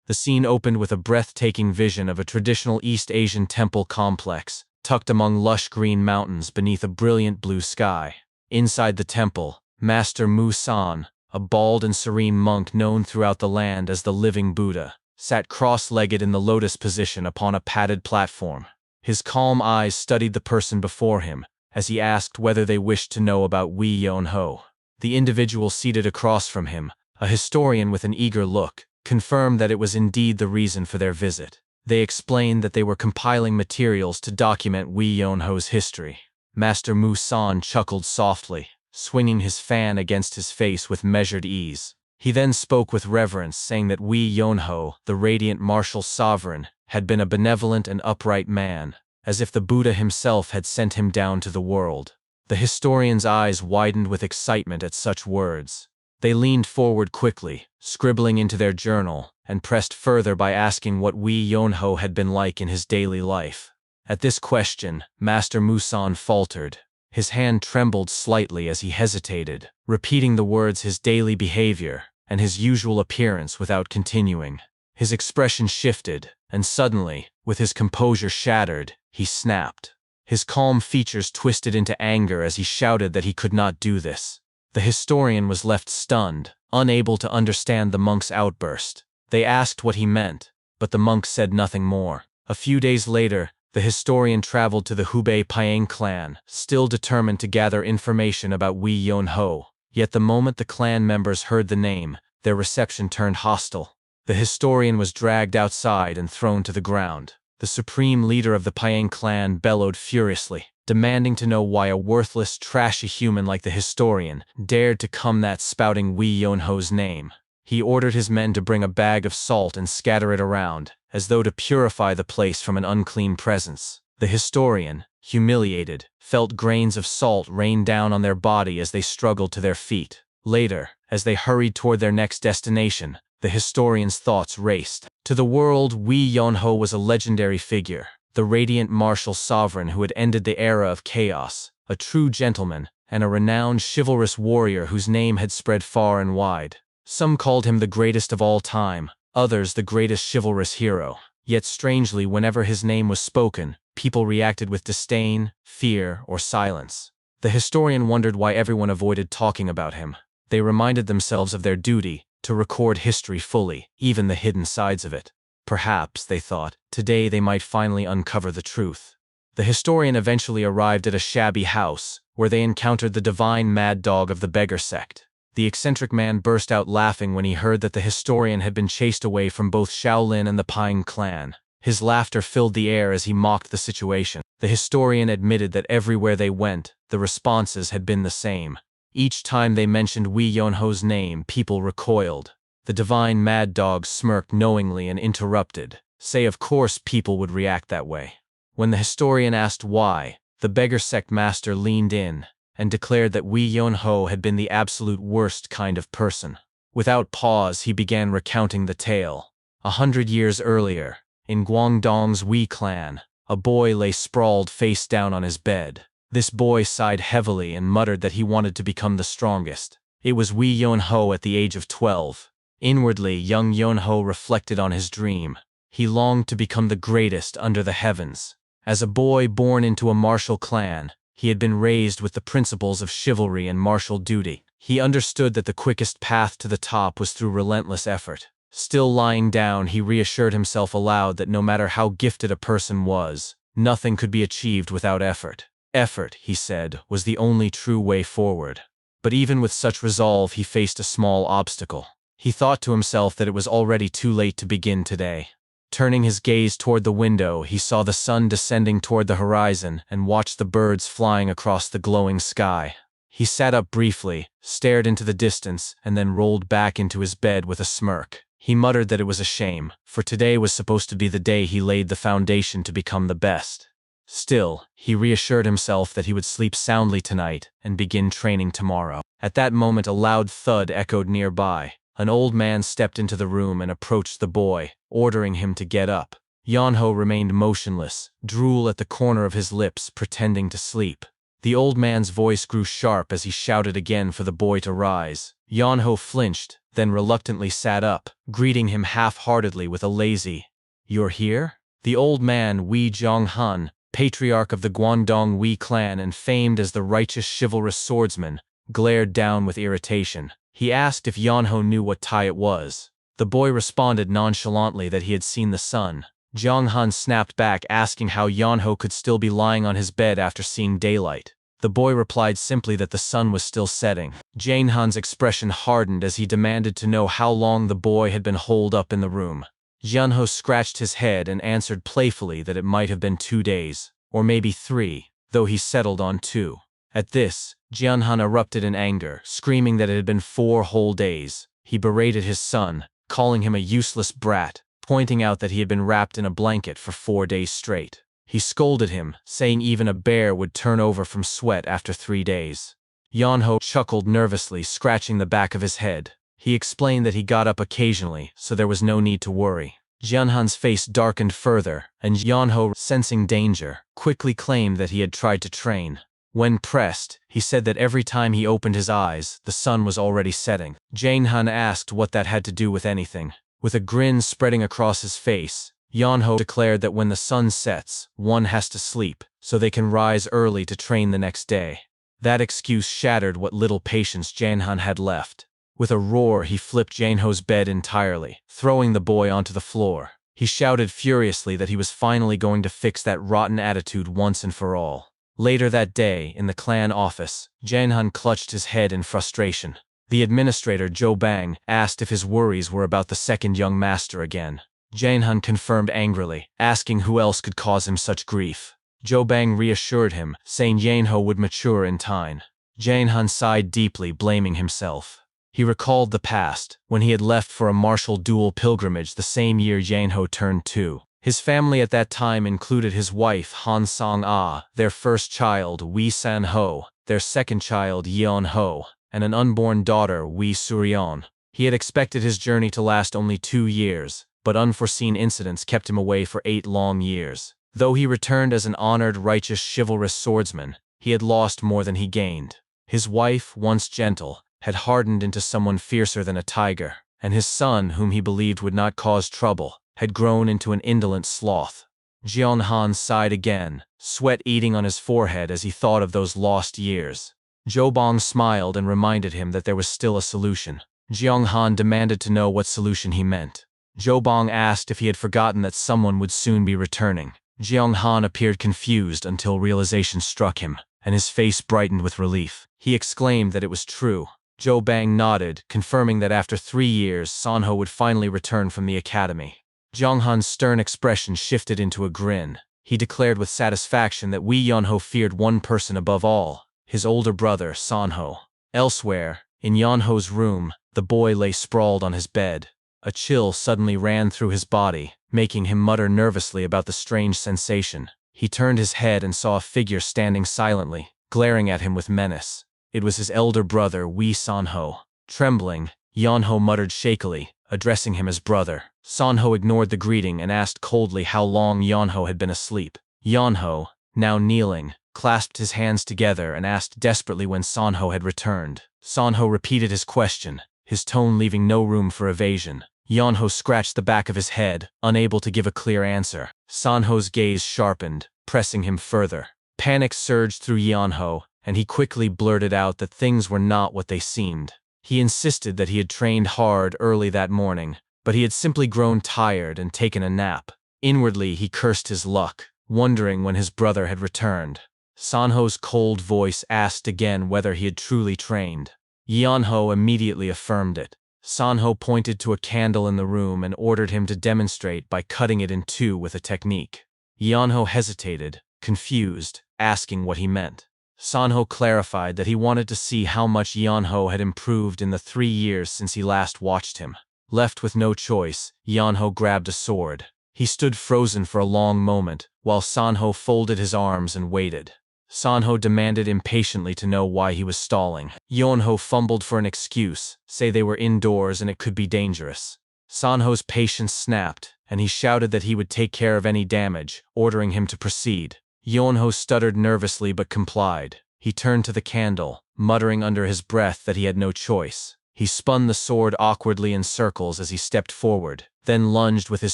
The scene opened with a breathtaking vision of a traditional East Asian temple complex, tucked among lush green mountains beneath a brilliant blue sky. Inside the temple, Master Mu-san, a bald and serene monk known throughout the land as the Living Buddha, sat cross-legged in the lotus position upon a padded platform. His calm eyes studied the person before him, as he asked whether they wished to know about Wei Yonho. The individual seated across from him, a historian with an eager look, confirmed that it was indeed the reason for their visit. They explained that they were compiling materials to document Wei Yonho's history. Master Mu-san chuckled softly, swinging his fan against his face with measured ease. He then spoke with reverence, saying that Wei Yonho, the radiant martial sovereign, had been a benevolent and upright man, as if the Buddha himself had sent him down to the world. The historian's eyes widened with excitement at such words. They leaned forward quickly, scribbling into their journal, and pressed further by asking what Wei Yonho had been like in his daily life. At this question, Master Mu-san faltered. His hand trembled slightly as he hesitated, repeating the words his daily behavior and his usual appearance without continuing. His expression shifted, and suddenly, with his composure shattered, he snapped. His calm features twisted into anger as he shouted that he could not do this. The historian was left stunned, unable to understand the monk's outburst. They asked what he meant, but the monk said nothing more. A few days later, the historian traveled to the Hubei Paiyang clan, still determined to gather information about Wei Yonho. Yet the moment the clan members heard the name, their reception turned hostile. The historian was dragged outside and thrown to the ground. The supreme leader of the Paiyang clan bellowed furiously, demanding to know why a worthless, trashy human like the historian dared to come that spouting Wei Yonho's name. He ordered his men to bring a bag of salt and scatter it around, as though to purify the place from an unclean presence. The historian, humiliated, felt grains of salt rain down on their body as they struggled to their feet. Later, as they hurried toward their next destination, the historian's thoughts raced. To the world, Wei Yonho was a legendary figure, the radiant martial sovereign who had ended the era of chaos, a true gentleman, and a renowned chivalrous warrior whose name had spread far and wide. Some called him the greatest of all time, others the greatest chivalrous hero. Yet strangely, whenever his name was spoken, people reacted with disdain, fear, or silence. The historian wondered why everyone avoided talking about him. They reminded themselves of their duty to record history fully, even the hidden sides of it. Perhaps, they thought, today they might finally uncover the truth. The historian eventually arrived at a shabby house, where they encountered the divine mad dog of the beggar sect. The eccentric man burst out laughing when he heard that the historian had been chased away from both Shaolin and the Paiyang clan. His laughter filled the air as he mocked the situation. The historian admitted that everywhere they went, the responses had been the same. Each time they mentioned Wei Yonho's name, people recoiled. The divine mad dog smirked knowingly and interrupted. Say, of course people would react that way. When the historian asked why, the beggar sect master leaned in and declared that Wei Yonho had been the absolute worst kind of person. Without pause, he began recounting the tale. 100 years earlier, in Guangdong's Wei clan, a boy lay sprawled face down on his bed. This boy sighed heavily and muttered that he wanted to become the strongest. It was Wei Yonho at the age of 12. Inwardly, young Yonho reflected on his dream. He longed to become the greatest under the heavens. As a boy born into a martial clan, he had been raised with the principles of chivalry and martial duty. He understood that the quickest path to the top was through relentless effort. Still lying down, he reassured himself aloud that no matter how gifted a person was, nothing could be achieved without effort. Effort, he said, was the only true way forward. But even with such resolve, he faced a small obstacle. He thought to himself that it was already too late to begin today. Turning his gaze toward the window, he saw the sun descending toward the horizon and watched the birds flying across the glowing sky. He sat up briefly, stared into the distance, and then rolled back into his bed with a smirk. He muttered that it was a shame, for today was supposed to be the day he laid the foundation to become the best. Still, he reassured himself that he would sleep soundly tonight and begin training tomorrow. At that moment, a loud thud echoed nearby. An old man stepped into the room and approached the boy, ordering him to get up. Yonho remained motionless, drool at the corner of his lips, pretending to sleep. The old man's voice grew sharp as he shouted again for the boy to rise. Yeonho flinched, then reluctantly sat up, greeting him half-heartedly with a lazy, "You're here?" The old man, Wee Jong-han, patriarch of the Guangdong Wee clan and famed as the righteous chivalrous swordsman, glared down with irritation. He asked if Yeonho knew what time it was. The boy responded nonchalantly that he had seen the sun. Jong-han snapped back, asking how Yeonho could still be lying on his bed after seeing daylight. The boy replied simply that the sun was still setting. Jang-han's expression hardened as he demanded to know how long the boy had been holed up in the room. Yeonho scratched his head and answered playfully that it might have been 2 days, or maybe 3, though he settled on 2. At this, Jeonhan erupted in anger, screaming that it had been 4 whole days. He berated his son, calling him a useless brat, pointing out that he had been wrapped in a blanket for 4 days straight. He scolded him, saying even a bear would turn over from sweat after 3 days. Yeonho chuckled nervously, scratching the back of his head. He explained that he got up occasionally, so there was no need to worry. Jeonhan's face darkened further, and Yeonho, sensing danger, quickly claimed that he had tried to train. When pressed, he said that every time he opened his eyes, the sun was already setting. Jeonhan asked what that had to do with anything. With a grin spreading across his face, Yeonho declared that when the sun sets, one has to sleep, so they can rise early to train the next day. That excuse shattered what little patience Jeonhan had left. With a roar, he flipped Jeonho's bed entirely, throwing the boy onto the floor. He shouted furiously that he was finally going to fix that rotten attitude once and for all. Later that day, in the clan office, Jeonhan clutched his head in frustration. The administrator, Jo Bang, asked if his worries were about the second young master again. Jeonhan confirmed angrily, asking who else could cause him such grief. Jo Bang reassured him, saying Yeonho would mature in time. Jeonhan sighed deeply, blaming himself. He recalled the past, when he had left for a martial dual pilgrimage the same year Yeonho turned 2. His family at that time included his wife Han Sang-ah, their first child Wee San-ho, their second child Yeon-ho, and an unborn daughter Wee Suryeon. He had expected his journey to last only 2 years, but unforeseen incidents kept him away for 8 long years. Though he returned as an honored, righteous, chivalrous swordsman, he had lost more than he gained. His wife, once gentle, had hardened into someone fiercer than a tiger, and his son, whom he believed would not cause trouble, had grown into an indolent sloth. Jeonhan sighed again, sweat eating on his forehead as he thought of those lost years. Jo Bang smiled and reminded him that there was still a solution. Jeonhan demanded to know what solution he meant. Jo Bang asked if he had forgotten that someone would soon be returning. Jeonhan appeared confused until realization struck him, and his face brightened with relief. He exclaimed that it was true. Jo Bang nodded, confirming that after 3 years, Sanho would finally return from the academy. Jeonghan's stern expression shifted into a grin. He declared with satisfaction that Wee Yeonho feared one person above all, his older brother, Sanho. Elsewhere, in Yeonho's room, the boy lay sprawled on his bed. A chill suddenly ran through his body, making him mutter nervously about the strange sensation. He turned his head and saw a figure standing silently, glaring at him with menace. It was his elder brother, Wee Sanho. Trembling, Yeonho muttered shakily, addressing him as brother. Sanho ignored the greeting and asked coldly how long Yeonho had been asleep. Yeonho, now kneeling, clasped his hands together and asked desperately when Sanho had returned. Sanho repeated his question, his tone leaving no room for evasion. Yeonho scratched the back of his head, unable to give a clear answer. Sanho's gaze sharpened, pressing him further. Panic surged through Yeonho, and he quickly blurted out that things were not what they seemed. He insisted that he had trained hard early that morning, but he had simply grown tired and taken a nap. Inwardly, he cursed his luck, wondering when his brother had returned. Sanho's cold voice asked again whether he had truly trained. Yeonho immediately affirmed it. Sanho pointed to a candle in the room and ordered him to demonstrate by cutting it in 2 with a technique. Yeonho hesitated, confused, asking what he meant. Sanho clarified that he wanted to see how much Yeonho had improved in the 3 years since he last watched him. Left with no choice, Yeonho grabbed a sword. He stood frozen for a long moment, while Sanho folded his arms and waited. Sanho demanded impatiently to know why he was stalling. Yeonho fumbled for an excuse, say they were indoors and it could be dangerous. Sanho's patience snapped, and he shouted that he would take care of any damage, ordering him to proceed. Yeonho stuttered nervously but complied. He turned to the candle, muttering under his breath that he had no choice. He spun the sword awkwardly in circles as he stepped forward, then lunged with his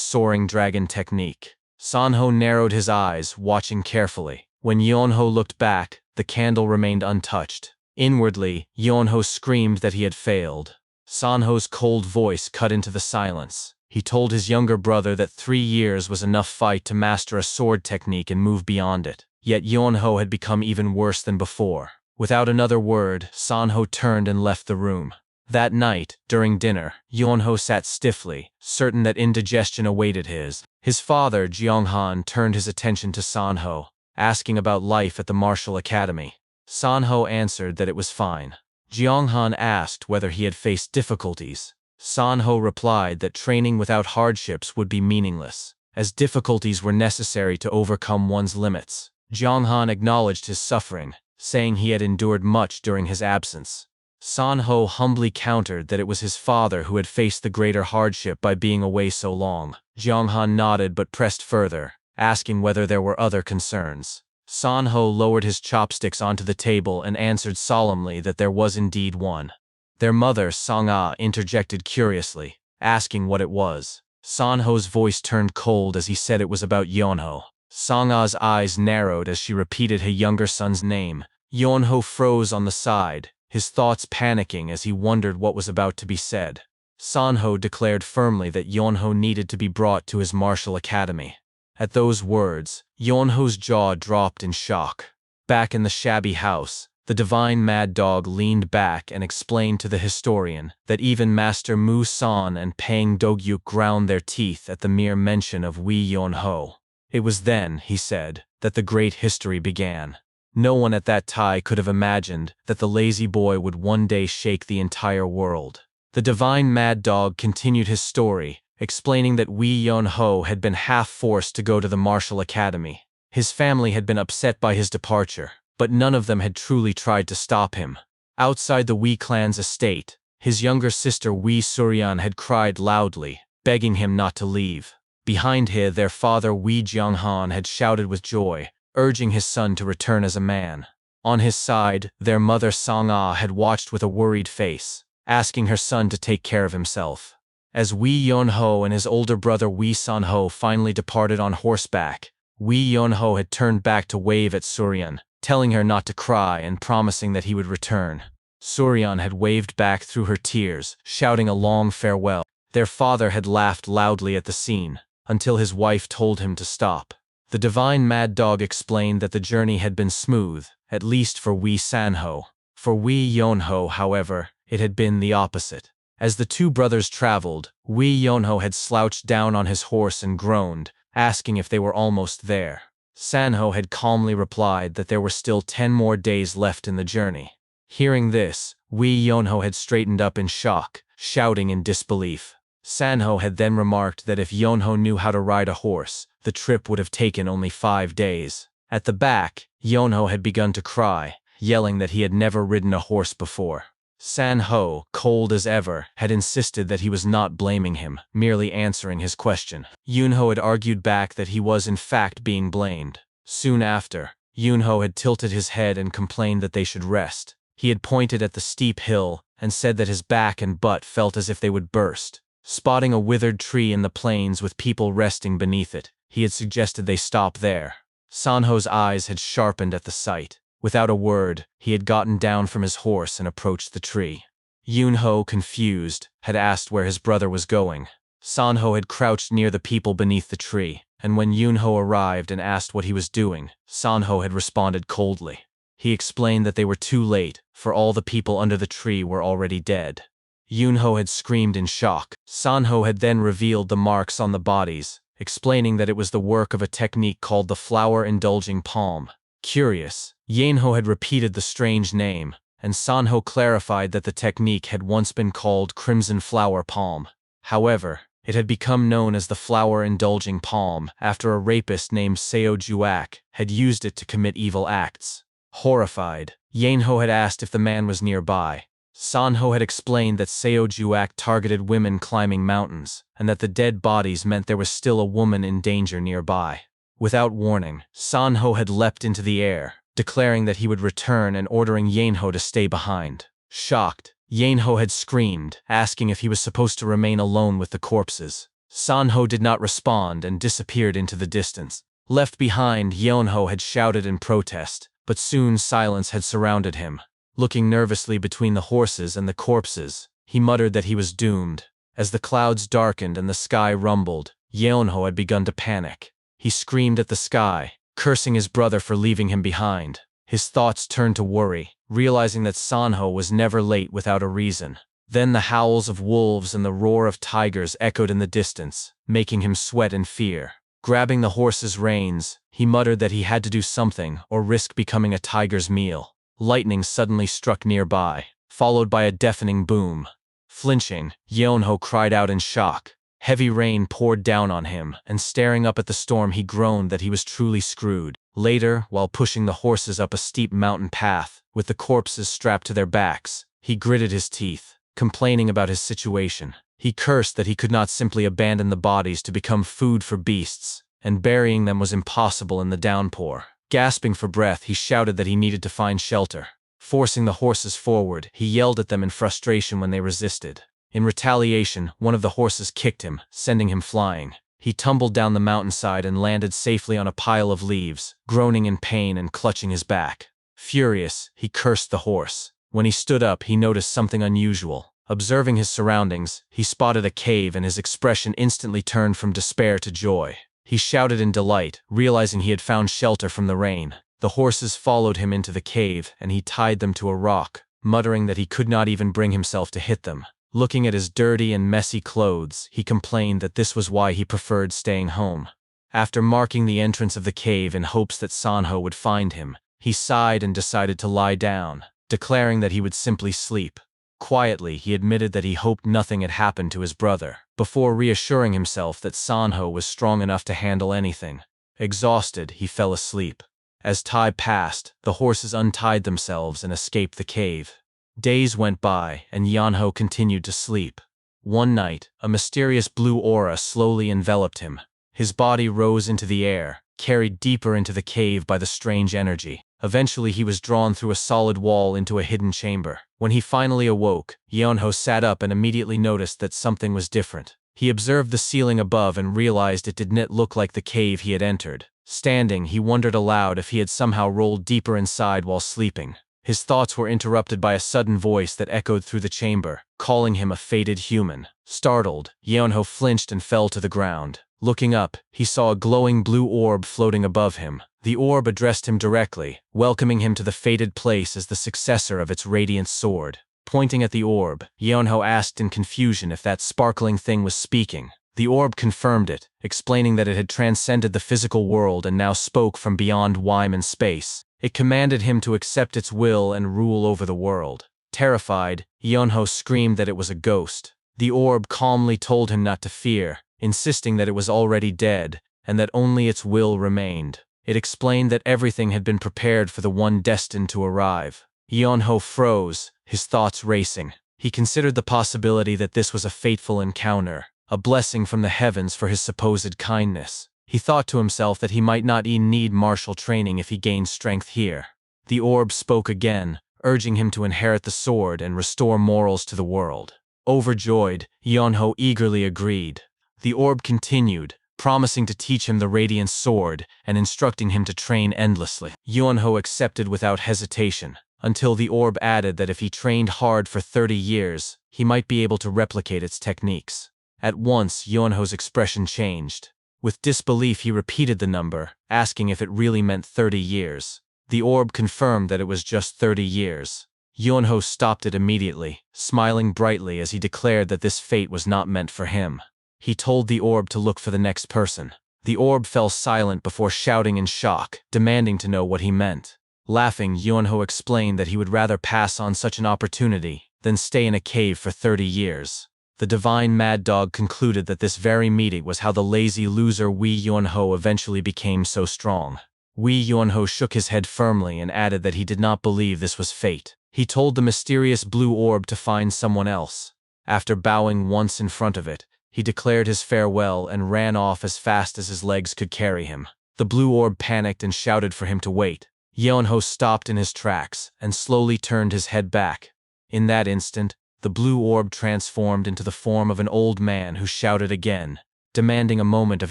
soaring dragon technique. Sanho narrowed his eyes, watching carefully. When Yonho looked back, the candle remained untouched. Inwardly, Yonho screamed that he had failed. Sanho's cold voice cut into the silence. He told his younger brother that 3 years was enough fight to master a sword technique and move beyond it. Yet Yonho had become even worse than before. Without another word, Sanho turned and left the room. That night, during dinner, Yonho sat stiffly, certain that indigestion awaited his. His father, Jianghan, turned his attention to Sanho, asking about life at the martial academy. Sanho answered that it was fine. Jianghan asked whether he had faced difficulties. Sanho replied that training without hardships would be meaningless, as difficulties were necessary to overcome one's limits. Jianghan acknowledged his suffering, saying he had endured much during his absence. Sanho humbly countered that it was his father who had faced the greater hardship by being away so long. Jianghan nodded but pressed further, asking whether there were other concerns. Sanho lowered his chopsticks onto the table and answered solemnly that there was indeed one. Their mother, Sang-ah, interjected curiously, asking what it was. Sanho's voice turned cold as he said it was about Yonho. Sang-ah's eyes narrowed as she repeated her younger son's name. Yonho froze on the side, his thoughts panicking as he wondered what was about to be said. Sanho declared firmly that Yonho needed to be brought to his martial academy. At those words, Yonho's jaw dropped in shock. Back in the shabby house, the divine mad dog leaned back and explained to the historian that even Master Mu San and Pang Dogyuk ground their teeth at the mere mention of Wei Yonho. It was then, he said, that the great history began. No one at that time could have imagined that the lazy boy would one day shake the entire world. The divine mad dog continued his story, explaining that Wei Yonho had been half forced to go to the martial academy. His family had been upset by his departure, but none of them had truly tried to stop him. Outside the Wei clan's estate, his younger sister Wei Suryan had cried loudly, begging him not to leave. Behind her, their father Wei Jianghan had shouted with joy, urging his son to return as a man. On his side, their mother Sang-ah had watched with a worried face, asking her son to take care of himself. As Wei Yonho and his older brother Wei Sanho finally departed on horseback, Wei Yonho had turned back to wave at Suryan, telling her not to cry and promising that he would return. Suryan had waved back through her tears, shouting a long farewell. Their father had laughed loudly at the scene, until his wife told him to stop. The divine mad dog explained that the journey had been smooth, at least for Wei Sanho. For Wei Yonho, however, it had been the opposite. As the two brothers traveled, Wei Yonho had slouched down on his horse and groaned, asking if they were almost there. Sanho had calmly replied that there were still 10 more days left in the journey. Hearing this, Wei Yonho had straightened up in shock, shouting in disbelief. Sanho had then remarked that if Yonho knew how to ride a horse, the trip would have taken only 5 days. At the back, Yonho had begun to cry, yelling that he had never ridden a horse before. Sanho, cold as ever, had insisted that he was not blaming him, merely answering his question. Yunho had argued back that he was in fact being blamed. Soon after, Yunho had tilted his head and complained that they should rest. He had pointed at the steep hill and said that his back and butt felt as if they would burst. Spotting a withered tree in the plains with people resting beneath it, he had suggested they stop there. Sanho's eyes had sharpened at the sight. Without a word, he had gotten down from his horse and approached the tree. Yunho, confused, had asked where his brother was going. Sanho had crouched near the people beneath the tree, and when Yunho arrived and asked what he was doing, Sanho had responded coldly. He explained that they were too late, for all the people under the tree were already dead. Yunho had screamed in shock. Sanho had then revealed the marks on the bodies, explaining that it was the work of a technique called the flower-indulging palm. Curious, Yunho had repeated the strange name, and Sanho clarified that the technique had once been called crimson flower palm. However, it had become known as the flower-indulging palm after a rapist named Seo Juak had used it to commit evil acts. Horrified, Yunho had asked if the man was nearby. Sanho had explained that Seo Juak targeted women climbing mountains, and that the dead bodies meant there was still a woman in danger nearby. Without warning, Sanho had leapt into the air, declaring that he would return and ordering Yanho to stay behind. Shocked, Yanho had screamed, asking if he was supposed to remain alone with the corpses. Sanho did not respond and disappeared into the distance. Left behind, Yeonho had shouted in protest, but soon silence had surrounded him. Looking nervously between the horses and the corpses, he muttered that he was doomed. As the clouds darkened and the sky rumbled, Yeonho had begun to panic. He screamed at the sky, cursing his brother for leaving him behind. His thoughts turned to worry, realizing that Sanho was never late without a reason. Then the howls of wolves and the roar of tigers echoed in the distance, making him sweat in fear. Grabbing the horse's reins, he muttered that he had to do something or risk becoming a tiger's meal. Lightning suddenly struck nearby, followed by a deafening boom. Flinching, Yeonho cried out in shock. Heavy rain poured down on him, and staring up at the storm he groaned that he was truly screwed. Later, while pushing the horses up a steep mountain path, with the corpses strapped to their backs, he gritted his teeth, complaining about his situation. He cursed that he could not simply abandon the bodies to become food for beasts, and burying them was impossible in the downpour. Gasping for breath, he shouted that he needed to find shelter. Forcing the horses forward, he yelled at them in frustration when they resisted. In retaliation, one of the horses kicked him, sending him flying. He tumbled down the mountainside and landed safely on a pile of leaves, groaning in pain and clutching his back. Furious, he cursed the horse. When he stood up, he noticed something unusual. Observing his surroundings, he spotted a cave and his expression instantly turned from despair to joy. He shouted in delight, realizing he had found shelter from the rain. The horses followed him into the cave and he tied them to a rock, muttering that he could not even bring himself to hit them. Looking at his dirty and messy clothes, he complained that this was why he preferred staying home. After marking the entrance of the cave in hopes that Sanho would find him, he sighed and decided to lie down, declaring that he would simply sleep. Quietly, he admitted that he hoped nothing had happened to his brother, before reassuring himself that Sanho was strong enough to handle anything. Exhausted, he fell asleep. As time passed, the horses untied themselves and escaped the cave. Days went by, and Yeonho continued to sleep. One night, a mysterious blue aura slowly enveloped him. His body rose into the air, carried deeper into the cave by the strange energy. Eventually, he was drawn through a solid wall into a hidden chamber. When he finally awoke, Yeonho sat up and immediately noticed that something was different. He observed the ceiling above and realized it did not look like the cave he had entered. Standing, he wondered aloud if he had somehow rolled deeper inside while sleeping. His thoughts were interrupted by a sudden voice that echoed through the chamber, calling him a fated human. Startled, Yeonho flinched and fell to the ground. Looking up, he saw a glowing blue orb floating above him. The orb addressed him directly, welcoming him to the fated place as the successor of its radiant sword. Pointing at the orb, Yeonho asked in confusion if that sparkling thing was speaking. The orb confirmed it, explaining that it had transcended the physical world and now spoke from beyond time and space. It commanded him to accept its will and rule over the world. Terrified, Yeonho screamed that it was a ghost. The orb calmly told him not to fear, insisting that it was already dead, and that only its will remained. It explained that everything had been prepared for the one destined to arrive. Yeonho froze, his thoughts racing. He considered the possibility that this was a fateful encounter, a blessing from the heavens for his supposed kindness. He thought to himself that he might not even need martial training if he gained strength here. The orb spoke again, urging him to inherit the sword and restore morals to the world. Overjoyed, Yeonho eagerly agreed. The orb continued, promising to teach him the radiant sword and instructing him to train endlessly. Yeonho accepted without hesitation, until the orb added that if he trained hard for 30 years, he might be able to replicate its techniques. At once, Yeonho's expression changed. With disbelief, he repeated the number, asking if it really meant 30 years. The orb confirmed that it was just 30 years. Yeonho stopped it immediately, smiling brightly as he declared that this fate was not meant for him. He told the orb to look for the next person. The orb fell silent before shouting in shock, demanding to know what he meant. Laughing, Yeonho explained that he would rather pass on such an opportunity than stay in a cave for 30 years. The divine mad dog concluded that this very meeting was how the lazy loser Wee Yeonho eventually became so strong. Wee Yeonho shook his head firmly and added that he did not believe this was fate. He told the mysterious blue orb to find someone else. After bowing once in front of it, he declared his farewell and ran off as fast as his legs could carry him. The blue orb panicked and shouted for him to wait. Yeonho stopped in his tracks and slowly turned his head back. In that instant, the blue orb transformed into the form of an old man who shouted again, demanding a moment of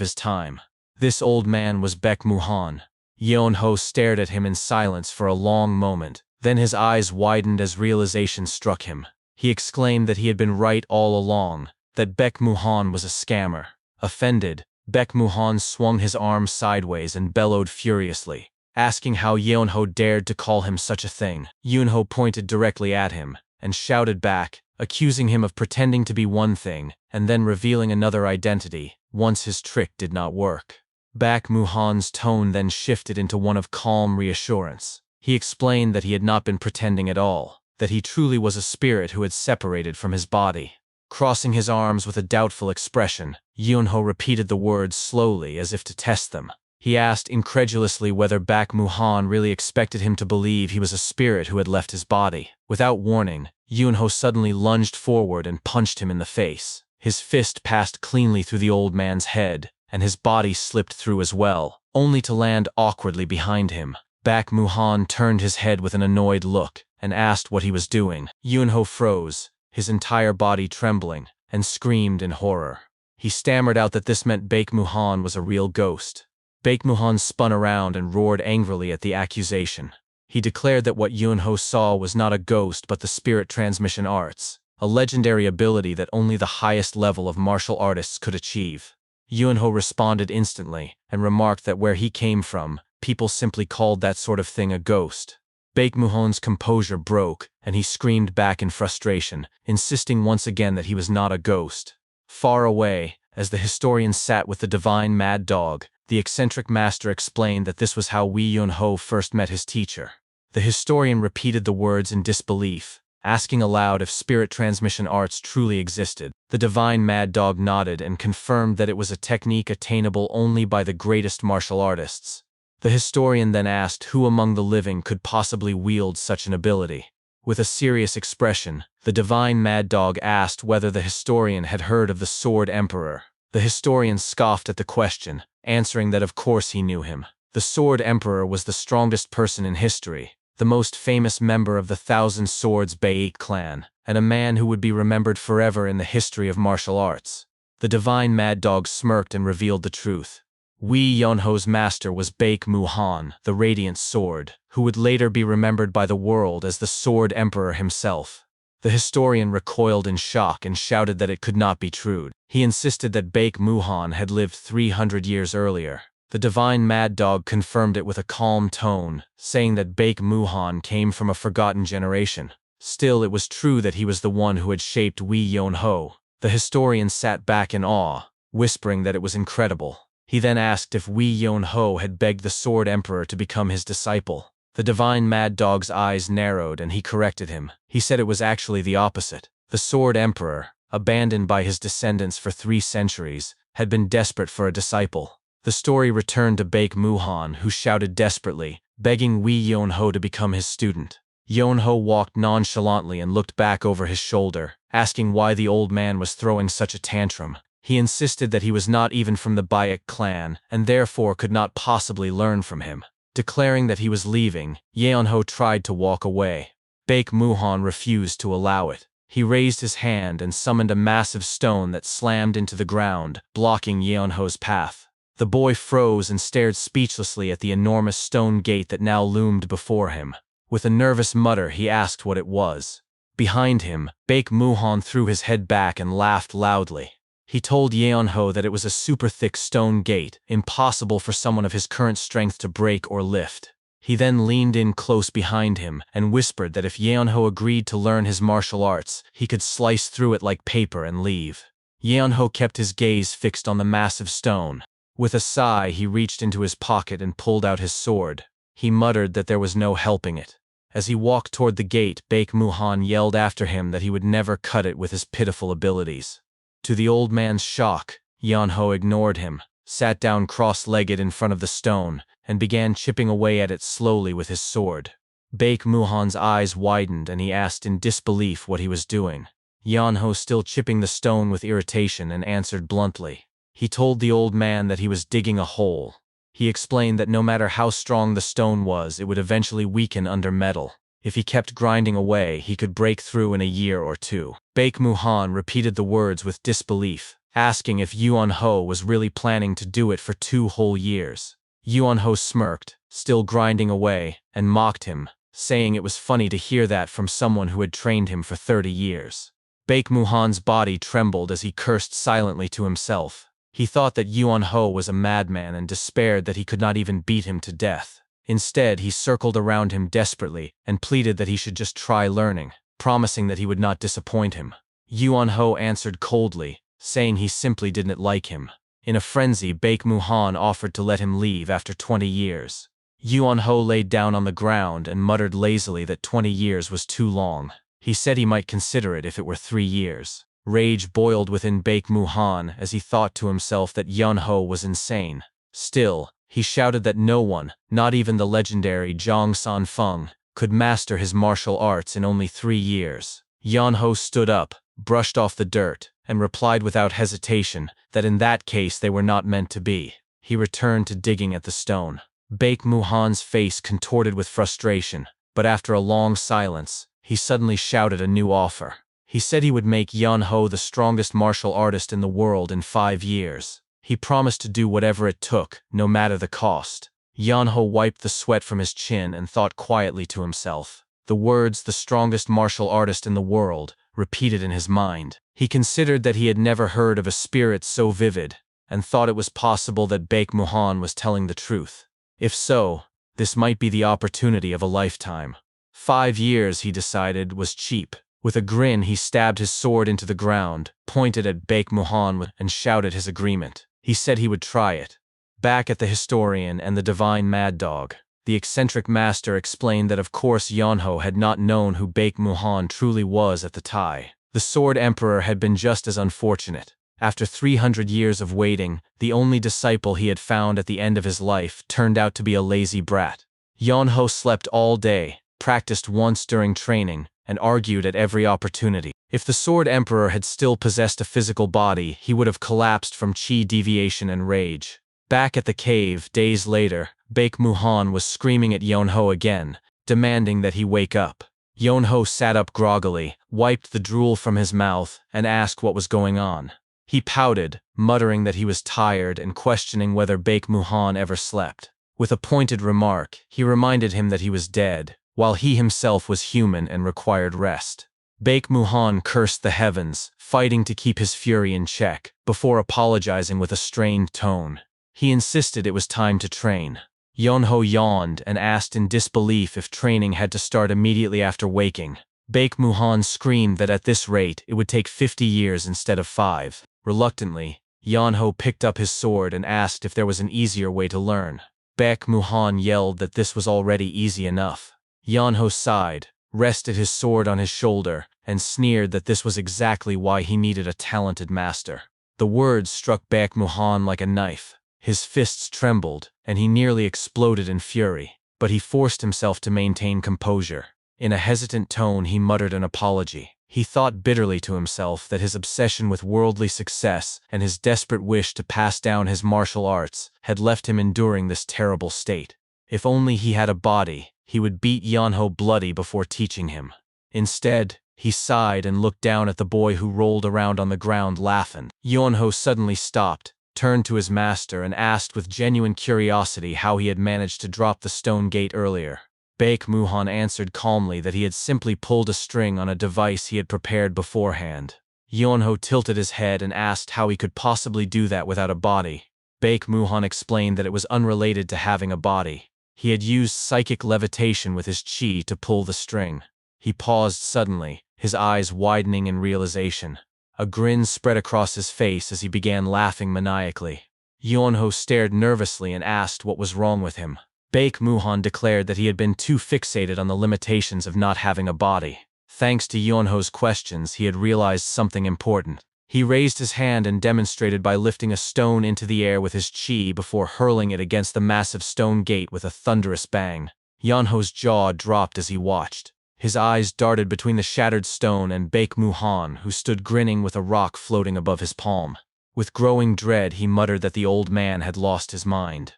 his time. This old man was Baek Muhan. Yeonho stared at him in silence for a long moment, then his eyes widened as realization struck him. He exclaimed that he had been right all along, that Baek Muhan was a scammer. Offended, Baek Muhan swung his arms sideways and bellowed furiously, asking how Yeonho dared to call him such a thing. Yeonho pointed directly at him and shouted back, accusing him of pretending to be one thing and then revealing another identity once his trick did not work. Baek Muhan's tone then shifted into one of calm reassurance. He explained that he had not been pretending at all, that he truly was a spirit who had separated from his body. Crossing his arms with a doubtful expression, Yeonho repeated the words slowly as if to test them. He asked incredulously whether Baek Muhan really expected him to believe he was a spirit who had left his body. Without warning, Yeonho suddenly lunged forward and punched him in the face. His fist passed cleanly through the old man's head, and his body slipped through as well, only to land awkwardly behind him. Baek Muhan turned his head with an annoyed look and asked what he was doing. Yeonho froze, his entire body trembling, and screamed in horror. He stammered out that this meant Baek Muhan was a real ghost. Baek Muhan spun around and roared angrily at the accusation. He declared that what Yeonho saw was not a ghost but the spirit transmission arts, a legendary ability that only the highest level of martial artists could achieve. Yeonho responded instantly and remarked that where he came from, people simply called that sort of thing a ghost. Baek Muhan's composure broke, and he screamed back in frustration, insisting once again that he was not a ghost. Far away, as the historian sat with the divine mad dog, the eccentric master explained that this was how Yeonho first met his teacher. The historian repeated the words in disbelief, asking aloud if spirit transmission arts truly existed. The divine mad dog nodded and confirmed that it was a technique attainable only by the greatest martial artists. The historian then asked who among the living could possibly wield such an ability. With a serious expression, the divine mad dog asked whether the historian had heard of the Sword Emperor. The historian scoffed at the question, answering that of course he knew him. The Sword Emperor was the strongest person in history, the most famous member of the Thousand Swords Baek clan, and a man who would be remembered forever in the history of martial arts. The divine mad dog smirked and revealed the truth. Yeonho's master was Baek Muhan, the Radiant Sword, who would later be remembered by the world as the Sword Emperor himself. The historian recoiled in shock and shouted that it could not be true. He insisted that Baek Muhan had lived 300 years earlier. The divine mad dog confirmed it with a calm tone, saying that Baek Muhan came from a forgotten generation. Still, it was true that he was the one who had shaped Yeonho. The historian sat back in awe, whispering that it was incredible. He then asked if Yeonho had begged the Sword Emperor to become his disciple. The divine mad dog's eyes narrowed and he corrected him. He said it was actually the opposite. The Sword Emperor, abandoned by his descendants for 3 centuries, had been desperate for a disciple. The story returned to Baek Muhan, who shouted desperately, begging Yeonho to become his student. Yeonho walked nonchalantly and looked back over his shoulder, asking why the old man was throwing such a tantrum. He insisted that he was not even from the Baek clan, and therefore could not possibly learn from him. Declaring that he was leaving, Yeonho tried to walk away. Baek Muhan refused to allow it. He raised his hand and summoned a massive stone that slammed into the ground, blocking Yeonho's path. The boy froze and stared speechlessly at the enormous stone gate that now loomed before him. With a nervous mutter, he asked what it was. Behind him, Baek Muhan threw his head back and laughed loudly. He told Yeonho that it was a super thick stone gate, impossible for someone of his current strength to break or lift. He then leaned in close behind him and whispered that if Yeonho agreed to learn his martial arts, he could slice through it like paper and leave. Yeonho kept his gaze fixed on the massive stone. With a sigh, he reached into his pocket and pulled out his sword. He muttered that there was no helping it. As he walked toward the gate, Baek Muhan yelled after him that he would never cut it with his pitiful abilities. To the old man's shock, Yeonho ignored him, sat down cross-legged in front of the stone, and began chipping away at it slowly with his sword. Baek Muhan's eyes widened and he asked in disbelief what he was doing. Yeonho, still chipping the stone with irritation, and answered bluntly. He told the old man that he was digging a hole. He explained that no matter how strong the stone was, it would eventually weaken under metal. If he kept grinding away, he could break through in a year or two. Baek Muhan repeated the words with disbelief, asking if Yuan Ho was really planning to do it for 2 whole years. Yuan Ho smirked, still grinding away, and mocked him, saying it was funny to hear that from someone who had trained him for 30 years. Baek Muhan's body trembled as he cursed silently to himself. He thought that Yuan Ho was a madman and despaired that he could not even beat him to death. Instead, he circled around him desperately and pleaded that he should just try learning, promising that he would not disappoint him. Yuan Ho answered coldly, saying he simply didn't like him. In a frenzy, Baek Muhan offered to let him leave after 20 years. Yuan Ho laid down on the ground and muttered lazily that 20 years was too long. He said he might consider it if it were 3 years. Rage boiled within Baek Muhan as he thought to himself that Yuan Ho was insane. Still, he shouted that no one, not even the legendary Zhang Sanfeng, could master his martial arts in only 3 years. Yuan Ho stood up, brushed off the dirt, and replied without hesitation that in that case they were not meant to be. He returned to digging at the stone. Baek Muhan's face contorted with frustration, but after a long silence, he suddenly shouted a new offer. He said he would make Yuan Ho the strongest martial artist in the world in 5 years. He promised to do whatever it took, no matter the cost. Yuan Ho wiped the sweat from his chin and thought quietly to himself. The words, "the strongest martial artist in the world," repeated in his mind. He considered that he had never heard of a spirit so vivid, and thought it was possible that Baek Muhan was telling the truth. If so, this might be the opportunity of a lifetime. 5 years, he decided, was cheap. With a grin, he stabbed his sword into the ground, pointed at Baek Muhan, and shouted his agreement. He said he would try it. Back at the historian and the divine mad dog, the eccentric master explained that of course Yuan Ho had not known who Baek Muhan truly was at the time. The Sword Emperor had been just as unfortunate. After 300 years of waiting, the only disciple he had found at the end of his life turned out to be a lazy brat. Yuan Ho slept all day, practiced once during training, and argued at every opportunity. If the Sword Emperor had still possessed a physical body, he would have collapsed from chi deviation and rage. Back at the cave, days later, Baek Muhan was screaming at Yuan Ho again, demanding that he wake up. Yuan Ho sat up groggily, wiped the drool from his mouth, and asked what was going on. He pouted, muttering that he was tired and questioning whether Baek Muhan ever slept. With a pointed remark, he reminded him that he was dead, while he himself was human and required rest. Baek Muhan cursed the heavens, fighting to keep his fury in check, before apologizing with a strained tone. He insisted it was time to train. Yuan Ho yawned and asked in disbelief if training had to start immediately after waking. Baek Muhan screamed that at this rate it would take 50 years instead of 5. Reluctantly, Yuan Ho picked up his sword and asked if there was an easier way to learn. Baek Muhan yelled that this was already easy enough. Yuan Ho sighed, rested his sword on his shoulder, and sneered that this was exactly why he needed a talented master. The words struck Baek Muhan like a knife. His fists trembled, and he nearly exploded in fury, but he forced himself to maintain composure. In a hesitant tone, he muttered an apology. He thought bitterly to himself that his obsession with worldly success and his desperate wish to pass down his martial arts had left him enduring this terrible state. If only he had a body, he would beat Yuan Ho bloody before teaching him. Instead, he sighed and looked down at the boy who rolled around on the ground laughing. Yuan Ho suddenly stopped, turned to his master, and asked with genuine curiosity how he had managed to drop the stone gate earlier. Baek Muhan answered calmly that he had simply pulled a string on a device he had prepared beforehand. Yuan Ho tilted his head and asked how he could possibly do that without a body. Baek Muhan explained that it was unrelated to having a body. He had used psychic levitation with his chi to pull the string. He paused suddenly, his eyes widening in realization. A grin spread across his face as he began laughing maniacally. Yuan Ho stared nervously and asked what was wrong with him. Baek Muhan declared that he had been too fixated on the limitations of not having a body. Thanks to Yuan Ho's questions, he had realized something important. He raised his hand and demonstrated by lifting a stone into the air with his chi before hurling it against the massive stone gate with a thunderous bang. Yuan Ho's jaw dropped as he watched. His eyes darted between the shattered stone and Baek Muhan, who stood grinning with a rock floating above his palm. With growing dread, he muttered that the old man had lost his mind.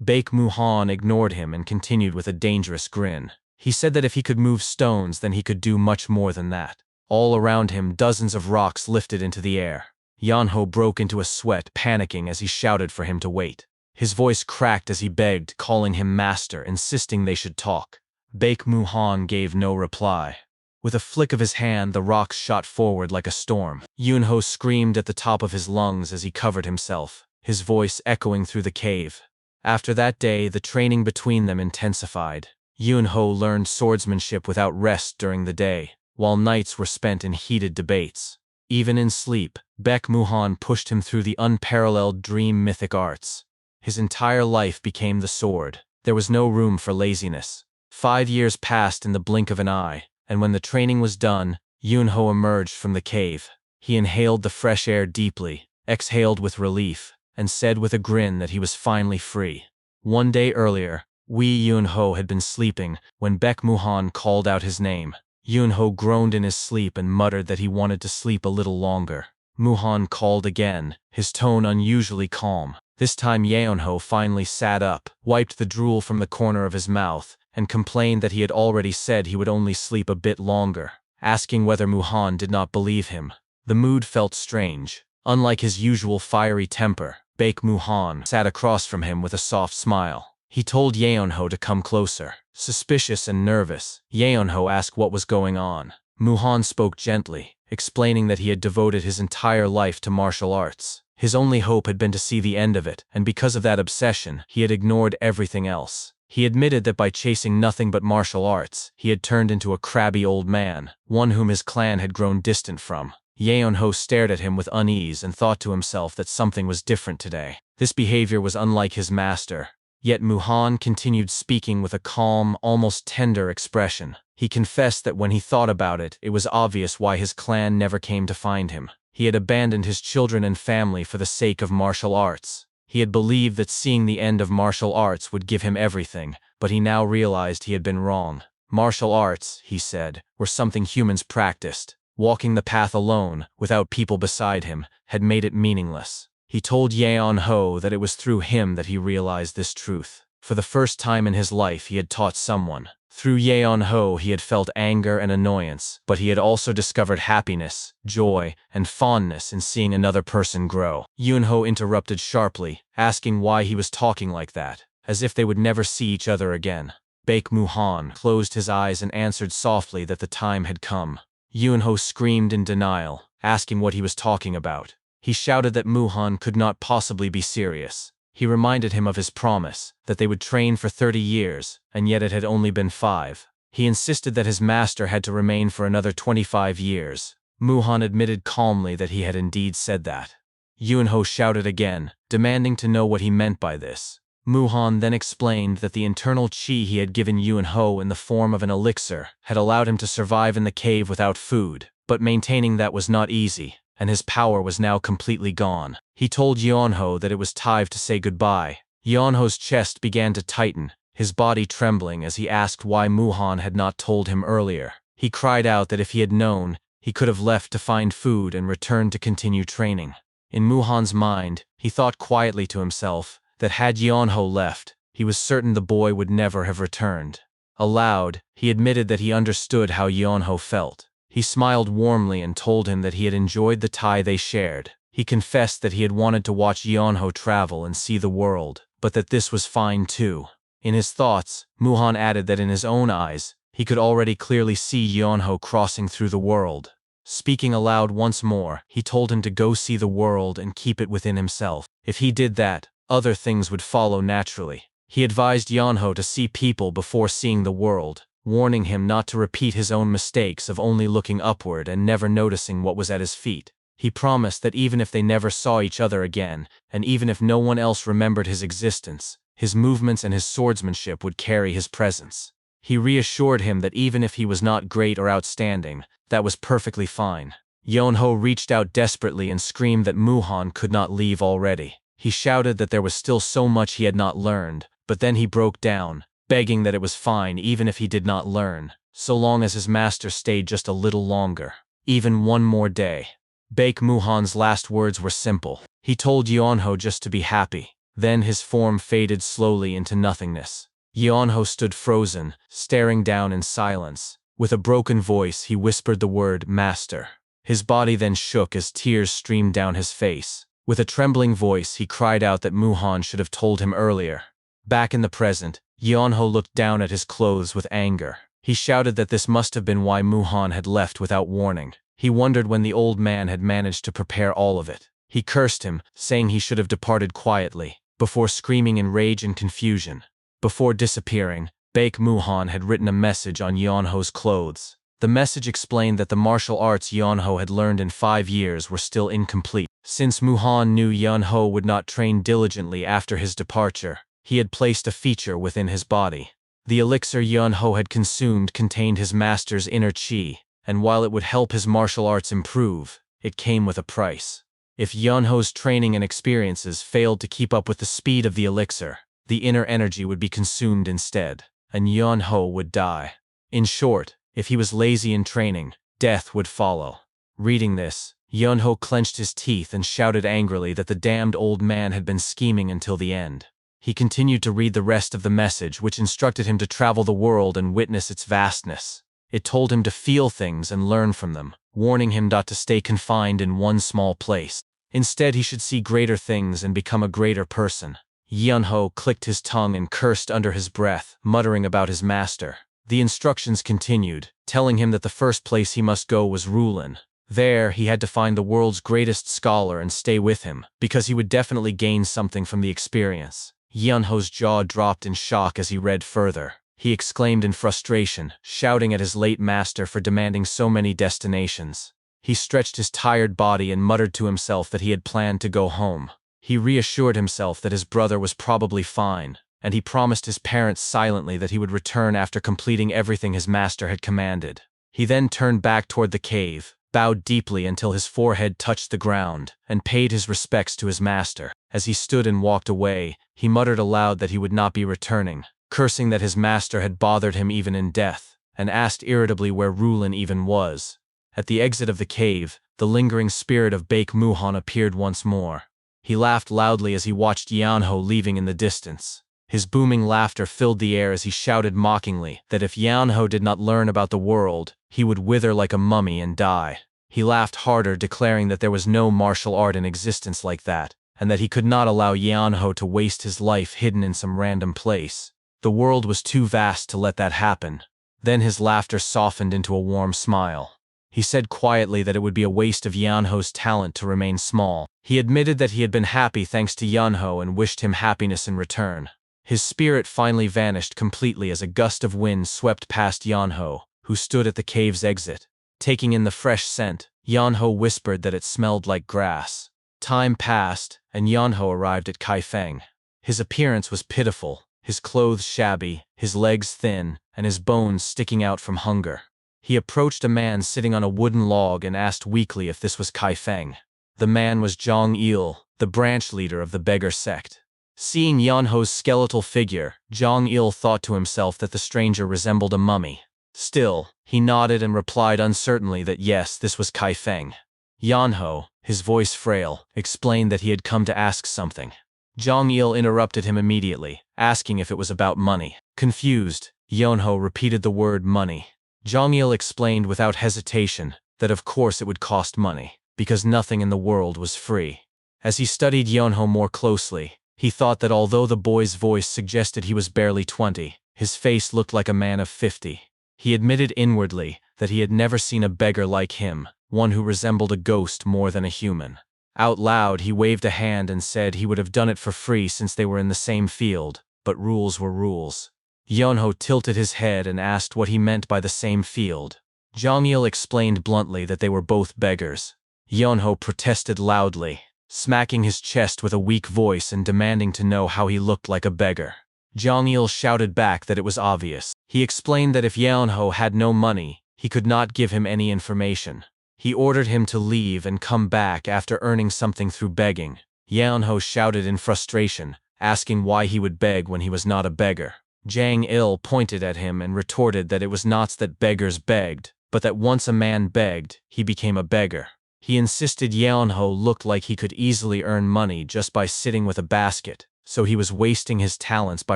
Baek Muhan ignored him and continued with a dangerous grin. He said that if he could move stones, then he could do much more than that. All around him, dozens of rocks lifted into the air. Yeonho broke into a sweat, panicking as he shouted for him to wait. His voice cracked as he begged, calling him master, insisting they should talk. Baek Muhan gave no reply. With a flick of his hand, the rocks shot forward like a storm. Yeonho screamed at the top of his lungs as he covered himself, his voice echoing through the cave. After that day, the training between them intensified. Yeonho learned swordsmanship without rest during the day, while nights were spent in heated debates. Even in sleep, Baek Muhan pushed him through the unparalleled dream mythic arts. His entire life became the sword. There was no room for laziness. 5 years passed in the blink of an eye, and when the training was done, Yeonho emerged from the cave. He inhaled the fresh air deeply, exhaled with relief, and said with a grin that he was finally free. One day earlier, Yeonho had been sleeping when Baek Muhan called out his name. Yeonho groaned in his sleep and muttered that he wanted to sleep a little longer. Muhan called again, his tone unusually calm. This time Yeonho finally sat up, wiped the drool from the corner of his mouth, and complained that he had already said he would only sleep a bit longer, asking whether Muhan did not believe him. The mood felt strange. Unlike his usual fiery temper, Baek Muhan sat across from him with a soft smile. He told Yeonho to come closer. Suspicious and nervous, Yeonho asked what was going on. Muhan spoke gently, explaining that he had devoted his entire life to martial arts. His only hope had been to see the end of it, and because of that obsession, he had ignored everything else. He admitted that by chasing nothing but martial arts, he had turned into a crabby old man, one whom his clan had grown distant from. Yeonho stared at him with unease and thought to himself that something was different today. This behavior was unlike his master. Yet Muhan continued speaking with a calm, almost tender expression. He confessed that when he thought about it, it was obvious why his clan never came to find him. He had abandoned his children and family for the sake of martial arts. He had believed that seeing the end of martial arts would give him everything, but he now realized he had been wrong. Martial arts, he said, were something humans practiced. Walking the path alone, without people beside him, had made it meaningless. He told Yeonho that it was through him that he realized this truth. For the first time in his life, he had taught someone. Through Yeonho, he had felt anger and annoyance, but he had also discovered happiness, joy, and fondness in seeing another person grow. Yeonho interrupted sharply, asking why he was talking like that, as if they would never see each other again. Baek Muhan closed his eyes and answered softly that the time had come. Yeonho screamed in denial, asking what he was talking about. He shouted that Muhan could not possibly be serious. He reminded him of his promise, that they would train for 30 years, and yet it had only been 5. He insisted that his master had to remain for another 25 years. Muhan admitted calmly that he had indeed said that. Yeonho shouted again, demanding to know what he meant by this. Muhan then explained that the internal chi he had given Yeonho in the form of an elixir had allowed him to survive in the cave without food, but maintaining that was not easy, and his power was now completely gone. He told Yeonho that it was time to say goodbye. Yeonho's chest began to tighten, his body trembling as he asked why Muhan had not told him earlier. He cried out that if he had known, he could have left to find food and returned to continue training. In Muhan's mind, he thought quietly to himself that had Yeonho left, he was certain the boy would never have returned. Aloud, he admitted that he understood how Yeonho felt. He smiled warmly and told him that he had enjoyed the time they shared. He confessed that he had wanted to watch Yeonho travel and see the world, but that this was fine too. In his thoughts, Muhan added that in his own eyes, he could already clearly see Yeonho crossing through the world. Speaking aloud once more, he told him to go see the world and keep it within himself. If he did that, other things would follow naturally. He advised Yeonho to see people before seeing the world, warning him not to repeat his own mistakes of only looking upward and never noticing what was at his feet. He promised that even if they never saw each other again, and even if no one else remembered his existence, his movements and his swordsmanship would carry his presence. He reassured him that even if he was not great or outstanding, that was perfectly fine. Yeonho reached out desperately and screamed that Muhan could not leave already. He shouted that there was still so much he had not learned, but then he broke down, begging that it was fine even if he did not learn, so long as his master stayed just a little longer. Even one more day. Baek Muhan's last words were simple. He told Yeonho just to be happy. Then his form faded slowly into nothingness. Yeonho stood frozen, staring down in silence. With a broken voice, he whispered the word, "Master." His body then shook as tears streamed down his face. With a trembling voice, he cried out that Muhan should have told him earlier. Back in the present, Yeonho looked down at his clothes with anger. He shouted that this must have been why Muhan had left without warning. He wondered when the old man had managed to prepare all of it. He cursed him, saying he should have departed quietly, before screaming in rage and confusion. Before disappearing, Baek Muhan had written a message on Yeonho's clothes. The message explained that the martial arts Yeonho had learned in 5 years were still incomplete. Since Muhan knew Yeonho would not train diligently after his departure, he had placed a feature within his body. The elixir Yeonho had consumed contained his master's inner chi, and while it would help his martial arts improve, it came with a price. If Yeonho's training and experiences failed to keep up with the speed of the elixir, the inner energy would be consumed instead, and Yeonho would die. In short, if he was lazy in training, death would follow. Reading this, Yeonho clenched his teeth and shouted angrily that the damned old man had been scheming until the end. He continued to read the rest of the message, which instructed him to travel the world and witness its vastness. It told him to feel things and learn from them, warning him not to stay confined in one small place. Instead, he should see greater things and become a greater person. Yeonho clicked his tongue and cursed under his breath, muttering about his master. The instructions continued, telling him that the first place he must go was Rulin. There, he had to find the world's greatest scholar and stay with him, because he would definitely gain something from the experience. Yeonho's jaw dropped in shock as he read further. He exclaimed in frustration, shouting at his late master for demanding so many destinations. He stretched his tired body and muttered to himself that he had planned to go home. He reassured himself that his brother was probably fine, and he promised his parents silently that he would return after completing everything his master had commanded. He then turned back toward the cave, bowed deeply until his forehead touched the ground, and paid his respects to his master. As he stood and walked away, he muttered aloud that he would not be returning, cursing that his master had bothered him even in death, and asked irritably where Rulin even was. At the exit of the cave, the lingering spirit of Baek Muhan appeared once more. He laughed loudly as he watched Yeonho leaving in the distance. His booming laughter filled the air as he shouted mockingly that if Yeonho did not learn about the world, he would wither like a mummy and die. He laughed harder, declaring that there was no martial art in existence like that, and that he could not allow Yeonho to waste his life hidden in some random place. The world was too vast to let that happen. Then his laughter softened into a warm smile. He said quietly that it would be a waste of Yeonho's talent to remain small. He admitted that he had been happy thanks to Yeonho and wished him happiness in return. His spirit finally vanished completely as a gust of wind swept past Yeonho, who stood at the cave's exit. Taking in the fresh scent, Yeonho whispered that it smelled like grass. Time passed, and Yeonho arrived at Kaifeng. His appearance was pitiful, his clothes shabby, his legs thin, and his bones sticking out from hunger. He approached a man sitting on a wooden log and asked weakly if this was Kaifeng. The man was Jong-il, the branch leader of the beggar sect. Seeing Yeonho's skeletal figure, Jong-il thought to himself that the stranger resembled a mummy. Still, he nodded and replied uncertainly that yes, this was Kaifeng. Yeonho, his voice frail, explained that he had come to ask something. Jong-il interrupted him immediately, asking if it was about money. Confused, Yeonho repeated the word money. Jong-il explained without hesitation that of course it would cost money, because nothing in the world was free. As he studied Yeonho more closely, he thought that although the boy's voice suggested he was barely 20, his face looked like a man of 50. He admitted inwardly that he had never seen a beggar like him, one who resembled a ghost more than a human. Out loud, he waved a hand and said he would have done it for free since they were in the same field, but rules were rules. Yeonho tilted his head and asked what he meant by the same field. Jong-il explained bluntly that they were both beggars. Yeonho protested loudly, smacking his chest with a weak voice and demanding to know how he looked like a beggar. Jong-il shouted back that it was obvious. He explained that if Yeonho had no money, he could not give him any information. He ordered him to leave and come back after earning something through begging. Yeonho shouted in frustration, asking why he would beg when he was not a beggar. Jang-il pointed at him and retorted that it was not that beggars begged, but that once a man begged, he became a beggar. He insisted Yeonho looked like he could easily earn money just by sitting with a basket, so he was wasting his talents by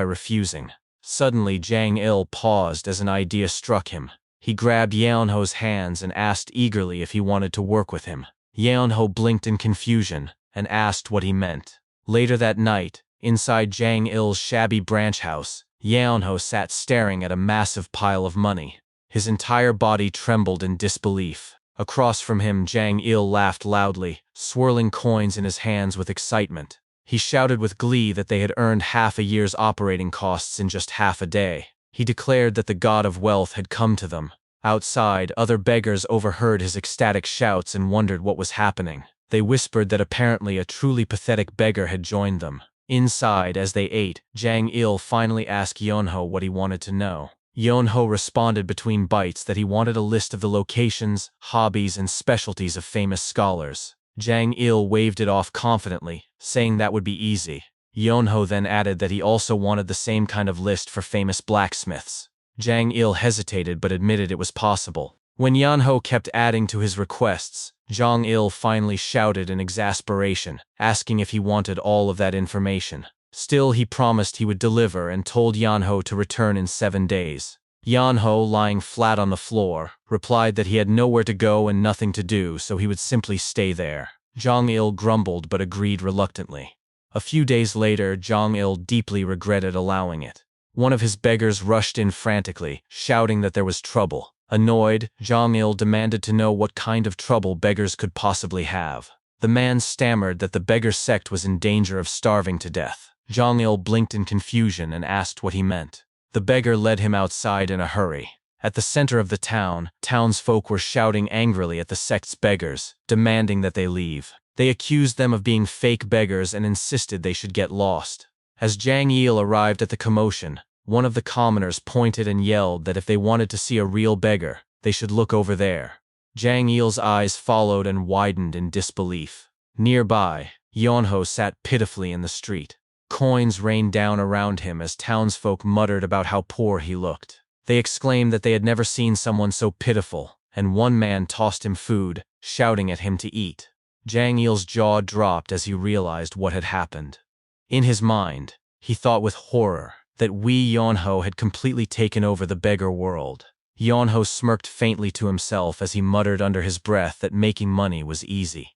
refusing. Suddenly, Jang Il paused as an idea struck him. He grabbed Yeonho's hands and asked eagerly if he wanted to work with him. Yeonho blinked in confusion and asked what he meant. Later that night, inside Jang Il's shabby branch house, Yeonho sat staring at a massive pile of money. His entire body trembled in disbelief. Across from him, Jang Il laughed loudly, swirling coins in his hands with excitement. He shouted with glee that they had earned half a year's operating costs in just half a day. He declared that the god of wealth had come to them. Outside, other beggars overheard his ecstatic shouts and wondered what was happening. They whispered that apparently a truly pathetic beggar had joined them. Inside, as they ate, Jang Il finally asked Yeonho what he wanted to know. Yeonho responded between bites that he wanted a list of the locations, hobbies, and specialties of famous scholars. Jang Il waved it off confidently, saying that would be easy. Yeonho then added that he also wanted the same kind of list for famous blacksmiths. Jang Il hesitated but admitted it was possible. When Yeonho kept adding to his requests, Jang Il finally shouted in exasperation, asking if he wanted all of that information. Still, he promised he would deliver and told Yeonho to return in 7 days. Yeonho, lying flat on the floor, replied that he had nowhere to go and nothing to do, so he would simply stay there. Jang Il grumbled but agreed reluctantly. A few days later, Jang Il deeply regretted allowing it. One of his beggars rushed in frantically, shouting that there was trouble. Annoyed, Jang Il demanded to know what kind of trouble beggars could possibly have. The man stammered that the beggar sect was in danger of starving to death. Jang Il blinked in confusion and asked what he meant. The beggar led him outside in a hurry. At the center of the town, townsfolk were shouting angrily at the sect's beggars, demanding that they leave. They accused them of being fake beggars and insisted they should get lost. As Jang Il arrived at the commotion, one of the commoners pointed and yelled that if they wanted to see a real beggar, they should look over there. Jang Il's eyes followed and widened in disbelief. Nearby, Yeonho sat pitifully in the street. Coins rained down around him as townsfolk muttered about how poor he looked. They exclaimed that they had never seen someone so pitiful, and one man tossed him food, shouting at him to eat. Jang Il's jaw dropped as he realized what had happened. In his mind, he thought with horror that Wee Yeonho had completely taken over the beggar world. Yeonho smirked faintly to himself as he muttered under his breath that making money was easy.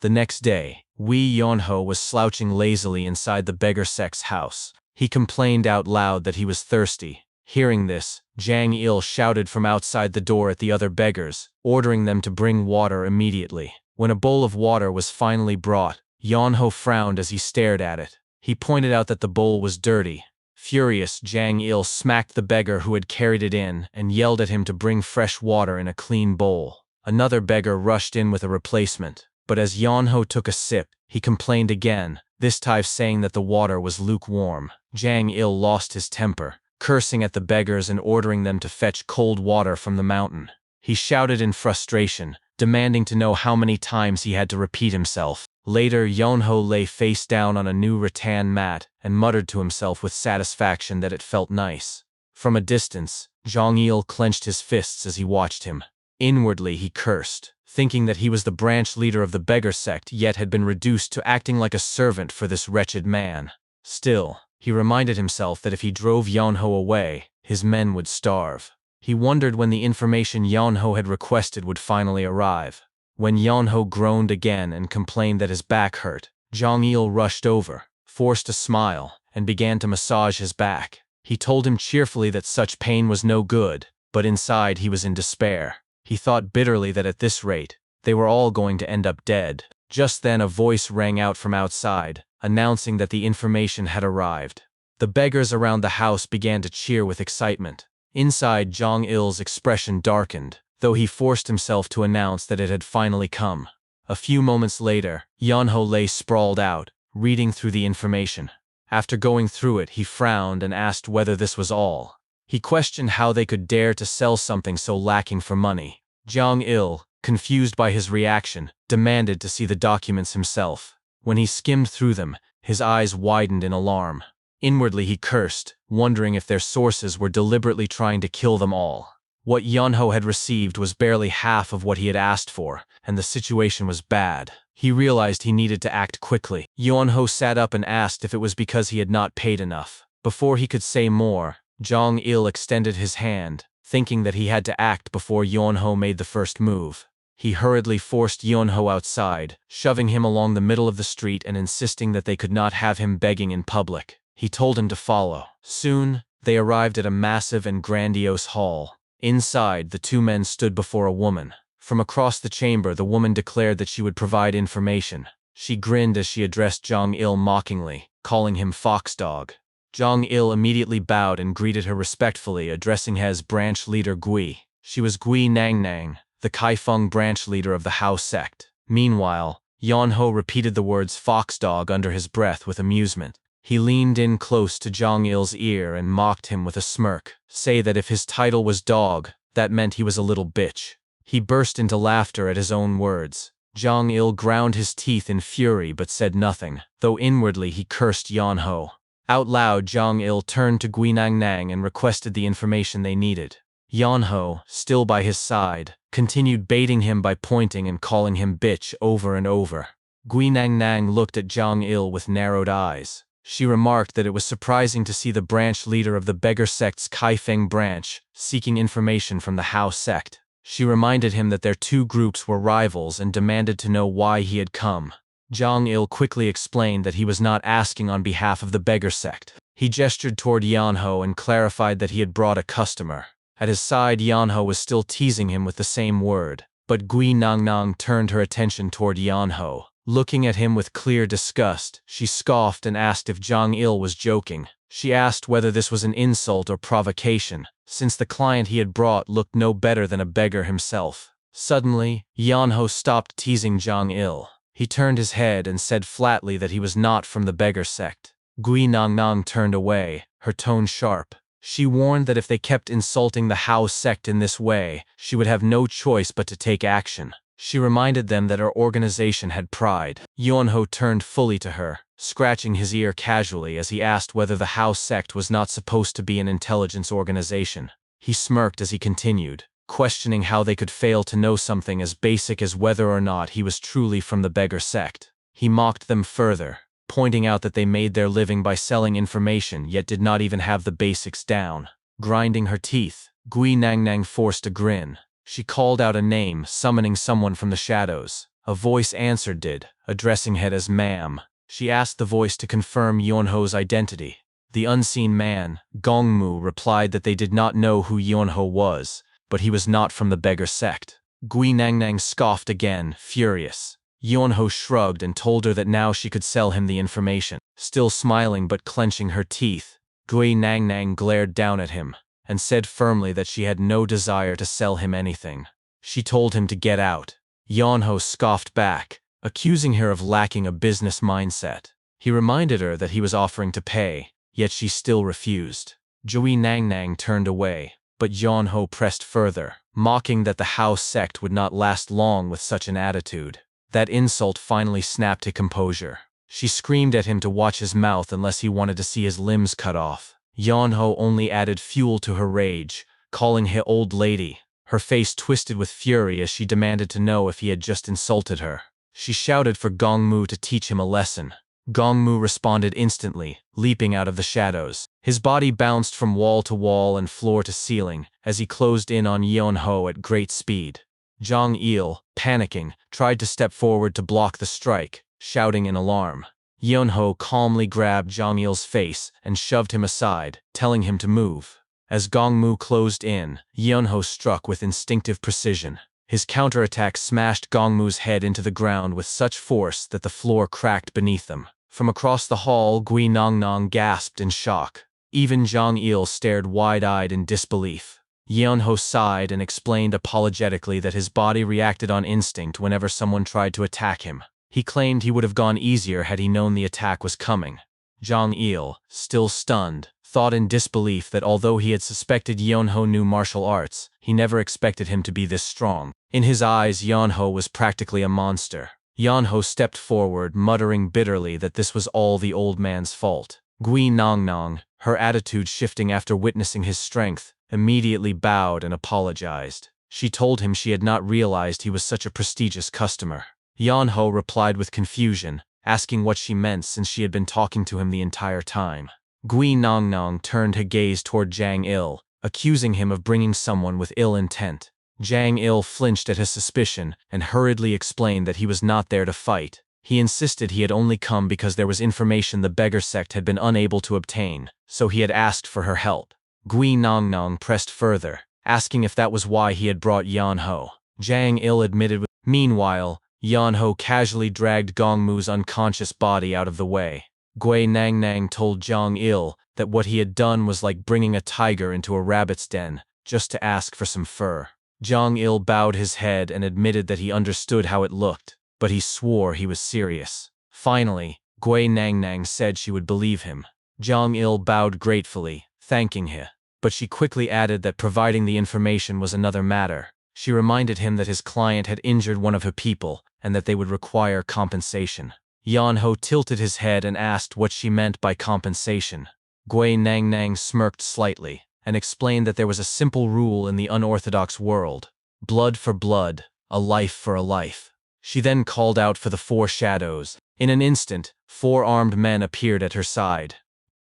The next day, Wee Yeonho was slouching lazily inside the beggar sect's house. He complained out loud that he was thirsty. Hearing this, Jang Il shouted from outside the door at the other beggars, ordering them to bring water immediately. When a bowl of water was finally brought, Yeonho frowned as he stared at it. He pointed out that the bowl was dirty. Furious, Jang Il smacked the beggar who had carried it in and yelled at him to bring fresh water in a clean bowl. Another beggar rushed in with a replacement, but as Yeonho took a sip, he complained again, this time saying that the water was lukewarm. Jang Il lost his temper, cursing at the beggars and ordering them to fetch cold water from the mountain. He shouted in frustration, demanding to know how many times he had to repeat himself. Later, Yeonho lay face down on a new rattan mat and muttered to himself with satisfaction that it felt nice. From a distance, Jang Il clenched his fists as he watched him. Inwardly, he cursed, thinking that he was the branch leader of the beggar sect yet had been reduced to acting like a servant for this wretched man. Still, he reminded himself that if he drove Yeonho away, his men would starve. He wondered when the information Yeonho had requested would finally arrive. When Yeonho groaned again and complained that his back hurt, Jang Il rushed over, forced a smile, and began to massage his back. He told him cheerfully that such pain was no good, but inside he was in despair. He thought bitterly that at this rate, they were all going to end up dead. Just then a voice rang out from outside, announcing that the information had arrived. The beggars around the house began to cheer with excitement. Inside, Jang Il's expression darkened, though he forced himself to announce that it had finally come. A few moments later, Yeonho lay sprawled out, reading through the information. After going through it, he frowned and asked whether this was all. He questioned how they could dare to sell something so lacking for money. Jang Il, confused by his reaction, demanded to see the documents himself. When he skimmed through them, his eyes widened in alarm. Inwardly he cursed, wondering if their sources were deliberately trying to kill them all. What Yeonho had received was barely half of what he had asked for, and the situation was bad. He realized he needed to act quickly. Yeonho sat up and asked if it was because he had not paid enough. Before he could say more, Jong-il extended his hand, thinking that he had to act before Yeonho made the first move. He hurriedly forced Yeonho outside, shoving him along the middle of the street and insisting that they could not have him begging in public. He told him to follow. Soon, they arrived at a massive and grandiose hall. Inside, the two men stood before a woman. From across the chamber, the woman declared that she would provide information. She grinned as she addressed Jong-il mockingly, calling him Foxdog. Jong-il immediately bowed and greeted her respectfully, addressing her as branch leader Gui. She was Gui Nangnang, the Kaifeng branch leader of the Hao sect. Meanwhile, Yeonho repeated the words Foxdog under his breath with amusement. He leaned in close to Jong-il's ear and mocked him with a smirk. Say that if his title was Dog, that meant he was a little bitch. He burst into laughter at his own words. Jong-il ground his teeth in fury but said nothing, though inwardly he cursed Yeonho. Out loud, Jong-il turned to Gui Nangnang and requested the information they needed. Yeonho, still by his side, continued baiting him by pointing and calling him bitch over and over. Gui Nangnang looked at Jong-il with narrowed eyes. She remarked that it was surprising to see the branch leader of the beggar sect's Kaifeng branch seeking information from the Hao sect. She reminded him that their two groups were rivals and demanded to know why he had come. Jong-il quickly explained that he was not asking on behalf of the beggar sect. He gestured toward Yeonho and clarified that he had brought a customer. At his side, Yeonho was still teasing him with the same word, but Gui Nangnang turned her attention toward Yeonho. Looking at him with clear disgust, she scoffed and asked if Jong-il was joking. She asked whether this was an insult or provocation, since the client he had brought looked no better than a beggar himself. Suddenly, Yeonho stopped teasing Jong-il. He turned his head and said flatly that he was not from the beggar sect. Gui Nangnang turned away, her tone sharp. She warned that if they kept insulting the Hao sect in this way, she would have no choice but to take action. She reminded them that her organization had pride. Yeonho turned fully to her, scratching his ear casually as he asked whether the Hao sect was not supposed to be an intelligence organization. He smirked as he continued, questioning how they could fail to know something as basic as whether or not he was truly from the beggar sect. He mocked them further, pointing out that they made their living by selling information yet did not even have the basics down. Grinding her teeth, Gui Nangnang forced a grin. She called out a name, summoning someone from the shadows. A voice answered it, addressing it as ma'am. She asked the voice to confirm Yeonho's identity. The unseen man, Gongmu, replied that they did not know who Yeonho was, but he was not from the beggar sect. Gui Nangnang scoffed again, furious. Yeonho shrugged and told her that now she could sell him the information. Still smiling but clenching her teeth, Gui Nangnang glared down at him and said firmly that she had no desire to sell him anything. She told him to get out. Yeonho scoffed back, accusing her of lacking a business mindset. He reminded her that he was offering to pay, yet she still refused. Gui Nangnang turned away, but Yeonho pressed further, mocking that the Hao sect would not last long with such an attitude. That insult finally snapped to composure. She screamed at him to watch his mouth unless he wanted to see his limbs cut off. Yeonho only added fuel to her rage, calling her old lady. Her face twisted with fury as she demanded to know if he had just insulted her. She shouted for Gongmu to teach him a lesson. Gongmu responded instantly, leaping out of the shadows. His body bounced from wall to wall and floor to ceiling as he closed in on Yeonho at great speed. Jong-il, panicking, tried to step forward to block the strike, shouting in alarm. Yeonho calmly grabbed Jong-il's face and shoved him aside, telling him to move. As Gongmu closed in, Yeonho struck with instinctive precision. His counterattack smashed Gongmu's head into the ground with such force that the floor cracked beneath them. From across the hall, Gui Nangnang gasped in shock. Even Jong-il stared wide-eyed in disbelief. Yeonho sighed and explained apologetically that his body reacted on instinct whenever someone tried to attack him. He claimed he would have gone easier had he known the attack was coming. Jong-il, still stunned, thought in disbelief that although he had suspected Yeonho knew martial arts, he never expected him to be this strong. In his eyes, Yeonho was practically a monster. Yeonho stepped forward, muttering bitterly that this was all the old man's fault. Gui Nangnang, her attitude shifting after witnessing his strength, immediately bowed and apologized. She told him she had not realized he was such a prestigious customer. Yeonho replied with confusion, asking what she meant since she had been talking to him the entire time. Gui Nongnong turned her gaze toward Jang Il, accusing him of bringing someone with ill intent. Jang Il flinched at his suspicion and hurriedly explained that he was not there to fight. He insisted he had only come because there was information the beggar sect had been unable to obtain, so he had asked for her help. Gui Nongnong pressed further, asking if that was why he had brought Yeonho. Jang Il admitted. Meanwhile, Yeonho casually dragged Gongmu's unconscious body out of the way. Gui Nangnang told Jang Il that what he had done was like bringing a tiger into a rabbit's den, just to ask for some fur. Jang Il bowed his head and admitted that he understood how it looked, but he swore he was serious. Finally, Gui Nangnang said she would believe him. Jang Il bowed gratefully, thanking him, but she quickly added that providing the information was another matter. She reminded him that his client had injured one of her people and that they would require compensation. Yeonho tilted his head and asked what she meant by compensation. Gui Nangnang smirked slightly and explained that there was a simple rule in the unorthodox world: blood for blood, a life for a life. She then called out for the 4 shadows. In an instant, 4 armed men appeared at her side.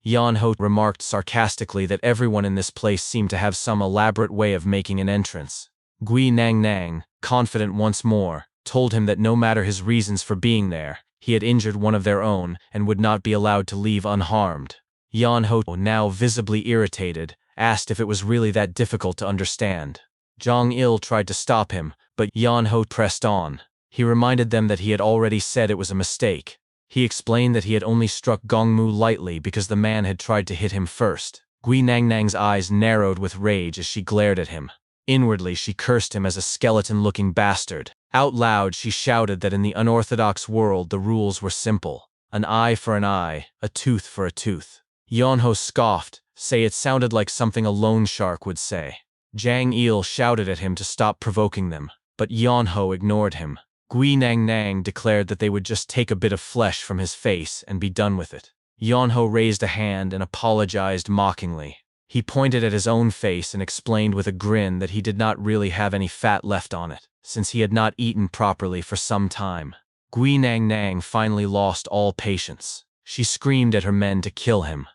Yeonho remarked sarcastically that everyone in this place seemed to have some elaborate way of making an entrance. Gui Nangnang, confident once more, told him that no matter his reasons for being there, he had injured one of their own and would not be allowed to leave unharmed. Yeonho, now visibly irritated, asked if it was really that difficult to understand. Jang Il tried to stop him, but Yeonho pressed on. He reminded them that he had already said it was a mistake. He explained that he had only struck Gongmu lightly because the man had tried to hit him first. Gui Nangnang's eyes narrowed with rage as she glared at him. Inwardly, she cursed him as a skeleton-looking bastard. Out loud, she shouted that in the unorthodox world the rules were simple: an eye for an eye, a tooth for a tooth. Yeonho scoffed, saying it sounded like something a loan shark would say. Jang Il shouted at him to stop provoking them, but Yeonho ignored him. Gui Nangnang declared that they would just take a bit of flesh from his face and be done with it. Yeonho raised a hand and apologized mockingly. He pointed at his own face and explained with a grin that he did not really have any fat left on it, since he had not eaten properly for some time. Gui Nangnang finally lost all patience. She screamed at her men to kill him.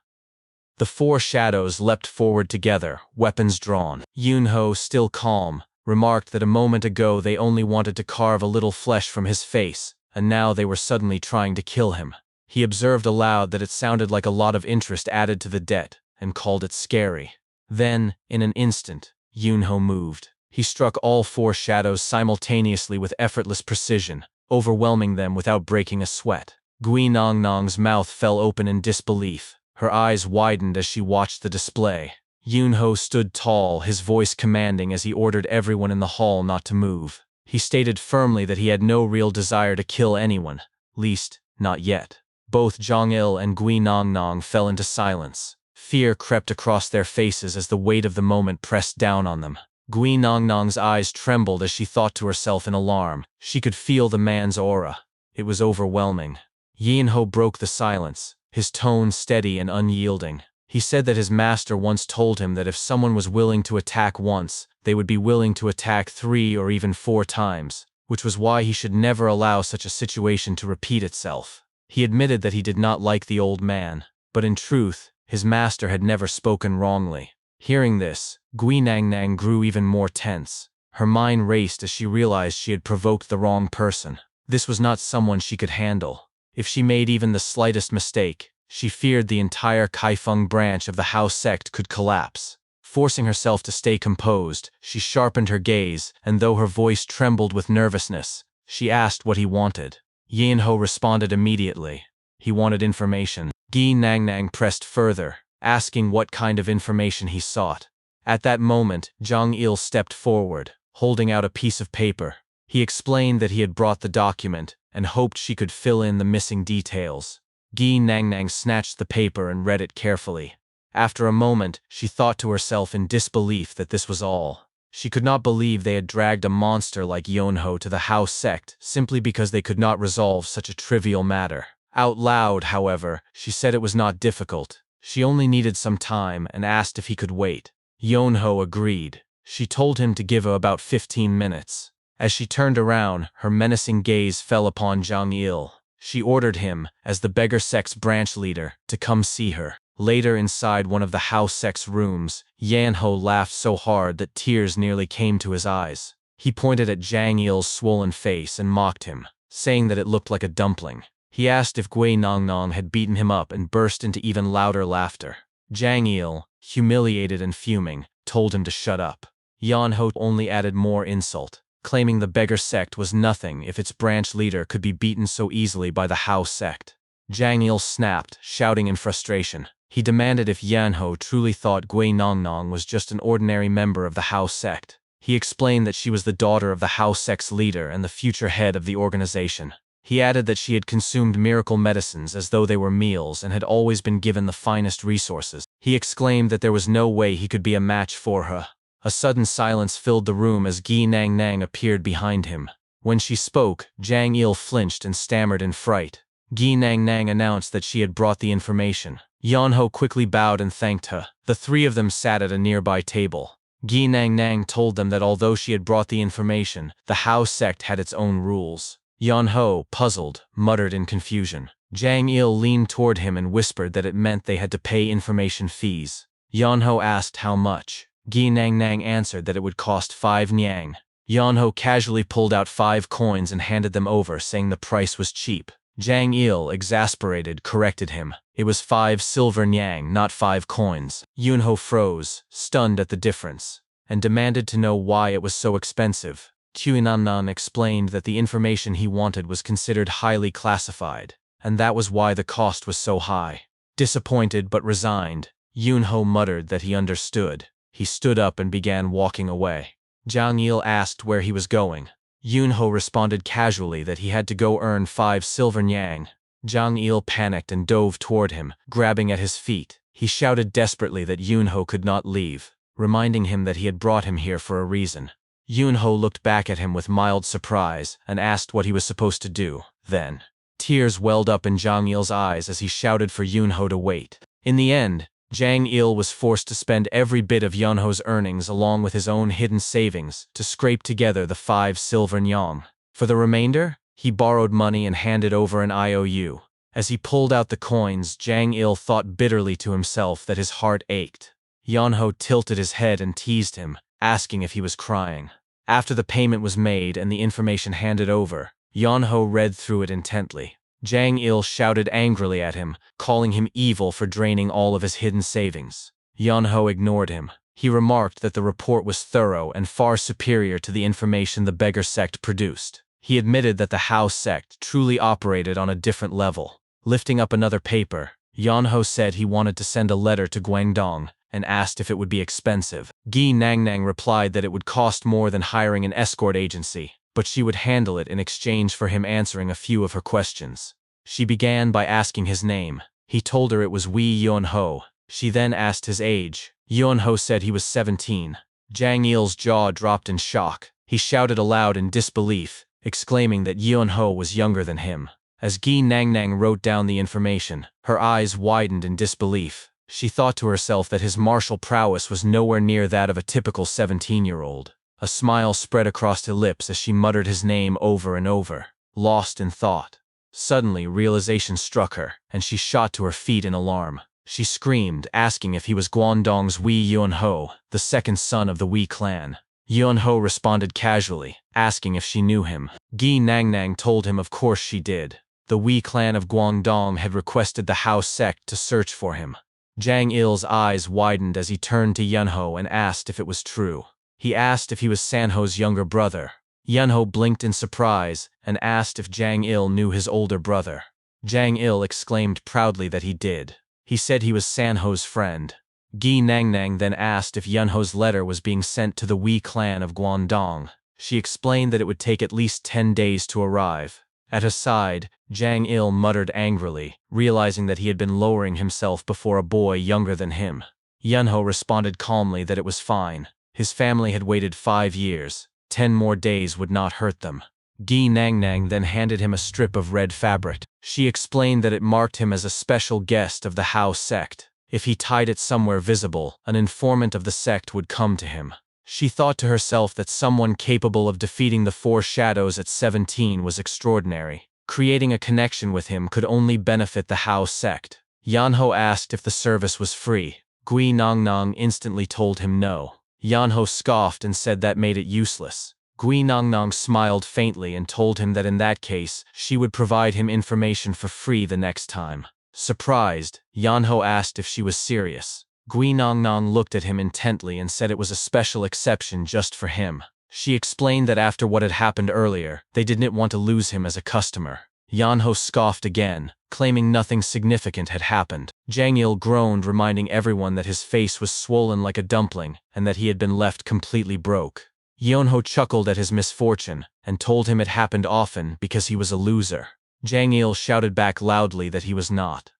The 4 shadows leapt forward together, weapons drawn. Yeonho, still calm, remarked that a moment ago they only wanted to carve a little flesh from his face, and now they were suddenly trying to kill him. He observed aloud that it sounded like a lot of interest added to the debt, and called it scary. Then, in an instant, Yeonho moved. He struck all 4 shadows simultaneously with effortless precision, overwhelming them without breaking a sweat. Gui Nangnang's mouth fell open in disbelief. Her eyes widened as she watched the display. Yeonho stood tall, his voice commanding as he ordered everyone in the hall not to move. He stated firmly that he had no real desire to kill anyone, least, not yet. Both Jang Il and Gui Nangnang fell into silence. Fear crept across their faces as the weight of the moment pressed down on them. Gui Nangnang's eyes trembled as she thought to herself in alarm. She could feel the man's aura. It was overwhelming. Yeonho broke the silence, his tone steady and unyielding. He said that his master once told him that if someone was willing to attack once, they would be willing to attack 3 or even 4 times, which was why he should never allow such a situation to repeat itself. He admitted that he did not like the old man, but in truth, his master had never spoken wrongly. Hearing this, Gui Nangnang grew even more tense. Her mind raced as she realized she had provoked the wrong person. This was not someone she could handle. If she made even the slightest mistake, she feared the entire Kaifeng branch of the Hao sect could collapse. Forcing herself to stay composed, she sharpened her gaze, and though her voice trembled with nervousness, she asked what he wanted. Yeonho responded immediately. He wanted information. Gui Nangnang pressed further, asking what kind of information he sought. At that moment, Jang Il stepped forward, holding out a piece of paper. He explained that he had brought the document and hoped she could fill in the missing details. Gui Nangnang snatched the paper and read it carefully. After a moment, she thought to herself in disbelief that this was all. She could not believe they had dragged a monster like Yeonho to the Hao sect simply because they could not resolve such a trivial matter. Out loud, however, she said it was not difficult. She only needed some time and asked if he could wait. Yeonho agreed. She told him to give her about 15 minutes. As she turned around, her menacing gaze fell upon Zhang Il. She ordered him, as the beggar sect's branch leader, to come see her. Later, inside one of the house sect's rooms, Yanho laughed so hard that tears nearly came to his eyes. He pointed at Zhang Il's swollen face and mocked him, saying that it looked like a dumpling. He asked if Gui Nongnong had beaten him up and burst into even louder laughter. Zhang Il, humiliated and fuming, told him to shut up. Yanho only added more insult, claiming the beggar sect was nothing if its branch leader could be beaten so easily by the Hao sect. Zhang Il snapped, shouting in frustration. He demanded if Yanho truly thought Gui Nongnong was just an ordinary member of the Hao sect. He explained that she was the daughter of the Hao sect's leader and the future head of the organization. He added that she had consumed miracle medicines as though they were meals and had always been given the finest resources. He exclaimed that there was no way he could be a match for her. A sudden silence filled the room as Gi Nang Nang appeared behind him. When she spoke, Zhang Il flinched and stammered in fright. Gi Nang Nang announced that she had brought the information. Yanho quickly bowed and thanked her. The three of them sat at a nearby table. Gi Nang Nang told them that although she had brought the information, the Hao sect had its own rules. Yanho, puzzled, muttered in confusion. Zhang Il leaned toward him and whispered that it meant they had to pay information fees. Yanho asked how much. Gi Nang Nang answered that it would cost 5 niang. Yanho casually pulled out 5 coins and handed them over, saying the price was cheap. Zhang Il, exasperated, corrected him. It was 5 silver niang, not 5 coins. Yunho froze, stunned at the difference, and demanded to know why it was so expensive. Qiannan explained that the information he wanted was considered highly classified, and that was why the cost was so high. Disappointed but resigned, Yunho muttered that he understood. He stood up and began walking away. Zhang Il asked where he was going. Yunho responded casually that he had to go earn 5 silver niang. Zhang Il panicked and dove toward him, grabbing at his feet. He shouted desperately that Yunho could not leave, reminding him that he had brought him here for a reason. Yunho looked back at him with mild surprise and asked what he was supposed to do. Then, tears welled up in Zhang Il's eyes as he shouted for Yunho to wait. In the end, Zhang Il was forced to spend every bit of Yunho's earnings along with his own hidden savings to scrape together the 5 silver niang. For the remainder, he borrowed money and handed over an IOU. As he pulled out the coins, Zhang Il thought bitterly to himself that his heart ached. Yunho tilted his head and teased him, asking if he was crying. After the payment was made and the information handed over, Yunho read through it intently. Zhang Il shouted angrily at him, calling him evil for draining all of his hidden savings. Yunho ignored him. He remarked that the report was thorough and far superior to the information the beggar sect produced. He admitted that the Hao sect truly operated on a different level. Lifting up another paper, Yunho said he wanted to send a letter to Guangdong and asked if it would be expensive. Gi Nangnang replied that it would cost more than hiring an escort agency, but she would handle it in exchange for him answering a few of her questions. She began by asking his name. He told her it was Wei Yunho. She then asked his age. Yunho said he was 17. Zhang Il's jaw dropped in shock. He shouted aloud in disbelief, exclaiming that Yunho was younger than him. As Gi Nangnang wrote down the information, her eyes widened in disbelief. She thought to herself that his martial prowess was nowhere near that of a typical 17-year-old. A smile spread across her lips as she muttered his name over and over, lost in thought. Suddenly, realization struck her, and she shot to her feet in alarm. She screamed, asking if he was Guangdong's Wei Yunho, the second son of the Wei clan. Yunho responded casually, asking if she knew him. Gi Nangnang told him of course she did. The Wei clan of Guangdong had requested the Hao sect to search for him. Zhang Il's eyes widened as he turned to Yunho and asked if it was true. He asked if he was Sanho's younger brother. Yunho blinked in surprise and asked if Zhang Il knew his older brother. Zhang Il exclaimed proudly that he did. He said he was Sanho's friend. Gi Nangnang then asked if Yunho's letter was being sent to the Wei clan of Guangdong. She explained that it would take at least 10 days to arrive. At his side, Zhang Il muttered angrily, realizing that he had been lowering himself before a boy younger than him. Yunho responded calmly that it was fine. His family had waited 5 years. 10 more days would not hurt them. Gi Nangnang then handed him a strip of red fabric. She explained that it marked him as a special guest of the Hao sect. If he tied it somewhere visible, an informant of the sect would come to him. She thought to herself that someone capable of defeating the four shadows at 17 was extraordinary. Creating a connection with him could only benefit the Hao sect. Yanho asked if the service was free. Gui Nongnong instantly told him no. Yanho scoffed and said that made it useless. Gui Nongnong smiled faintly and told him that in that case, she would provide him information for free the next time. Surprised, Yanho asked if she was serious. Gui Nongnong looked at him intently and said it was a special exception just for him. She explained that after what had happened earlier, they didn't want to lose him as a customer. Yanho scoffed again, claiming nothing significant had happened. Zhang Il groaned, reminding everyone that his face was swollen like a dumpling and that he had been left completely broke. Yonho chuckled at his misfortune and told him it happened often because he was a loser. Zhang Il shouted back loudly that he was not.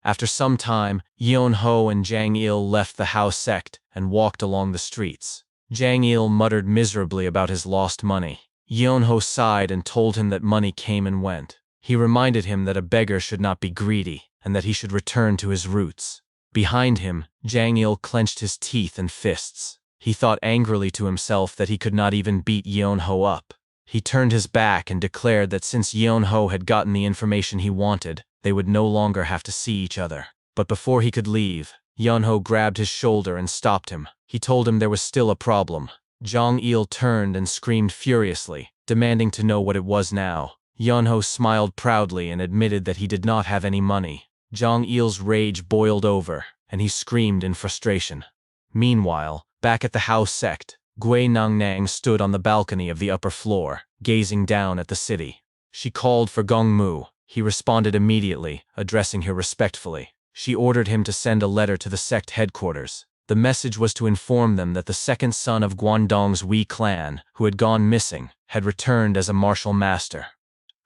After some time, Yonho and Zhang Il left the Hao sect and walked along the streets. Zhang Il muttered miserably about his lost money. Yonho sighed and told him that money came and went. He reminded him that a beggar should not be greedy and that he should return to his roots. Behind him, Zhang Il clenched his teeth and fists. He thought angrily to himself that he could not even beat Yonho up. He turned his back and declared that since Yonho had gotten the information he wanted, they would no longer have to see each other. But before he could leave, Yonho grabbed his shoulder and stopped him. He told him there was still a problem. Zhang Il turned and screamed furiously, demanding to know what it was now. Yonho smiled proudly and admitted that he did not have any money. Zhang Il's rage boiled over, and he screamed in frustration. Meanwhile, back at the Hao sect, Gui Nongnong stood on the balcony of the upper floor, gazing down at the city. She called for Gong Mu. He responded immediately, addressing her respectfully. She ordered him to send a letter to the sect headquarters. The message was to inform them that the second son of Guangdong's Wei clan, who had gone missing, had returned as a martial master.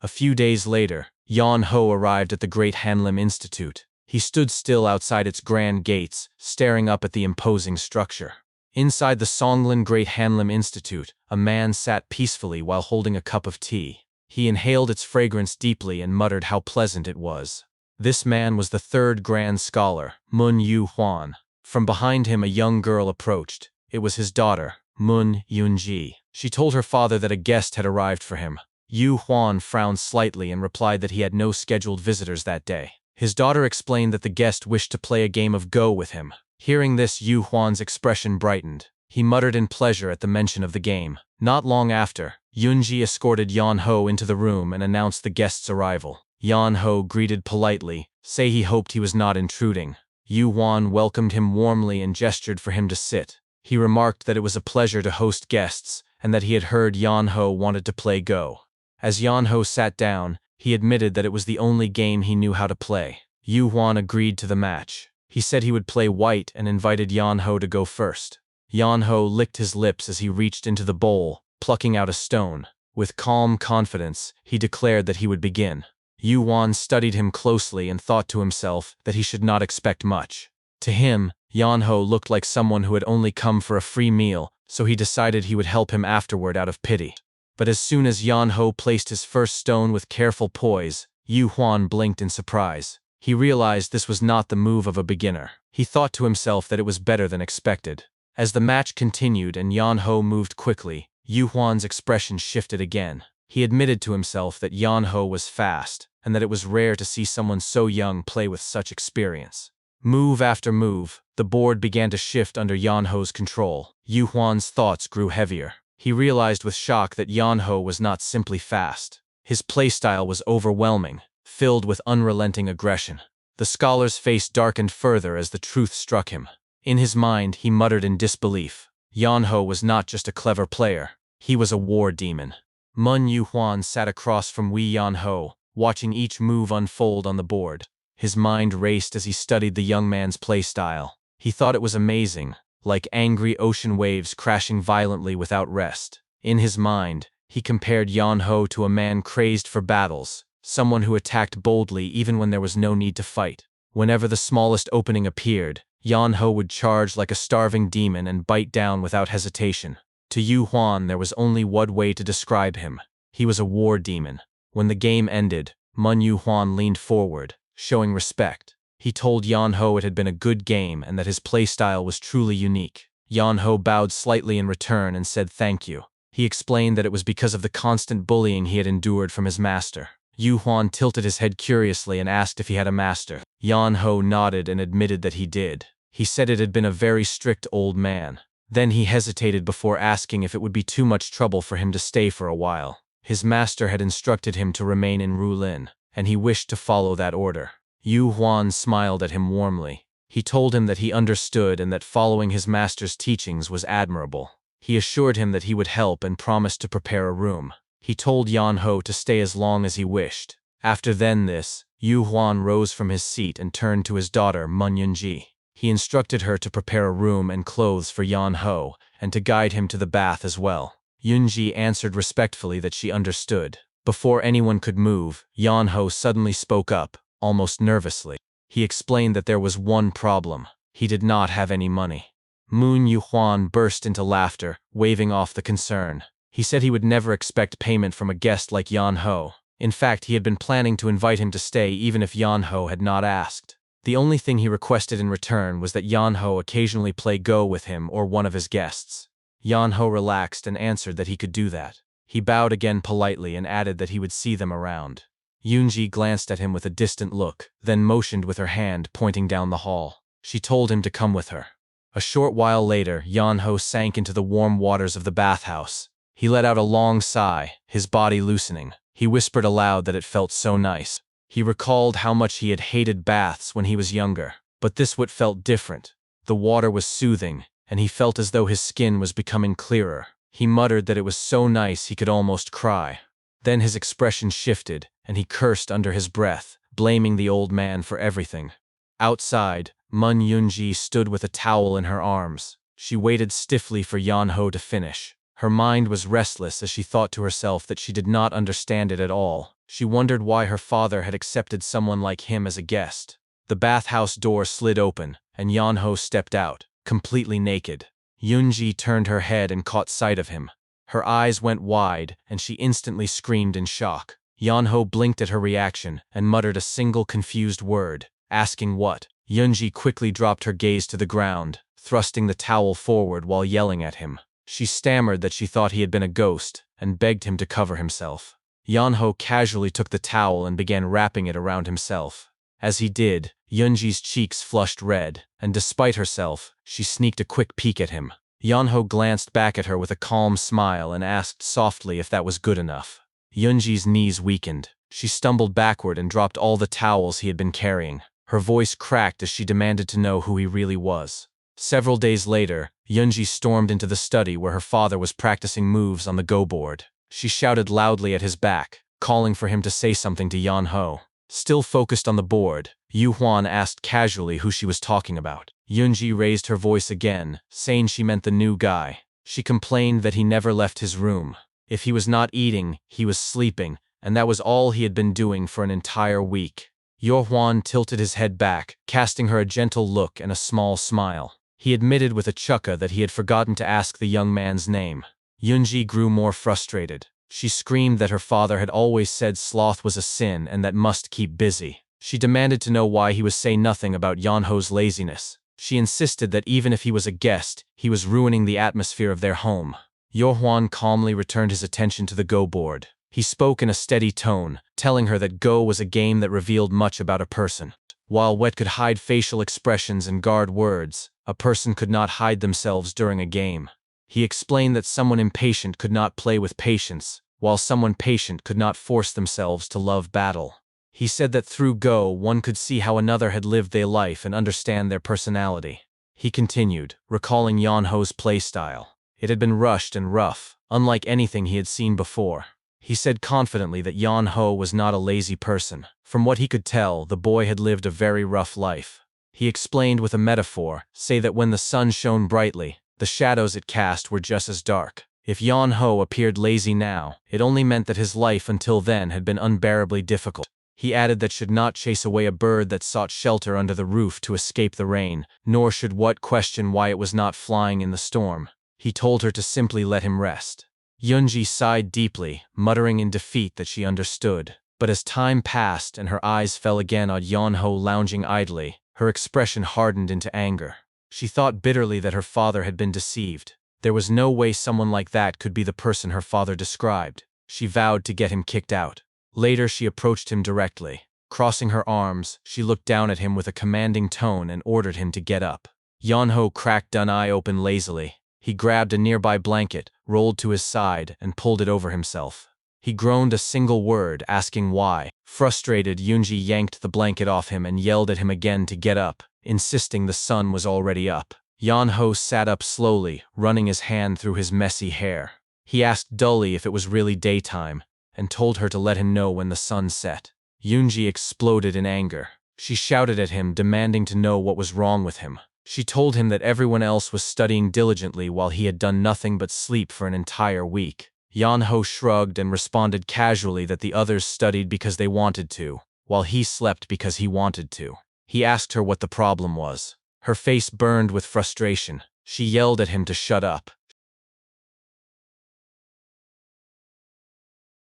A few days later, Yan Ho arrived at the Great Hanlim Institute. He stood still outside its grand gates, staring up at the imposing structure. Inside the Songlin Great Hanlim Institute, a man sat peacefully while holding a cup of tea. He inhaled its fragrance deeply and muttered how pleasant it was. This man was the third grand scholar, Mun Yu Huan. From behind him a young girl approached. It was his daughter, Mun Yunji. She told her father that a guest had arrived for him. Yu Huan frowned slightly and replied that he had no scheduled visitors that day. His daughter explained that the guest wished to play a game of Go with him. Hearing this, Yu Huan's expression brightened. He muttered in pleasure at the mention of the game. Not long after, Yunji escorted Yan Ho into the room and announced the guest's arrival. Yan Ho greeted politely, saying he hoped he was not intruding. Yu Huan welcomed him warmly and gestured for him to sit. He remarked that it was a pleasure to host guests and that he had heard Yan Ho wanted to play Go. As Yan Ho sat down, he admitted that it was the only game he knew how to play. Yu Huan agreed to the match. He said he would play white and invited Yan Ho to go first. Yan Ho licked his lips as he reached into the bowl, plucking out a stone. With calm confidence, he declared that he would begin. Yu Huan studied him closely and thought to himself that he should not expect much. To him, Yan Ho looked like someone who had only come for a free meal, so he decided he would help him afterward out of pity. But as soon as Yan Ho placed his first stone with careful poise, Yu Huan blinked in surprise. He realized this was not the move of a beginner. He thought to himself that it was better than expected. As the match continued and Yan Ho moved quickly, Yu Huan's expression shifted again. He admitted to himself that Yan Ho was fast, and that it was rare to see someone so young play with such experience. Move after move, the board began to shift under Yan Ho's control. Yu Huan's thoughts grew heavier. He realized with shock that Yan Ho was not simply fast. His playstyle was overwhelming, filled with unrelenting aggression. The scholar's face darkened further as the truth struck him. In his mind, he muttered in disbelief. Yan Ho was not just a clever player. He was a war demon. Mun Yu Huan sat across from Wei Yan Ho, watching each move unfold on the board. His mind raced as he studied the young man's playstyle. He thought it was amazing, like angry ocean waves crashing violently without rest. In his mind, he compared Yan Ho to a man crazed for battles, someone who attacked boldly even when there was no need to fight. Whenever the smallest opening appeared, Yan Ho would charge like a starving demon and bite down without hesitation. To Yu Huan, there was only one way to describe him. He was a war demon. When the game ended, Mun Yu Huan leaned forward, showing respect. He told Yan Ho it had been a good game and that his playstyle was truly unique. Yan-ho bowed slightly in return and said thank you. He explained that it was because of the constant bullying he had endured from his master. Yu Huan tilted his head curiously and asked if he had a master. Yan-ho nodded and admitted that he did. He said it had been a very strict old man. Then he hesitated before asking if it would be too much trouble for him to stay for a while. His master had instructed him to remain in Rulin, and he wished to follow that order. Yu Huan smiled at him warmly. He told him that he understood and that following his master's teachings was admirable. He assured him that he would help and promised to prepare a room. He told Yan-ho to stay as long as he wished. After this, Yu Huan rose from his seat and turned to his daughter Mun-Yunji. He instructed her to prepare a room and clothes for Yan-ho and to guide him to the bath as well. Yunji answered respectfully that she understood. Before anyone could move, Yan-ho suddenly spoke up, almost nervously. He explained that there was one problem. He did not have any money. Moon Yu-Huan burst into laughter, waving off the concern. He said he would never expect payment from a guest like Yan-ho. In fact, he had been planning to invite him to stay even if Yan-ho had not asked. The only thing he requested in return was that Yan-ho occasionally play Go with him or one of his guests. Yan-ho relaxed and answered that he could do that. He bowed again politely and added that he would see them around. Yunji glanced at him with a distant look, then motioned with her hand, pointing down the hall. She told him to come with her. A short while later, Yan-ho sank into the warm waters of the bathhouse. He let out a long sigh, his body loosening. He whispered aloud that it felt so nice. He recalled how much he had hated baths when he was younger, but this what felt different. The water was soothing, and he felt as though his skin was becoming clearer. He muttered that it was so nice he could almost cry. Then his expression shifted, and he cursed under his breath, blaming the old man for everything. Outside, Mun Yunji stood with a towel in her arms. She waited stiffly for Yan-ho to finish. Her mind was restless as she thought to herself that she did not understand it at all. She wondered why her father had accepted someone like him as a guest. The bathhouse door slid open, and Yan-ho stepped out, completely naked. Yunji turned her head and caught sight of him. Her eyes went wide, and she instantly screamed in shock. Yan-ho blinked at her reaction and muttered a single confused word, asking what. Yunji quickly dropped her gaze to the ground, thrusting the towel forward while yelling at him. She stammered that she thought he had been a ghost, and begged him to cover himself. Yan-ho casually took the towel and began wrapping it around himself. As he did, Yunji's cheeks flushed red, and despite herself, she sneaked a quick peek at him. Yan-ho glanced back at her with a calm smile and asked softly if that was good enough. Yunji's knees weakened. She stumbled backward and dropped all the towels he had been carrying. Her voice cracked as she demanded to know who he really was. Several days later, Yunji stormed into the study where her father was practicing moves on the Go board. She shouted loudly at his back, calling for him to say something to Yan-ho. Still focused on the board, Yu Huan asked casually who she was talking about. Yunji raised her voice again, saying she meant the new guy. She complained that he never left his room. If he was not eating, he was sleeping, and that was all he had been doing for an entire week. Yu Huan tilted his head back, casting her a gentle look and a small smile. He admitted with a chuckle that he had forgotten to ask the young man's name. Yunji grew more frustrated. She screamed that her father had always said sloth was a sin and that must keep busy. She demanded to know why he was saying nothing about Yan-ho's laziness. She insisted that even if he was a guest, he was ruining the atmosphere of their home. Yu Huan calmly returned his attention to the Go board. He spoke in a steady tone, telling her that Go was a game that revealed much about a person. While Wet could hide facial expressions and guard words, a person could not hide themselves during a game. He explained that someone impatient could not play with patience, while someone patient could not force themselves to love battle. He said that through Go one could see how another had lived their life and understand their personality. He continued, recalling Yan-ho's playstyle. It had been rushed and rough, unlike anything he had seen before. He said confidently that Yan-ho was not a lazy person. From what he could tell, the boy had lived a very rough life. He explained with a metaphor, say that when the sun shone brightly, the shadows it cast were just as dark. If Yan-ho appeared lazy now, it only meant that his life until then had been unbearably difficult. He added that should not chase away a bird that sought shelter under the roof to escape the rain, nor should What question why it was not flying in the storm. He told her to simply let him rest. Yunji sighed deeply, muttering in defeat that she understood. But as time passed and her eyes fell again on Yan-ho lounging idly, her expression hardened into anger. She thought bitterly that her father had been deceived. There was no way someone like that could be the person her father described. She vowed to get him kicked out. Later, she approached him directly. Crossing her arms, she looked down at him with a commanding tone and ordered him to get up. Yeonho cracked an eye open lazily. He grabbed a nearby blanket, rolled to his side, and pulled it over himself. He groaned a single word, asking why. Frustrated, Yoonji yanked the blanket off him and yelled at him again to get up, insisting the sun was already up. Yeonho sat up slowly, running his hand through his messy hair. He asked dully if it was really daytime, and told her to let him know when the sun set. Yoonji exploded in anger. She shouted at him, demanding to know what was wrong with him. She told him that everyone else was studying diligently while he had done nothing but sleep for an entire week. Yeonho shrugged and responded casually that the others studied because they wanted to, while he slept because he wanted to. He asked her what the problem was. Her face burned with frustration. She yelled at him to shut up.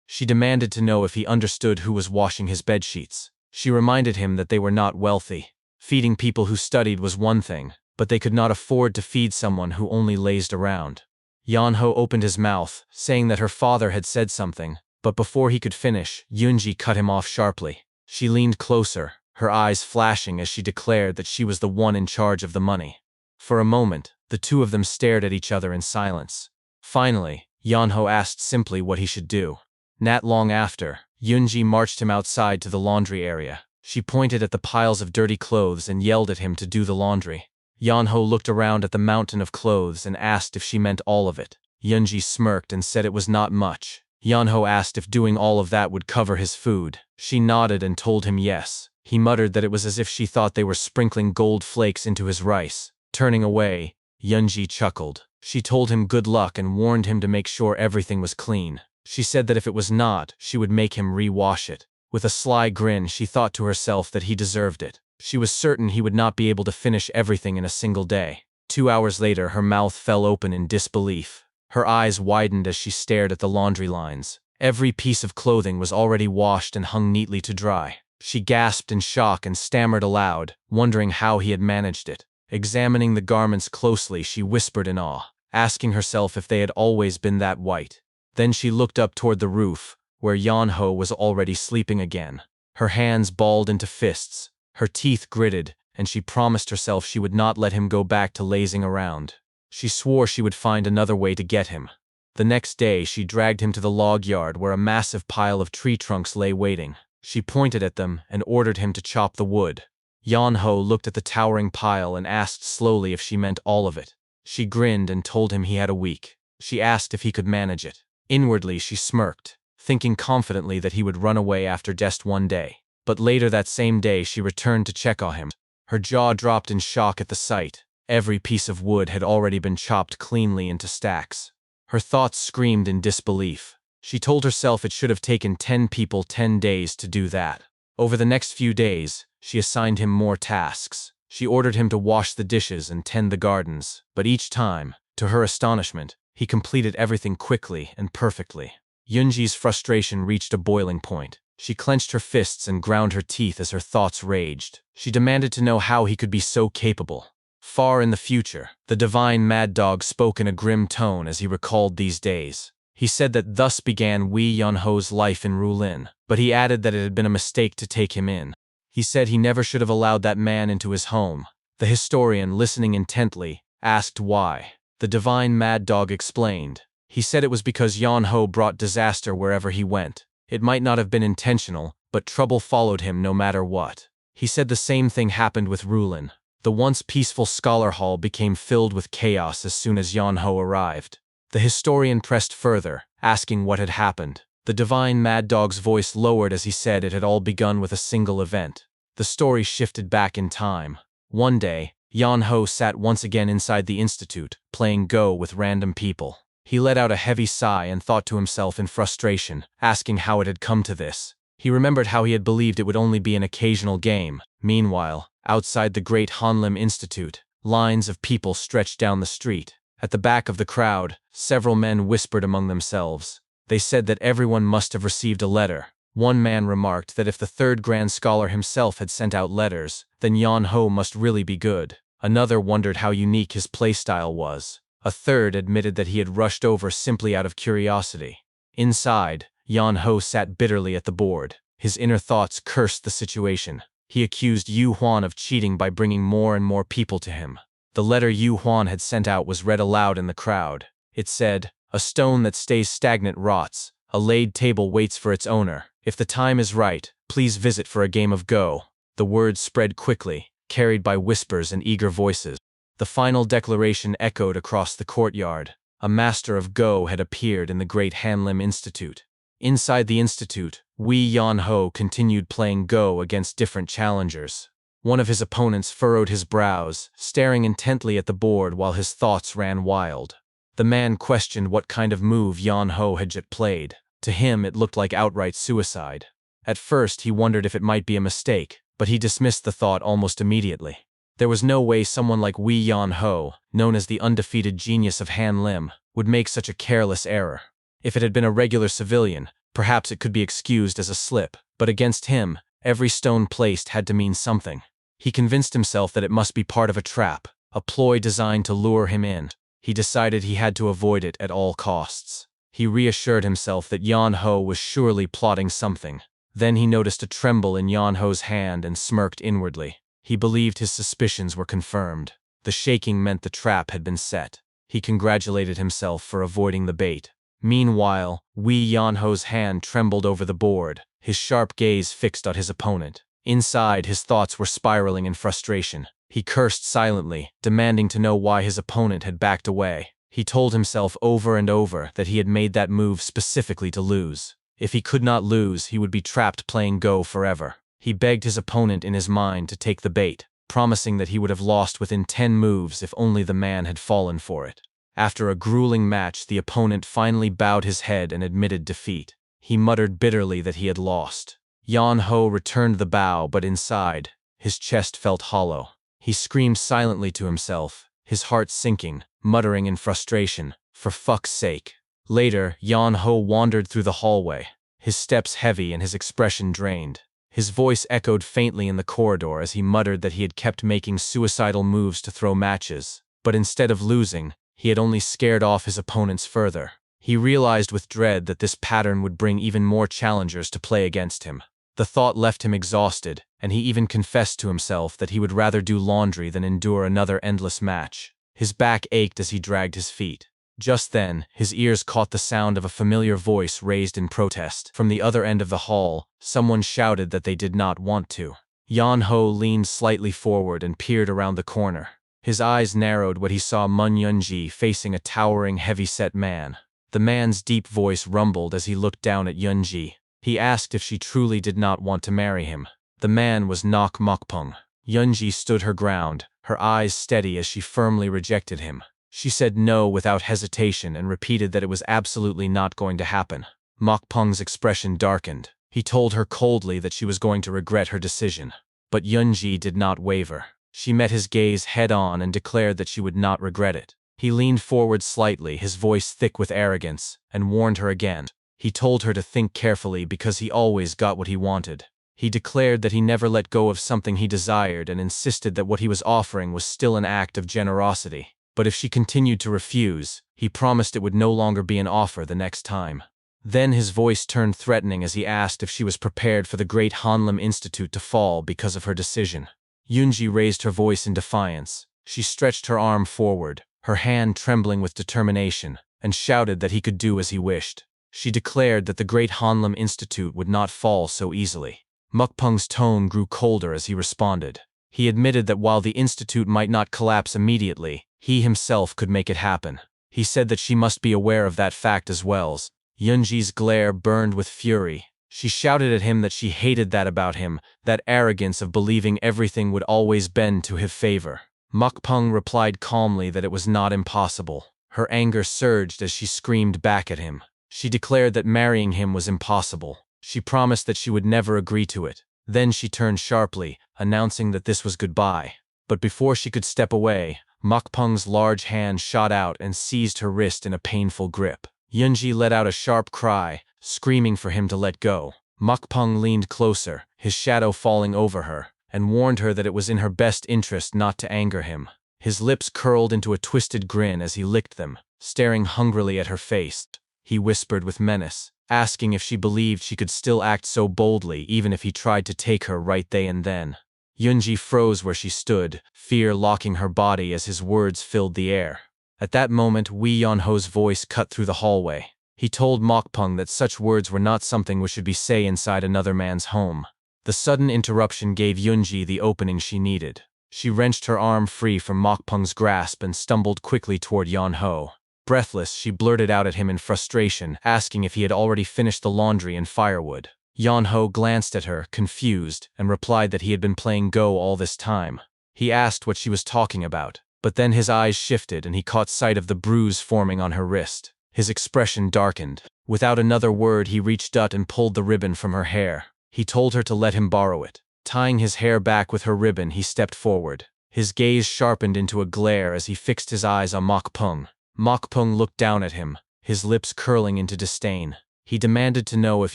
She demanded to know if he understood who was washing his bedsheets. She reminded him that they were not wealthy. Feeding people who studied was one thing, but they could not afford to feed someone who only lazed around. Yeonho opened his mouth, saying that her father had said something, but before he could finish, Yoonji cut him off sharply. She leaned closer, her eyes flashing as she declared that she was the one in charge of the money. For a moment, the two of them stared at each other in silence. Finally, Yeonho asked simply what he should do. Not long after, Yoonji marched him outside to the laundry area. She pointed at the piles of dirty clothes and yelled at him to do the laundry. Yeonho looked around at the mountain of clothes and asked if she meant all of it. Yoonji smirked and said it was not much. Yeonho asked if doing all of that would cover his food. She nodded and told him yes. He muttered that it was as if she thought they were sprinkling gold flakes into his rice. Turning away, Yoonji chuckled. She told him good luck and warned him to make sure everything was clean. She said that if it was not, she would make him re-wash it. With a sly grin, she thought to herself that he deserved it. She was certain he would not be able to finish everything in a single day. 2 hours later, her mouth fell open in disbelief. Her eyes widened as she stared at the laundry lines. Every piece of clothing was already washed and hung neatly to dry. She gasped in shock and stammered aloud, wondering how he had managed it. Examining the garments closely, she whispered in awe, asking herself if they had always been that white. Then she looked up toward the roof, where Yeonho was already sleeping again. Her hands balled into fists. Her teeth gritted, and she promised herself she would not let him go back to lazing around. She swore she would find another way to get him. The next day, she dragged him to the log yard where a massive pile of tree trunks lay waiting. She pointed at them and ordered him to chop the wood. Yeonho looked at the towering pile and asked slowly if she meant all of it. She grinned and told him he had a week. She asked if he could manage it. Inwardly, she smirked, thinking confidently that he would run away after just one day. But later that same day, she returned to check on him. Her jaw dropped in shock at the sight. Every piece of wood had already been chopped cleanly into stacks. Her thoughts screamed in disbelief. She told herself it should have taken 10 people 10 days to do that. Over the next few days, she assigned him more tasks. She ordered him to wash the dishes and tend the gardens, but each time, to her astonishment, he completed everything quickly and perfectly. Yoonji's frustration reached a boiling point. She clenched her fists and ground her teeth as her thoughts raged. She demanded to know how he could be so capable. Far in the future, the divine mad dog spoke in a grim tone as he recalled these days. He said that thus began Wee Yeonho's life in Rulin, but he added that it had been a mistake to take him in. He said he never should have allowed that man into his home. The historian, listening intently, asked why. The divine mad dog explained. He said it was because Yeonho brought disaster wherever he went. It might not have been intentional, but trouble followed him no matter what. He said the same thing happened with Rulin. The once peaceful scholar hall became filled with chaos as soon as Yeonho arrived. The historian pressed further, asking what had happened. The divine mad dog's voice lowered as he said it had all begun with a single event. The story shifted back in time. One day, Yeonho sat once again inside the institute, playing Go with random people. He let out a heavy sigh and thought to himself in frustration, asking how it had come to this. He remembered how he had believed it would only be an occasional game. Meanwhile, outside the great Hanlim Institute, lines of people stretched down the street. At the back of the crowd, several men whispered among themselves. They said that everyone must have received a letter. One man remarked that if the third grand scholar himself had sent out letters, then Yeonho must really be good. Another wondered how unique his playstyle was. A third admitted that he had rushed over simply out of curiosity. Inside, Yan Ho sat bitterly at the board. His inner thoughts cursed the situation. He accused Yu Huan of cheating by bringing more and more people to him. The letter Yu Huan had sent out was read aloud in the crowd. It said, "A stone that stays stagnant rots. A laid table waits for its owner. If the time is right, please visit for a game of Go." The words spread quickly, carried by whispers and eager voices. The final declaration echoed across the courtyard. A master of Go had appeared in the great Hanlim Institute. Inside the institute, Wei Yan Ho continued playing Go against different challengers. One of his opponents furrowed his brows, staring intently at the board while his thoughts ran wild. The man questioned what kind of move Yan Ho had just played. To him, it looked like outright suicide. At first, he wondered if it might be a mistake, but he dismissed the thought almost immediately. There was no way someone like Wei Yan Ho, known as the undefeated genius of Han Lim, would make such a careless error. If it had been a regular civilian, perhaps it could be excused as a slip, but against him, every stone placed had to mean something. He convinced himself that it must be part of a trap, a ploy designed to lure him in. He decided he had to avoid it at all costs. He reassured himself that Yan Ho was surely plotting something. Then he noticed a tremble in Yan Ho's hand and smirked inwardly. He believed his suspicions were confirmed. The shaking meant the trap had been set. He congratulated himself for avoiding the bait. Meanwhile, Wei Yan Ho's hand trembled over the board, his sharp gaze fixed on his opponent. Inside, his thoughts were spiraling in frustration. He cursed silently, demanding to know why his opponent had backed away. He told himself over and over that he had made that move specifically to lose. If he could not lose, he would be trapped playing Go forever. He begged his opponent in his mind to take the bait, promising that he would have lost within 10 moves if only the man had fallen for it. After a grueling match, the opponent finally bowed his head and admitted defeat. He muttered bitterly that he had lost. Yan Ho returned the bow, but inside, his chest felt hollow. He screamed silently to himself, his heart sinking, muttering in frustration, "For fuck's sake." Later, Yan Ho wandered through the hallway, his steps heavy and his expression drained. His voice echoed faintly in the corridor as he muttered that he had kept making suicidal moves to throw matches, but instead of losing, he had only scared off his opponents further. He realized with dread that this pattern would bring even more challengers to play against him. The thought left him exhausted, and he even confessed to himself that he would rather do laundry than endure another endless match. His back ached as he dragged his feet. Just then, his ears caught the sound of a familiar voice raised in protest. From the other end of the hall, someone shouted that they did not want to. Yan Ho leaned slightly forward and peered around the corner. His eyes narrowed when he saw Mun Yunji facing a towering, heavy-set man. The man's deep voice rumbled as he looked down at Yunji. He asked if she truly did not want to marry him. The man was Nok Mokpung. Yunji stood her ground, her eyes steady as she firmly rejected him. She said no without hesitation and repeated that it was absolutely not going to happen. Mokpung's expression darkened. He told her coldly that she was going to regret her decision. But Yunji did not waver. She met his gaze head-on and declared that she would not regret it. He leaned forward slightly, his voice thick with arrogance, and warned her again. He told her to think carefully because he always got what he wanted. He declared that he never let go of something he desired and insisted that what he was offering was still an act of generosity. But if she continued to refuse, he promised it would no longer be an offer the next time. Then his voice turned threatening as he asked if she was prepared for the great Hanlim Institute to fall because of her decision. Yunji raised her voice in defiance. She stretched her arm forward, her hand trembling with determination, and shouted that he could do as he wished. She declared that the great Hanlim Institute would not fall so easily. Mokpung's tone grew colder as he responded. He admitted that while the institute might not collapse immediately, he himself could make it happen. He said that she must be aware of that fact as well. Yunji's glare burned with fury. She shouted at him that she hated that about him, that arrogance of believing everything would always bend to his favor. Mokpung replied calmly that it was not impossible. Her anger surged as she screamed back at him. She declared that marrying him was impossible. She promised that she would never agree to it. Then she turned sharply, announcing that this was goodbye. But before she could step away, Mokpung's large hand shot out and seized her wrist in a painful grip. Yunji let out a sharp cry, screaming for him to let go. Mokpung leaned closer, his shadow falling over her, and warned her that it was in her best interest not to anger him. His lips curled into a twisted grin as he licked them, staring hungrily at her face. He whispered with menace, asking if she believed she could still act so boldly even if he tried to take her right there and then. Yunji froze where she stood, fear locking her body as his words filled the air. At that moment, Wee Yonho's voice cut through the hallway. He told Mokpung that such words were not something which should be said inside another man's home. The sudden interruption gave Yunji the opening she needed. She wrenched her arm free from Mokpung's grasp and stumbled quickly toward Yonho. Breathless, she blurted out at him in frustration, asking if he had already finished the laundry and firewood. Yonho glanced at her, confused, and replied that he had been playing Go all this time. He asked what she was talking about, but then his eyes shifted and he caught sight of the bruise forming on her wrist. His expression darkened. Without another word, he reached out and pulled the ribbon from her hair. He told her to let him borrow it. Tying his hair back with her ribbon, he stepped forward. His gaze sharpened into a glare as he fixed his eyes on Mokpung. Mokpung looked down at him, his lips curling into disdain. He demanded to know if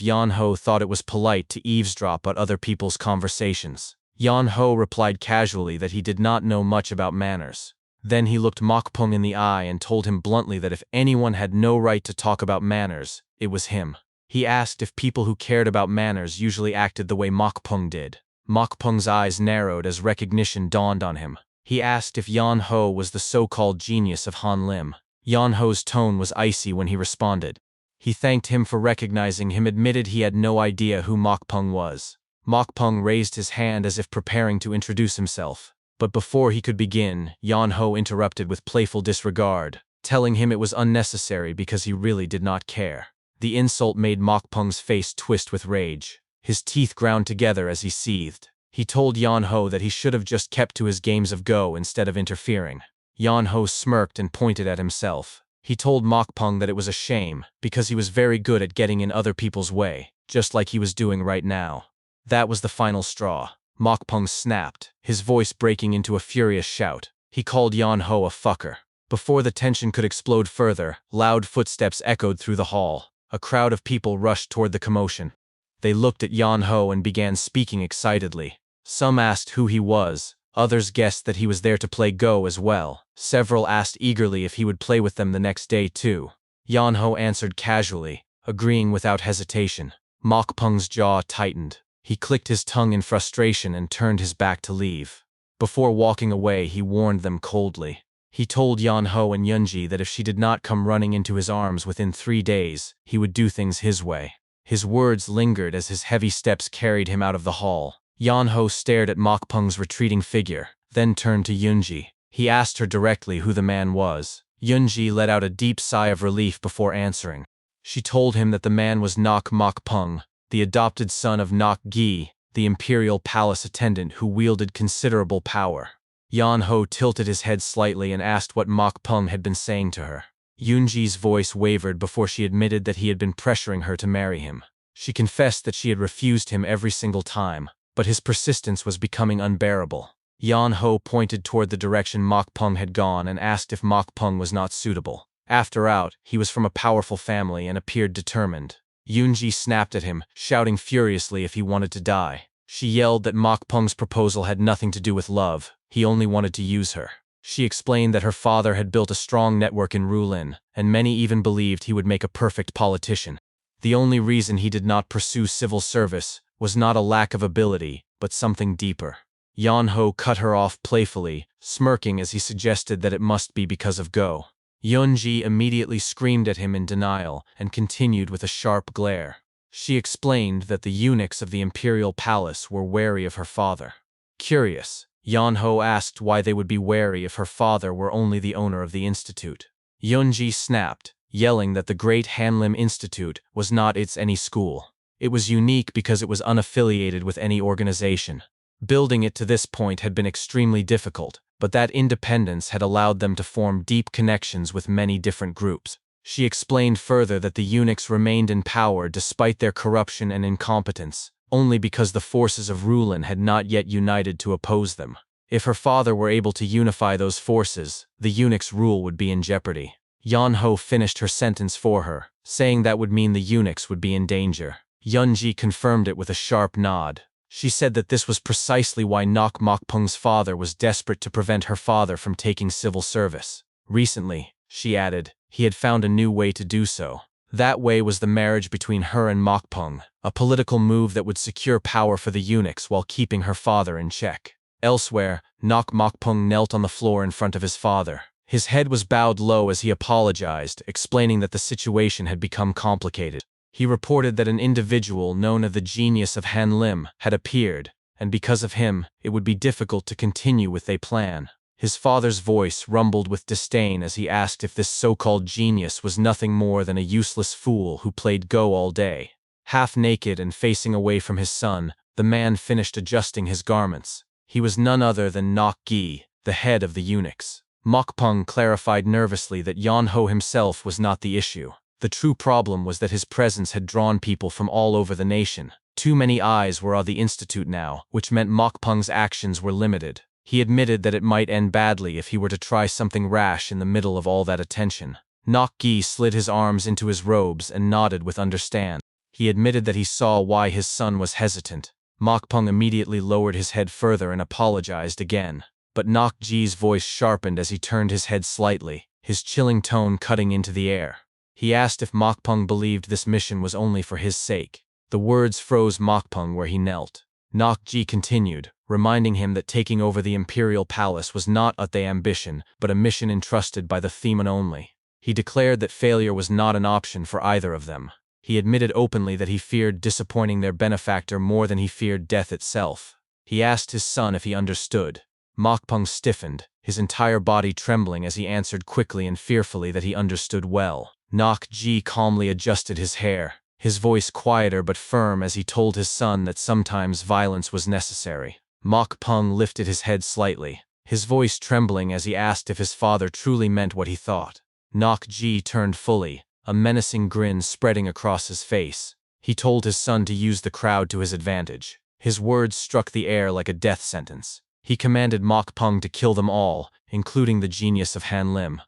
Yonho thought it was polite to eavesdrop on other people's conversations. Yonho replied casually that he did not know much about manners. Then he looked Mokpung in the eye and told him bluntly that if anyone had no right to talk about manners, it was him. He asked if people who cared about manners usually acted the way Mokpung did. Mokpung's eyes narrowed as recognition dawned on him. He asked if Yonho was the so-called genius of Hanlim. Yonho's tone was icy when he responded. He thanked him for recognizing him, admitted he had no idea who Mokpung was. Mokpung raised his hand as if preparing to introduce himself. But before he could begin, Yonho interrupted with playful disregard, telling him it was unnecessary because he really did not care. The insult made Mokpung's face twist with rage. His teeth ground together as he seethed. He told Yonho that he should have just kept to his games of Go instead of interfering. Yonho smirked and pointed at himself. He told Mokpung that it was a shame, because he was very good at getting in other people's way, just like he was doing right now. That was the final straw. Mokpung snapped, his voice breaking into a furious shout. He called Yonho a fucker. Before the tension could explode further, loud footsteps echoed through the hall. A crowd of people rushed toward the commotion. They looked at Yonho and began speaking excitedly. Some asked who he was, others guessed that he was there to play Go as well. Several asked eagerly if he would play with them the next day too. Yonho answered casually, agreeing without hesitation. Mokpung's jaw tightened. He clicked his tongue in frustration and turned his back to leave. Before walking away, he warned them coldly. He told Yonho and Yunji that if she did not come running into his arms within 3 days, he would do things his way. His words lingered as his heavy steps carried him out of the hall. Yonho stared at Mokpung's retreating figure, then turned to Yunji. He asked her directly who the man was. Yunji let out a deep sigh of relief before answering. She told him that the man was Nok Mokpung, the adopted son of Nok Gi, the imperial palace attendant who wielded considerable power. Yonho tilted his head slightly and asked what Mokpung had been saying to her. Yunji's voice wavered before she admitted that he had been pressuring her to marry him. She confessed that she had refused him every single time, but his persistence was becoming unbearable. Yonho pointed toward the direction Mokpung had gone and asked if Mokpung was not suitable. After all, he was from a powerful family and appeared determined. Yunji snapped at him, shouting furiously if he wanted to die. She yelled that Mokpung's proposal had nothing to do with love, he only wanted to use her. She explained that her father had built a strong network in Rulin, and many even believed he would make a perfect politician. The only reason he did not pursue civil service was not a lack of ability, but something deeper. Yonho cut her off playfully, smirking as he suggested that it must be because of Go. Yunji immediately screamed at him in denial and continued with a sharp glare. She explained that the eunuchs of the imperial palace were wary of her father. Curious, Yonho asked why they would be wary if her father were only the owner of the institute. Yunji snapped, yelling that the Great Hanlim Institute was not any school. It was unique because it was unaffiliated with any organization. Building it to this point had been extremely difficult, but that independence had allowed them to form deep connections with many different groups. She explained further that the eunuchs remained in power despite their corruption and incompetence, only because the forces of Rulin had not yet united to oppose them. If her father were able to unify those forces, the eunuchs' rule would be in jeopardy. Yonho finished her sentence for her, saying that would mean the eunuchs would be in danger. Yunji confirmed it with a sharp nod. She said that this was precisely why Nok Mokpung's father was desperate to prevent her father from taking civil service. Recently, she added, he had found a new way to do so. That way was the marriage between her and Mokpung, a political move that would secure power for the eunuchs while keeping her father in check. Elsewhere, Nok Mokpung knelt on the floor in front of his father. His head was bowed low as he apologized, explaining that the situation had become complicated. He reported that an individual known as the genius of Han Lim had appeared, and because of him, it would be difficult to continue with their plan. His father's voice rumbled with disdain as he asked if this so-called genius was nothing more than a useless fool who played Go all day. Half naked and facing away from his son, the man finished adjusting his garments. He was none other than Nok Gi, the head of the eunuchs. Mokpung clarified nervously that Yan Ho himself was not the issue. The true problem was that his presence had drawn people from all over the nation. Too many eyes were on the institute now, which meant Mokpung's actions were limited. He admitted that it might end badly if he were to try something rash in the middle of all that attention. Nok Gi slid his arms into his robes and nodded with understanding. He admitted that he saw why his son was hesitant. Mokpung immediately lowered his head further and apologized again. But Nok Gi's voice sharpened as he turned his head slightly, his chilling tone cutting into the air. He asked if Mokpung believed this mission was only for his sake. The words froze Mokpung where he knelt. Nok Gi continued, reminding him that taking over the imperial palace was not the ambition, but a mission entrusted by the Theman only. He declared that failure was not an option for either of them. He admitted openly that he feared disappointing their benefactor more than he feared death itself. He asked his son if he understood. Mokpung stiffened, his entire body trembling as he answered quickly and fearfully that he understood well. Nok Gi calmly adjusted his hair, his voice quieter but firm as he told his son that sometimes violence was necessary. Mokpung lifted his head slightly, his voice trembling as he asked if his father truly meant what he thought. Nok Gi turned fully, a menacing grin spreading across his face. He told his son to use the crowd to his advantage. His words struck the air like a death sentence. He commanded Mokpung to kill them all, including the genius of Han Lim.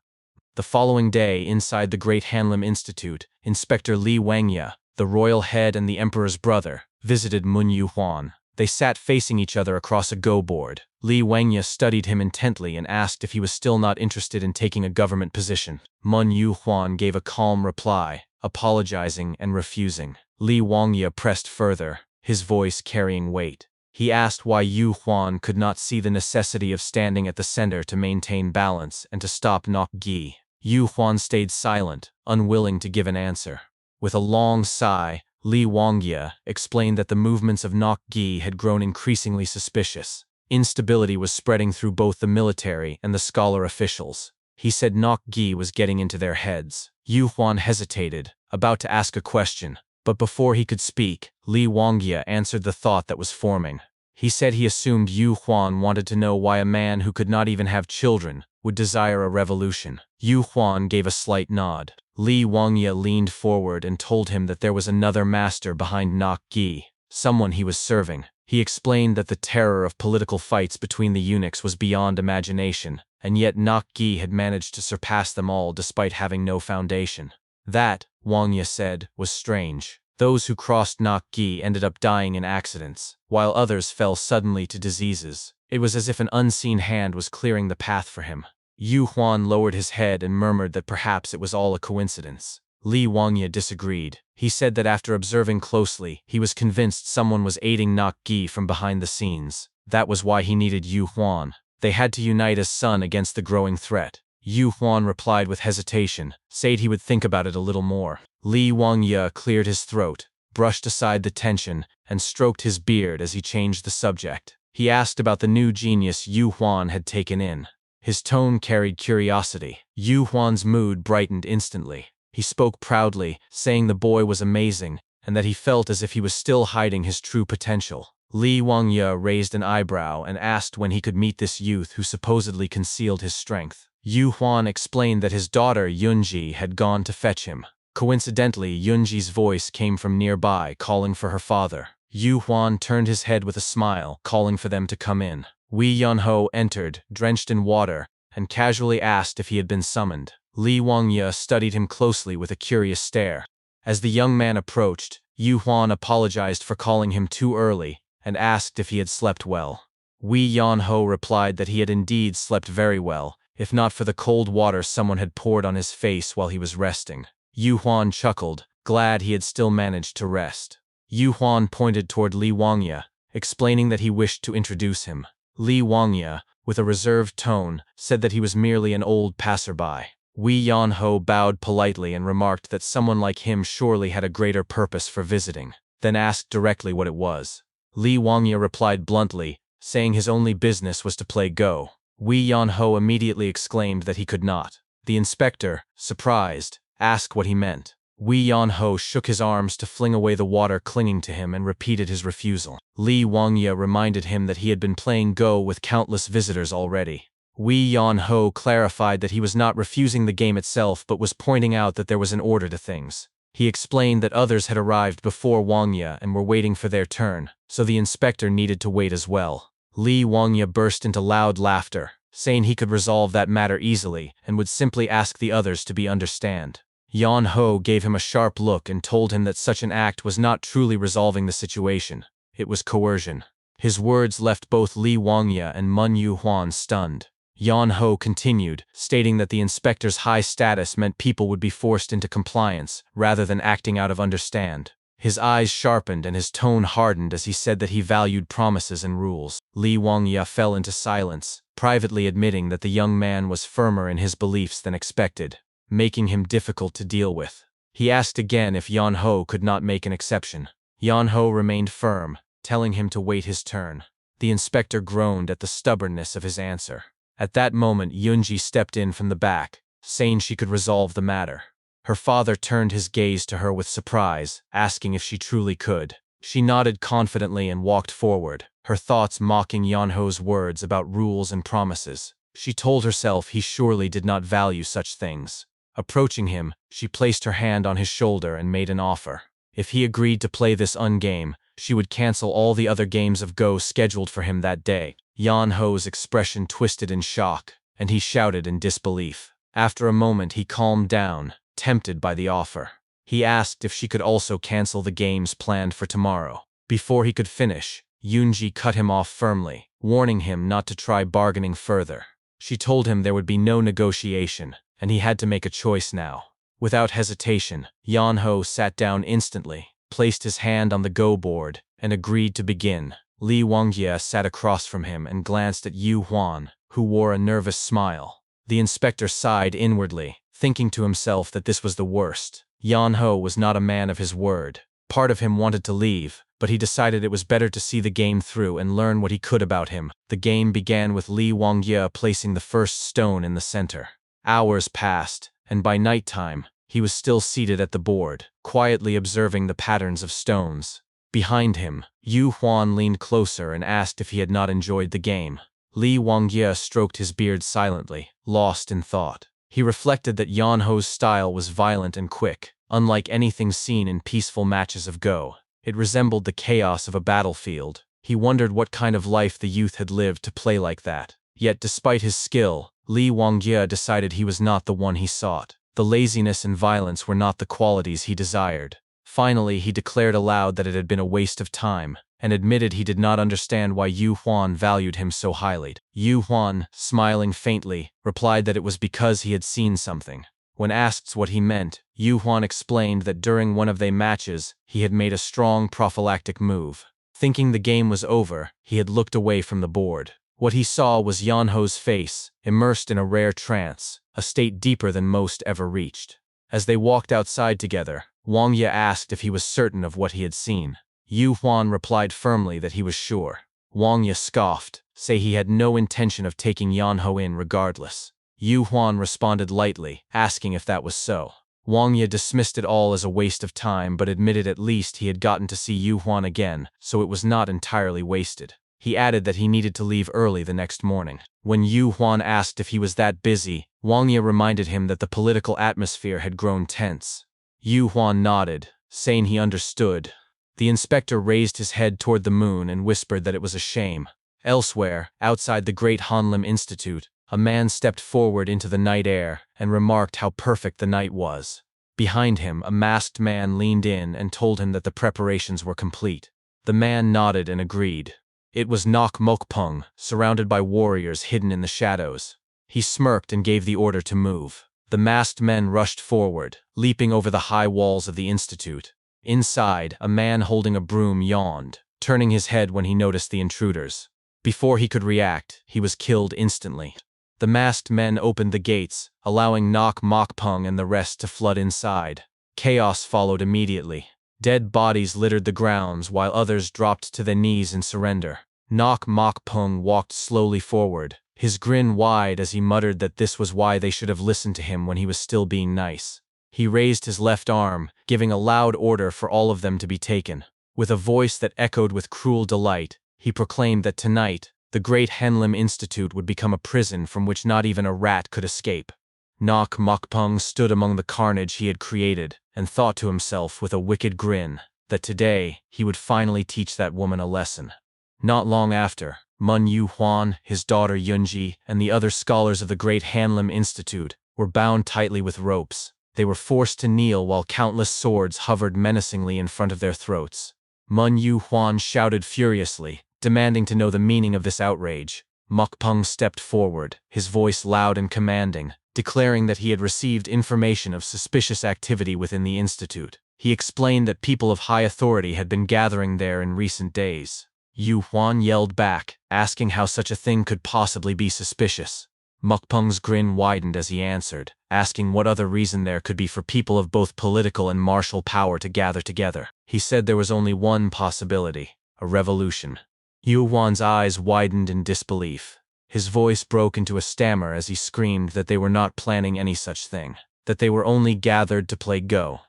The following day, inside the Great Han Lim Institute, Inspector Li Wangya, the royal head and the emperor's brother, visited Mun Yu Huan. They sat facing each other across a Go board. Li Wangya studied him intently and asked if he was still not interested in taking a government position. Mun Yu Huan gave a calm reply, apologizing and refusing. Li Wangya pressed further, his voice carrying weight. He asked why Yu Huan could not see the necessity of standing at the center to maintain balance and to stop Nok Gi. Yu Huan stayed silent, unwilling to give an answer. With a long sigh, Li Wangya explained that the movements of Nok Gi had grown increasingly suspicious. Instability was spreading through both the military and the scholar officials. He said Nok Gi was getting into their heads. Yu Huan hesitated, about to ask a question, but before he could speak, Li Wangya answered the thought that was forming. He said he assumed Yu Huan wanted to know why a man who could not even have children would desire a revolution. Yu Huan gave a slight nod. Li Wangya leaned forward and told him that there was another master behind Nok Gi, someone he was serving. He explained that the terror of political fights between the eunuchs was beyond imagination, and yet Nok Gi had managed to surpass them all despite having no foundation. That, Wangya said, was strange. Those who crossed Nok Gi ended up dying in accidents, while others fell suddenly to diseases. It was as if an unseen hand was clearing the path for him. Yu Huan lowered his head and murmured that perhaps it was all a coincidence. Li Wangya disagreed. He said that after observing closely, he was convinced someone was aiding Nok Gi from behind the scenes. That was why he needed Yu Huan. They had to unite as son against the growing threat. Yu Huan replied with hesitation, said he would think about it a little more. Li Wangya cleared his throat, brushed aside the tension, and stroked his beard as he changed the subject. He asked about the new genius Yu Huan had taken in. His tone carried curiosity. Yu Huan's mood brightened instantly. He spoke proudly, saying the boy was amazing, and that he felt as if he was still hiding his true potential. Li Wangya raised an eyebrow and asked when he could meet this youth who supposedly concealed his strength. Yu Huan explained that his daughter Yunji had gone to fetch him. Coincidentally, Yunji's voice came from nearby, calling for her father. Yu Huan turned his head with a smile, calling for them to come in. Wei Yunho entered, drenched in water, and casually asked if he had been summoned. Li Wangya studied him closely with a curious stare. As the young man approached, Yu Huan apologized for calling him too early, and asked if he had slept well. Wei Yan-ho replied that he had indeed slept very well, if not for the cold water someone had poured on his face while he was resting. Yu Huan chuckled, glad he had still managed to rest. Yu Huan pointed toward Li Wangya, explaining that he wished to introduce him. Li Wangya, with a reserved tone, said that he was merely an old passerby. Wei Yan-ho bowed politely and remarked that someone like him surely had a greater purpose for visiting, then asked directly what it was. Li Wangya replied bluntly, saying his only business was to play Go. Wei Yan-ho immediately exclaimed that he could not. The inspector, surprised, asked what he meant. Wei Yan-ho shook his arms to fling away the water clinging to him and repeated his refusal. Li Wangya reminded him that he had been playing Go with countless visitors already. Wei Yan-ho clarified that he was not refusing the game itself but was pointing out that there was an order to things. He explained that others had arrived before Wangya and were waiting for their turn, so the inspector needed to wait as well. Li Wangya burst into loud laughter, saying he could resolve that matter easily and would simply ask the others to be understand. Yan-ho gave him a sharp look and told him that such an act was not truly resolving the situation. It was coercion. His words left both Li Wangya and Mun Yu Huan stunned. Yan-ho continued, stating that the inspector's high status meant people would be forced into compliance, rather than acting out of understand. His eyes sharpened and his tone hardened as he said that he valued promises and rules. Li Wangya fell into silence, privately admitting that the young man was firmer in his beliefs than expected, making him difficult to deal with. He asked again if Yan-ho could not make an exception. Yan-ho remained firm, telling him to wait his turn. The inspector groaned at the stubbornness of his answer. At that moment, Yunji stepped in from the back, saying she could resolve the matter. Her father turned his gaze to her with surprise, asking if she truly could. She nodded confidently and walked forward, her thoughts mocking Yan-ho's words about rules and promises. She told herself he surely did not value such things. Approaching him, she placed her hand on his shoulder and made an offer. If he agreed to play this game, she would cancel all the other games of Go scheduled for him that day. Yan-ho's expression twisted in shock, and he shouted in disbelief. After a moment he calmed down, tempted by the offer. He asked if she could also cancel the games planned for tomorrow. Before he could finish, Yunji cut him off firmly, warning him not to try bargaining further. She told him there would be no negotiation, and he had to make a choice now. Without hesitation, Yan-ho sat down instantly, placed his hand on the Go board, and agreed to begin. Li Wangya sat across from him and glanced at Yu Huan, who wore a nervous smile. The inspector sighed inwardly, thinking to himself that this was the worst. Yan-ho was not a man of his word. Part of him wanted to leave, but he decided it was better to see the game through and learn what he could about him. The game began with Li Wangya placing the first stone in the center. Hours passed, and by nighttime, he was still seated at the board, quietly observing the patterns of stones. Behind him, Yu Huan leaned closer and asked if he had not enjoyed the game. Li Wangya stroked his beard silently, lost in thought. He reflected that Yan-ho's style was violent and quick, unlike anything seen in peaceful matches of Go. It resembled the chaos of a battlefield. He wondered what kind of life the youth had lived to play like that. Yet despite his skill, Li Wangya decided he was not the one he sought. The laziness and violence were not the qualities he desired. Finally, he declared aloud that it had been a waste of time, and admitted he did not understand why Yu Huan valued him so highly. Yu Huan, smiling faintly, replied that it was because he had seen something. When asked what he meant, Yu Huan explained that during one of their matches, he had made a strong prophylactic move. Thinking the game was over, he had looked away from the board. What he saw was Yan-ho's face, immersed in a rare trance, a state deeper than most ever reached. As they walked outside together, Wangya asked if he was certain of what he had seen. Yu Huan replied firmly that he was sure. Wangya scoffed, saying he had no intention of taking Yan-ho in regardless. Yu Huan responded lightly, asking if that was so. Wangya dismissed it all as a waste of time but admitted at least he had gotten to see Yu Huan again, so it was not entirely wasted. He added that he needed to leave early the next morning. When Yu Huan asked if he was that busy, Wangya reminded him that the political atmosphere had grown tense. Yu Huan nodded, saying he understood. The inspector raised his head toward the moon and whispered that it was a shame. Elsewhere, outside the Great Hanlim Institute, a man stepped forward into the night air and remarked how perfect the night was. Behind him, a masked man leaned in and told him that the preparations were complete. The man nodded and agreed. It was Nok Mokpung, surrounded by warriors hidden in the shadows. He smirked and gave the order to move. The masked men rushed forward, leaping over the high walls of the institute. Inside, a man holding a broom yawned, turning his head when he noticed the intruders. Before he could react, he was killed instantly. The masked men opened the gates, allowing Nok Mokpung and the rest to flood inside. Chaos followed immediately. Dead bodies littered the grounds while others dropped to their knees in surrender. Nok Mokpung walked slowly forward, his grin wide as he muttered that this was why they should have listened to him when he was still being nice. He raised his left arm, giving a loud order for all of them to be taken. With a voice that echoed with cruel delight, he proclaimed that tonight, the great Henlim Institute would become a prison from which not even a rat could escape. Nok Mokpung stood among the carnage he had created and thought to himself with a wicked grin that today he would finally teach that woman a lesson. Not long after, Mun Yu Huan, his daughter Yunji, and the other scholars of the great Hanlim Institute were bound tightly with ropes. They were forced to kneel while countless swords hovered menacingly in front of their throats. Mun Yu Huan shouted furiously, demanding to know the meaning of this outrage. Mokpung stepped forward, his voice loud and commanding, declaring that he had received information of suspicious activity within the institute. He explained that people of high authority had been gathering there in recent days. Yu Huan yelled back, asking how such a thing could possibly be suspicious. Mokpung's grin widened as he answered, asking what other reason there could be for people of both political and martial power to gather together. He said there was only one possibility: a revolution. Yu Huan's eyes widened in disbelief. His voice broke into a stammer as he screamed that they were not planning any such thing, that they were only gathered to play Go.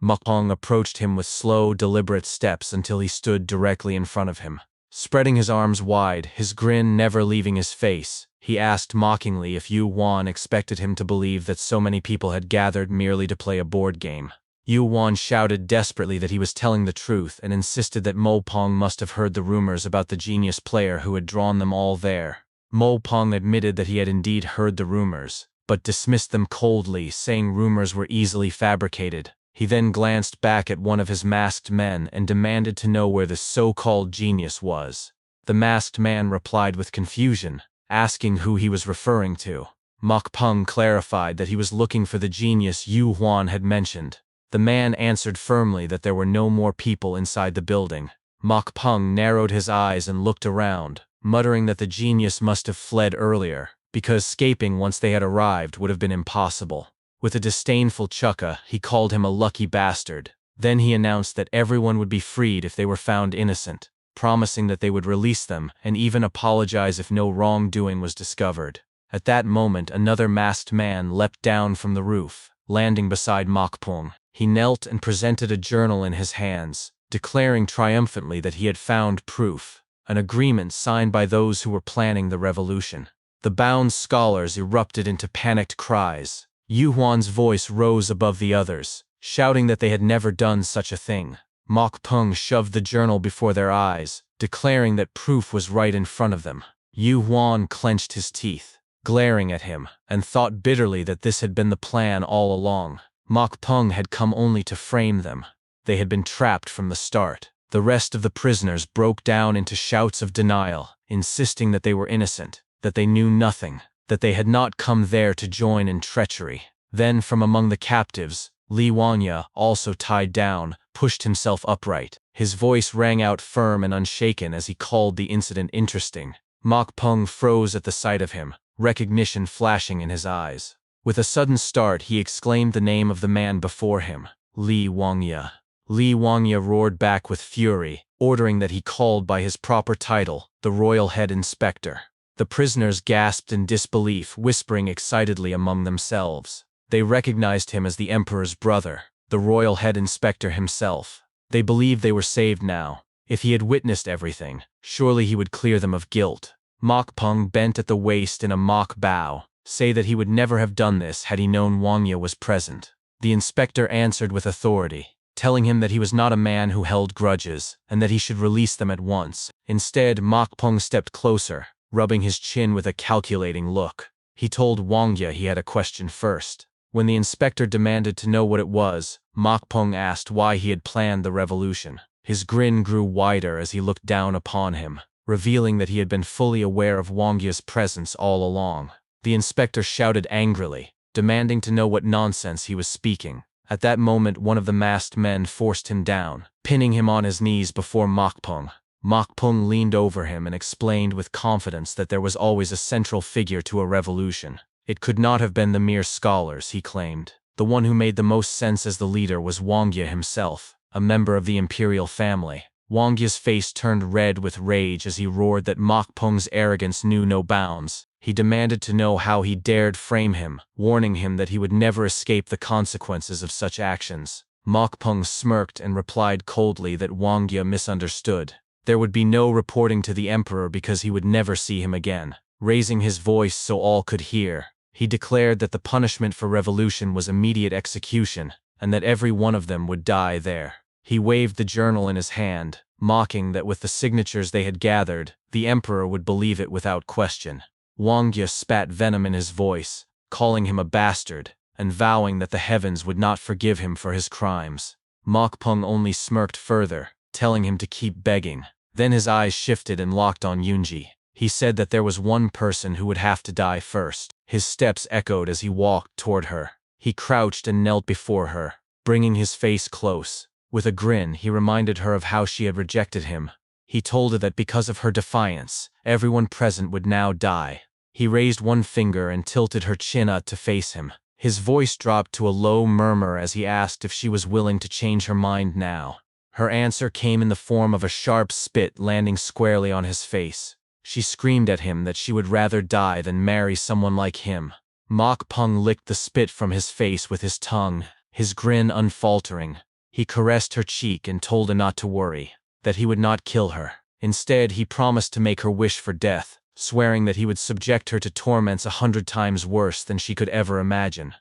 Mokpung approached him with slow, deliberate steps until he stood directly in front of him. Spreading his arms wide, his grin never leaving his face, he asked mockingly if Yu Huan expected him to believe that so many people had gathered merely to play a board game. Yu Huan shouted desperately that he was telling the truth and insisted that Mokpung must have heard the rumors about the genius player who had drawn them all there. Mokpung admitted that he had indeed heard the rumors, but dismissed them coldly, saying rumors were easily fabricated. He then glanced back at one of his masked men and demanded to know where the so-called genius was. The masked man replied with confusion, asking who he was referring to. Mokpung clarified that he was looking for the genius Yu Huan had mentioned. The man answered firmly that there were no more people inside the building. Mokpung narrowed his eyes and looked around, muttering that the genius must have fled earlier, because escaping once they had arrived would have been impossible. With a disdainful chuckle, he called him a lucky bastard. Then he announced that everyone would be freed if they were found innocent, promising that they would release them and even apologize if no wrongdoing was discovered. At that moment, another masked man leapt down from the roof, landing beside Mokpung. He knelt and presented a journal in his hands, declaring triumphantly that he had found proof, an agreement signed by those who were planning the revolution. The bound scholars erupted into panicked cries. Yu Huan's voice rose above the others, shouting that they had never done such a thing. Mokpung shoved the journal before their eyes, declaring that proof was right in front of them. Yu Huan clenched his teeth, glaring at him, and thought bitterly that this had been the plan all along. Mokpung had come only to frame them. They had been trapped from the start. The rest of the prisoners broke down into shouts of denial, insisting that they were innocent, that they knew nothing, that they had not come there to join in treachery. Then from among the captives, Li Wangya, also tied down, pushed himself upright. His voice rang out firm and unshaken as he called the incident interesting. Mokpung froze at the sight of him, recognition flashing in his eyes. With a sudden start, he exclaimed the name of the man before him, Li Wangya. Li Wangya roared back with fury, ordering that he called by his proper title, the Royal Head Inspector. The prisoners gasped in disbelief, whispering excitedly among themselves. They recognized him as the Emperor's brother, the Royal Head Inspector himself. They believed they were saved now. If he had witnessed everything, surely he would clear them of guilt. Mokpung bent at the waist in a mock bow, say that he would never have done this had he known Wangya was present. The inspector answered with authority, telling him that he was not a man who held grudges, and that he should release them at once. Instead, Mokpung stepped closer, rubbing his chin with a calculating look. He told Wangya he had a question first. When the inspector demanded to know what it was, Mokpung asked why he had planned the revolution. His grin grew wider as he looked down upon him, revealing that he had been fully aware of Wangya's presence all along. The inspector shouted angrily, demanding to know what nonsense he was speaking. At that moment, one of the masked men forced him down, pinning him on his knees before Mokpung. Mokpung leaned over him and explained with confidence that there was always a central figure to a revolution. It could not have been the mere scholars, he claimed. The one who made the most sense as the leader was Wangya himself, a member of the imperial family. Wangya's face turned red with rage as he roared that Mokpung's arrogance knew no bounds. He demanded to know how he dared frame him, warning him that he would never escape the consequences of such actions. Mokpung smirked and replied coldly that Wangya misunderstood. There would be no reporting to the emperor because he would never see him again. Raising his voice so all could hear, he declared that the punishment for revolution was immediate execution, and that every one of them would die there. He waved the journal in his hand, mocking that with the signatures they had gathered, the emperor would believe it without question. Wangya spat venom in his voice, calling him a bastard, and vowing that the heavens would not forgive him for his crimes. Mokpung only smirked further, telling him to keep begging. Then his eyes shifted and locked on Yunji. He said that there was one person who would have to die first. His steps echoed as he walked toward her. He crouched and knelt before her, bringing his face close. With a grin, he reminded her of how she had rejected him. He told her that because of her defiance, everyone present would now die. He raised one finger and tilted her chin up to face him. His voice dropped to a low murmur as he asked if she was willing to change her mind now. Her answer came in the form of a sharp spit landing squarely on his face. She screamed at him that she would rather die than marry someone like him. Mokpung licked the spit from his face with his tongue, his grin unfaltering. He caressed her cheek and told her not to worry, that he would not kill her. Instead, he promised to make her wish for death, swearing that he would subject her to torments 100 times worse than she could ever imagine.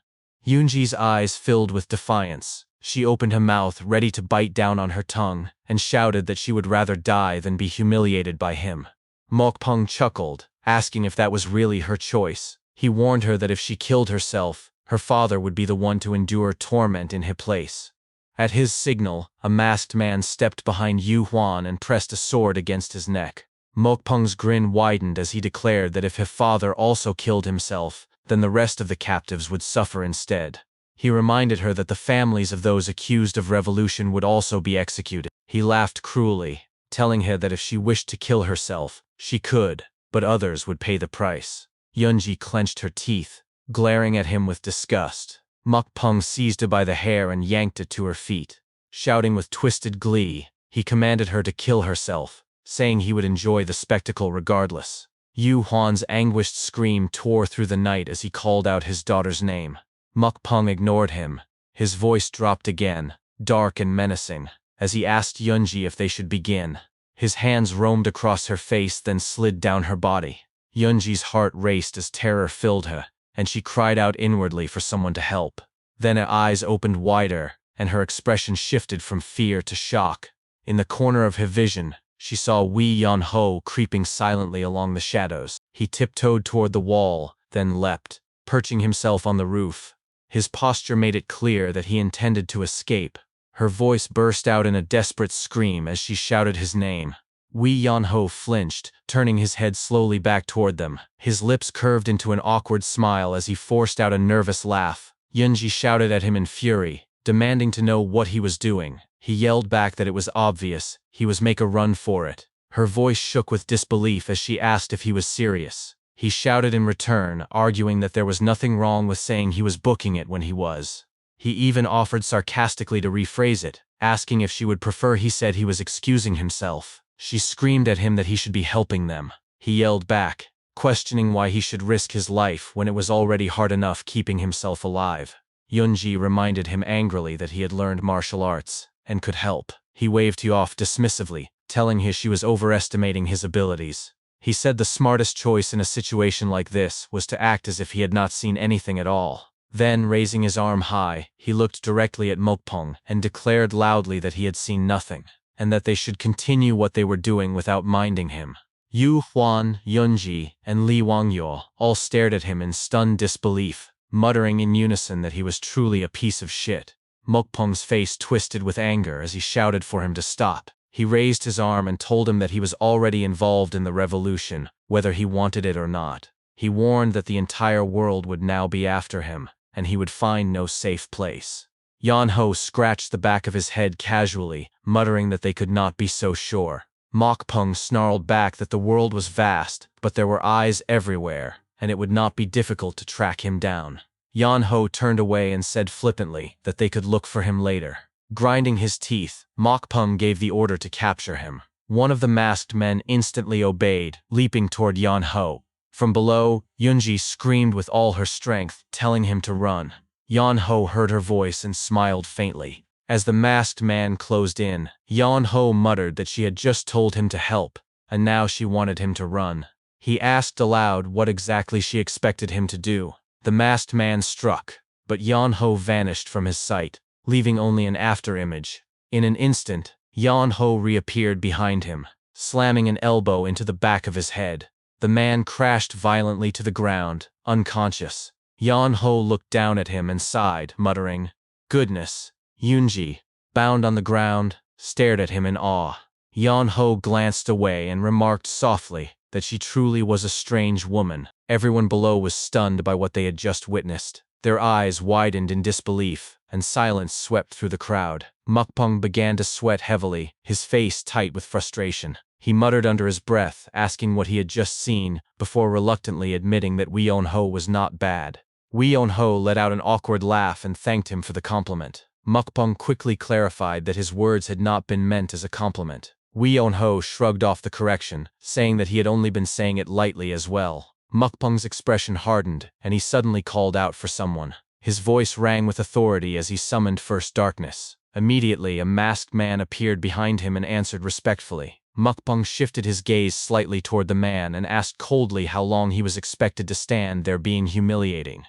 Yunji's eyes filled with defiance. She opened her mouth, ready to bite down on her tongue, and shouted that she would rather die than be humiliated by him. Mokpung chuckled, asking if that was really her choice. He warned her that if she killed herself, her father would be the one to endure torment in her place. At his signal, a masked man stepped behind Yu Huan and pressed a sword against his neck. Mokpung's grin widened as he declared that if her father also killed himself, then the rest of the captives would suffer instead. He reminded her that the families of those accused of revolution would also be executed. He laughed cruelly, telling her that if she wished to kill herself, she could, but others would pay the price. Yunji clenched her teeth, glaring at him with disgust. Mokpung seized her by the hair and yanked it to her feet. Shouting with twisted glee, he commanded her to kill herself, saying he would enjoy the spectacle regardless. Yu Huan's anguished scream tore through the night as he called out his daughter's name. Mokpung ignored him. His voice dropped again, dark and menacing, as he asked Yunji if they should begin. His hands roamed across her face, then slid down her body. Yunji's heart raced as terror filled her, and she cried out inwardly for someone to help. Then her eyes opened wider, and her expression shifted from fear to shock. In the corner of her vision, she saw Wei Yan-ho creeping silently along the shadows. He tiptoed toward the wall, then leapt, perching himself on the roof. His posture made it clear that he intended to escape. Her voice burst out in a desperate scream as she shouted his name. Wei Yan-ho flinched, turning his head slowly back toward them. His lips curved into an awkward smile as he forced out a nervous laugh. Yunji shouted at him in fury, demanding to know what he was doing. He yelled back that it was obvious, he was make a run for it. Her voice shook with disbelief as she asked if he was serious. He shouted in return, arguing that there was nothing wrong with saying he was booking it when he was. He even offered sarcastically to rephrase it, asking if she would prefer he said he was excusing himself. She screamed at him that he should be helping them. He yelled back, questioning why he should risk his life when it was already hard enough keeping himself alive. Yunji reminded him angrily that he had learned martial arts and could help. He waved her off dismissively, telling her she was overestimating his abilities. He said the smartest choice in a situation like this was to act as if he had not seen anything at all. Then, raising his arm high, he looked directly at Mokpung and declared loudly that he had seen nothing, and that they should continue what they were doing without minding him. Yu Huan, Yunji, and Li Wangyo all stared at him in stunned disbelief, muttering in unison that he was truly a piece of shit. Mokpung's face twisted with anger as he shouted for him to stop. He raised his arm and told him that he was already involved in the revolution, whether he wanted it or not. He warned that the entire world would now be after him, and he would find no safe place. Yan-ho scratched the back of his head casually, muttering that they could not be so sure. Mokpung snarled back that the world was vast, but there were eyes everywhere, and it would not be difficult to track him down. Yan-ho turned away and said flippantly that they could look for him later. Grinding his teeth, Mokpung gave the order to capture him. One of the masked men instantly obeyed, leaping toward Yan-ho. From below, Yunji screamed with all her strength, telling him to run. Yan-ho heard her voice and smiled faintly. As the masked man closed in, Yan-ho muttered that she had just told him to help, and now she wanted him to run. He asked aloud what exactly she expected him to do. The masked man struck, but Yan-ho vanished from his sight, leaving only an afterimage. In an instant, Yan-ho reappeared behind him, slamming an elbow into the back of his head. The man crashed violently to the ground, unconscious. Yan-ho looked down at him and sighed, muttering, "Goodness." Yunji, bound on the ground, stared at him in awe. Yan-ho glanced away and remarked softly that she truly was a strange woman. Everyone below was stunned by what they had just witnessed. Their eyes widened in disbelief, and silence swept through the crowd. Mokpung began to sweat heavily, his face tight with frustration. He muttered under his breath, asking what he had just seen, before reluctantly admitting that Wee-on-ho was not bad. Wee-on-ho let out an awkward laugh and thanked him for the compliment. Mokpung quickly clarified that his words had not been meant as a compliment. Wee-on-ho shrugged off the correction, saying that he had only been saying it lightly as well. Mokpung's expression hardened, and he suddenly called out for someone. His voice rang with authority as he summoned First Darkness. Immediately, a masked man appeared behind him and answered respectfully. Mokpung shifted his gaze slightly toward the man and asked coldly how long he was expected to stand there being humiliating.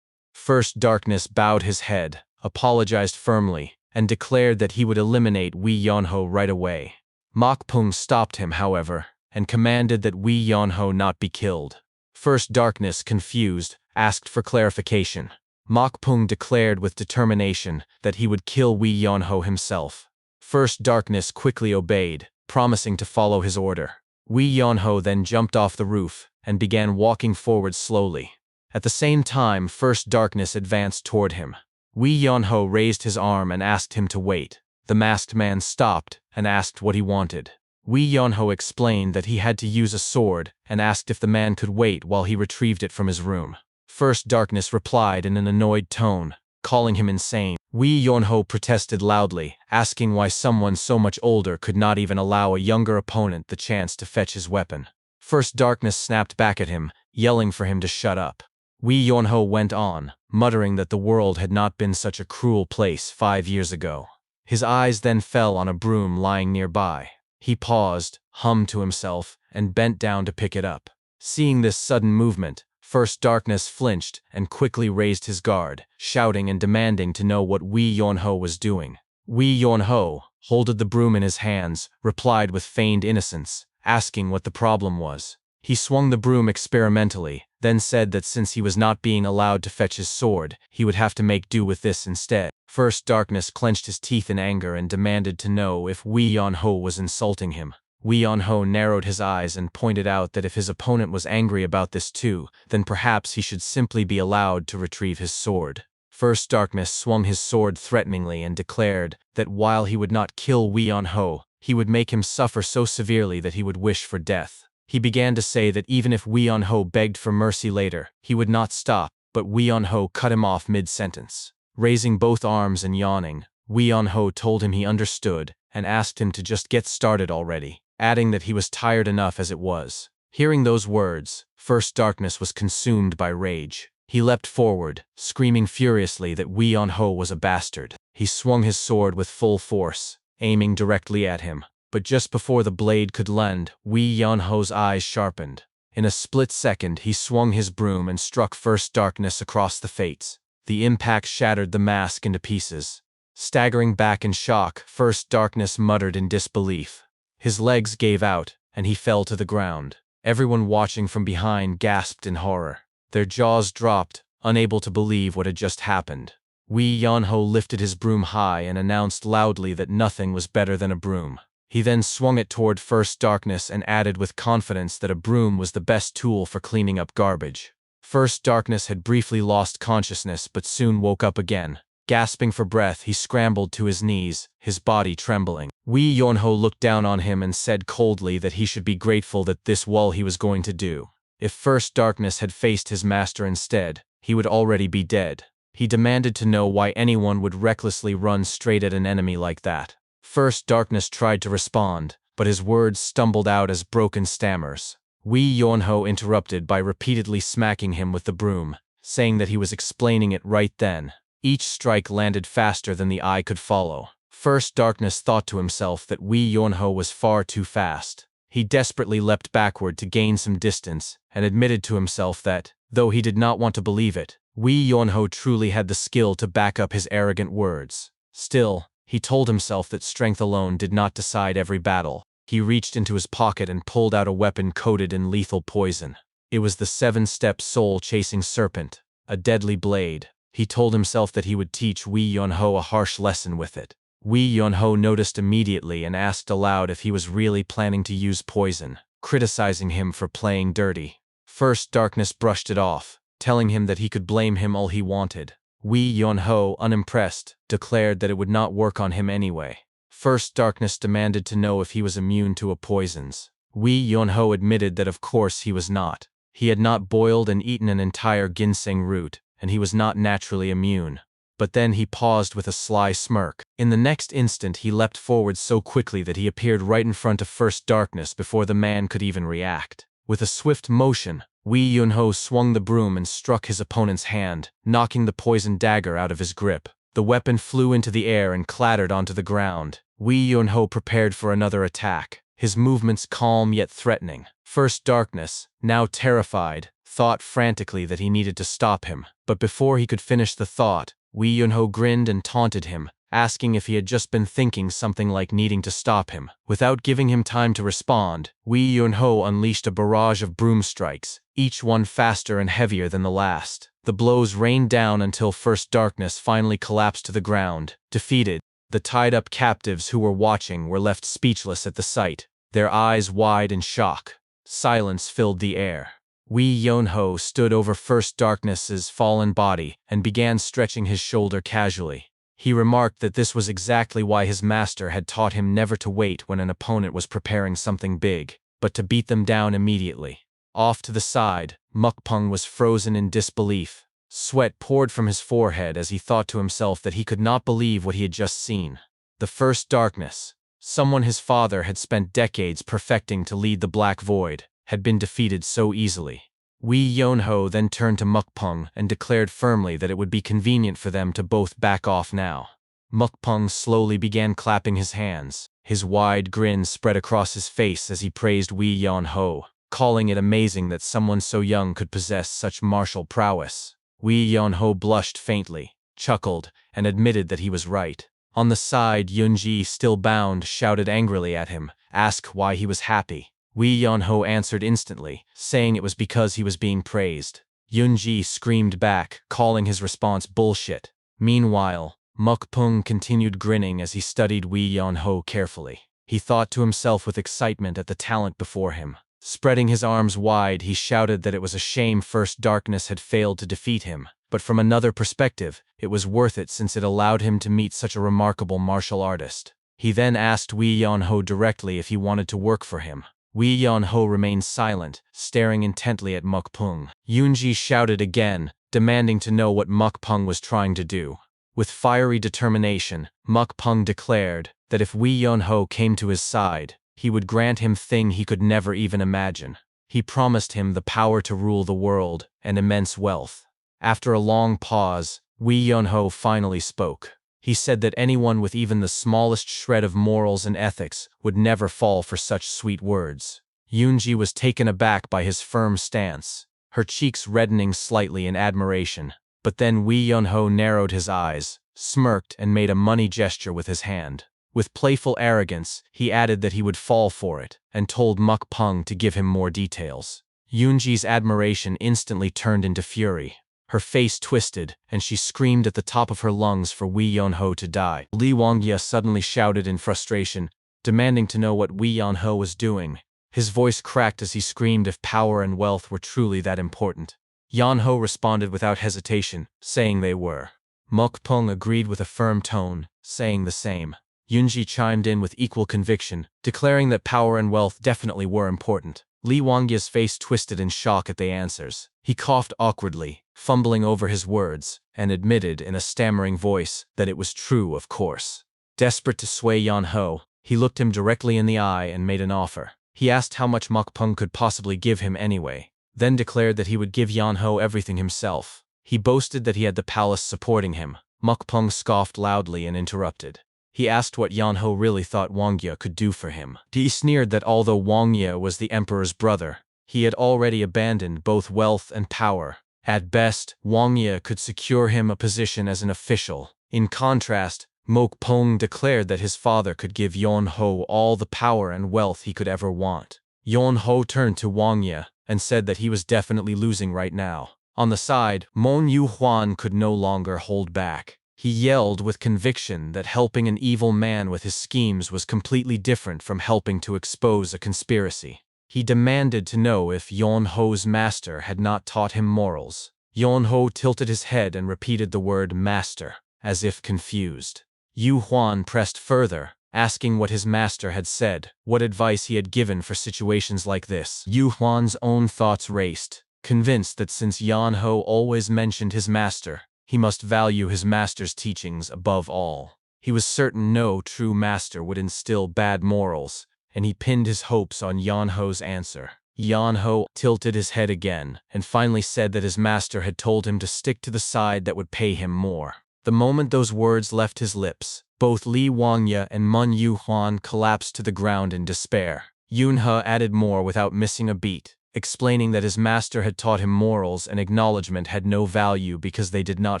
First Darkness bowed his head, apologized firmly, and declared that he would eliminate Wee-on-ho right away. Mokpung stopped him, however, and commanded that Wee-on-ho not be killed. First Darkness, confused, asked for clarification. Mokpung declared with determination that he would kill Wee-on-ho himself. First Darkness quickly obeyed, promising to follow his order. Wee-on-ho then jumped off the roof and began walking forward slowly. At the same time, First Darkness advanced toward him. Wee-on-ho raised his arm and asked him to wait. The masked man stopped and asked what he wanted. Wee-on-ho explained that he had to use a sword and asked if the man could wait while he retrieved it from his room. First Darkness replied in an annoyed tone, calling him insane. Wee-on-ho protested loudly, asking why someone so much older could not even allow a younger opponent the chance to fetch his weapon. First Darkness snapped back at him, yelling for him to shut up. Wee-on-ho went on, muttering that the world had not been such a cruel place 5 years ago. His eyes then fell on a broom lying nearby. He paused, hummed to himself, and bent down to pick it up. Seeing this sudden movement, First Darkness flinched and quickly raised his guard, shouting and demanding to know what Wee-on-ho was doing. Wee-on-ho, holding the broom in his hands, replied with feigned innocence, asking what the problem was. He swung the broom experimentally, then said that since he was not being allowed to fetch his sword, he would have to make do with this instead. First Darkness clenched his teeth in anger and demanded to know if Wee-on-ho was insulting him. Wee-on-ho narrowed his eyes and pointed out that if his opponent was angry about this too, then perhaps he should simply be allowed to retrieve his sword. First Darkness swung his sword threateningly and declared that while he would not kill Wee-on-ho, he would make him suffer so severely that he would wish for death. He began to say that even if Wee-on-ho begged for mercy later, he would not stop, but Wee-on-ho cut him off mid-sentence. Raising both arms and yawning, Wee-on-ho told him he understood and asked him to just get started already, adding that he was tired enough as it was. Hearing those words, First Darkness was consumed by rage. He leapt forward, screaming furiously that Wee-on-ho was a bastard. He swung his sword with full force, aiming directly at him. But just before the blade could land, Wee-on-ho's eyes sharpened. In a split second, he swung his broom and struck First Darkness across the face. The impact shattered the mask into pieces. Staggering back in shock, First Darkness muttered in disbelief. His legs gave out, and he fell to the ground. Everyone watching from behind gasped in horror. Their jaws dropped, unable to believe what had just happened. Wee-on-ho lifted his broom high and announced loudly that nothing was better than a broom. He then swung it toward First Darkness and added with confidence that a broom was the best tool for cleaning up garbage. First Darkness had briefly lost consciousness but soon woke up again. Gasping for breath, he scrambled to his knees, his body trembling. Wee Yonho looked down on him and said coldly that he should be grateful that this was all he was going to do. If First Darkness had faced his master instead, he would already be dead. He demanded to know why anyone would recklessly run straight at an enemy like that. First Darkness tried to respond, but his words stumbled out as broken stammers. Wee Yonho interrupted by repeatedly smacking him with the broom, saying that he was explaining it right then. Each strike landed faster than the eye could follow. First Darkness thought to himself that Wee Yonho was far too fast. He desperately leapt backward to gain some distance, and admitted to himself that, though he did not want to believe it, Wee Yonho truly had the skill to back up his arrogant words. Still, he told himself that strength alone did not decide every battle. He reached into his pocket and pulled out a weapon coated in lethal poison. It was the 7-step soul-chasing serpent, a deadly blade. He told himself that he would teach Wee Yonho a harsh lesson with it. Wee Yonho noticed immediately and asked aloud if he was really planning to use poison, criticizing him for playing dirty. First Darkness brushed it off, telling him that he could blame him all he wanted. Wee Yonho, unimpressed, declared that it would not work on him anyway. First Darkness demanded to know if he was immune to poisons. Wee Yonho admitted that of course he was not. He had not boiled and eaten an entire ginseng root, and he was not naturally immune. But then he paused with a sly smirk. In the next instant he leapt forward so quickly that he appeared right in front of First Darkness before the man could even react. With a swift motion, Wee Yonho swung the broom and struck his opponent's hand, knocking the poisoned dagger out of his grip. The weapon flew into the air and clattered onto the ground. Wee Yonho prepared for another attack, his movements calm yet threatening. First Darkness, now terrified, thought frantically that he needed to stop him. But before he could finish the thought, Wee Yonho grinned and taunted him, asking if he had just been thinking something like needing to stop him. Without giving him time to respond, Wee Yonho unleashed a barrage of broom strikes, each one faster and heavier than the last. The blows rained down until First Darkness finally collapsed to the ground, defeated. The tied-up captives who were watching were left speechless at the sight, their eyes wide in shock. Silence filled the air. Wee Yonho stood over First Darkness's fallen body and began stretching his shoulder casually. He remarked that this was exactly why his master had taught him never to wait when an opponent was preparing something big, but to beat them down immediately. Off to the side, Mukpung was frozen in disbelief. Sweat poured from his forehead as he thought to himself that he could not believe what he had just seen. The First Darkness, someone his father had spent decades perfecting to lead the Black Void, had been defeated so easily. Wee Yonho then turned to Mukpung and declared firmly that it would be convenient for them to both back off now. Mukpung slowly began clapping his hands. His wide grin spread across his face as he praised Wee Yonho, calling it amazing that someone so young could possess such martial prowess. Wee Yonho blushed faintly, chuckled, and admitted that he was right. On the side, Yunji, still bound, shouted angrily at him, asked why he was happy. Wee Yonho answered instantly, saying it was because he was being praised. Yunji screamed back, calling his response bullshit. Meanwhile, Mukpung continued grinning as he studied Wee Yonho carefully. He thought to himself with excitement at the talent before him. Spreading his arms wide, he shouted that it was a shame First Darkness had failed to defeat him, but from another perspective, it was worth it since it allowed him to meet such a remarkable martial artist. He then asked Wee Yonho directly if he wanted to work for him. Wee Yonho remained silent, staring intently at Mukpung. Yunji shouted again, demanding to know what Mukpung was trying to do. With fiery determination, Mukpung declared that if Wee Yonho came to his side, he would grant him thing he could never even imagine. He promised him the power to rule the world and immense wealth. After a long pause, Wee Yonho finally spoke. He said that anyone with even the smallest shred of morals and ethics would never fall for such sweet words. Yunji was taken aback by his firm stance, her cheeks reddening slightly in admiration. But then Wee Yonho narrowed his eyes, smirked, and made a money gesture with his hand. With playful arrogance, he added that he would fall for it, and told Mukpung to give him more details. Yunji's admiration instantly turned into fury. Her face twisted, and she screamed at the top of her lungs for Wee Yonho to die. Li Wangya suddenly shouted in frustration, demanding to know what Wei Yanho was doing. His voice cracked as he screamed if power and wealth were truly that important. Yanho responded without hesitation, saying they were. Mokpung agreed with a firm tone, saying the same. Yunji chimed in with equal conviction, declaring that power and wealth definitely were important. Li Wangya's face twisted in shock at the answers. He coughed awkwardly, fumbling over his words, and admitted in a stammering voice that it was true, of course. Desperate to sway Yanho, he looked him directly in the eye and made an offer. He asked how much Mokpung could possibly give him anyway, then declared that he would give Yanho everything himself. He boasted that he had the palace supporting him. Mokpung scoffed loudly and interrupted. He asked what Yanho really thought Wangya could do for him. He sneered that although Wangya was the emperor's brother, he had already abandoned both wealth and power. At best, Wangya could secure him a position as an official. In contrast, Mokpung declared that his father could give Yanho all the power and wealth he could ever want. Yanho turned to Wangya and said that he was definitely losing right now. On the side, Mon Yu Huan could no longer hold back. He yelled with conviction that helping an evil man with his schemes was completely different from helping to expose a conspiracy. He demanded to know if Yanho's master had not taught him morals. Yanho tilted his head and repeated the word master, as if confused. Yu Huan pressed further, asking what his master had said, what advice he had given for situations like this. Yu Huan's own thoughts raced, convinced that since Yanho always mentioned his master, he must value his master's teachings above all. He was certain no true master would instill bad morals, and he pinned his hopes on Yanho's answer. Yanho tilted his head again, and finally said that his master had told him to stick to the side that would pay him more. The moment those words left his lips, both Li Wangya and Mon Yu Huan collapsed to the ground in despair. Yunhe added more without missing a beat, explaining that his master had taught him morals and acknowledgement had no value because they did not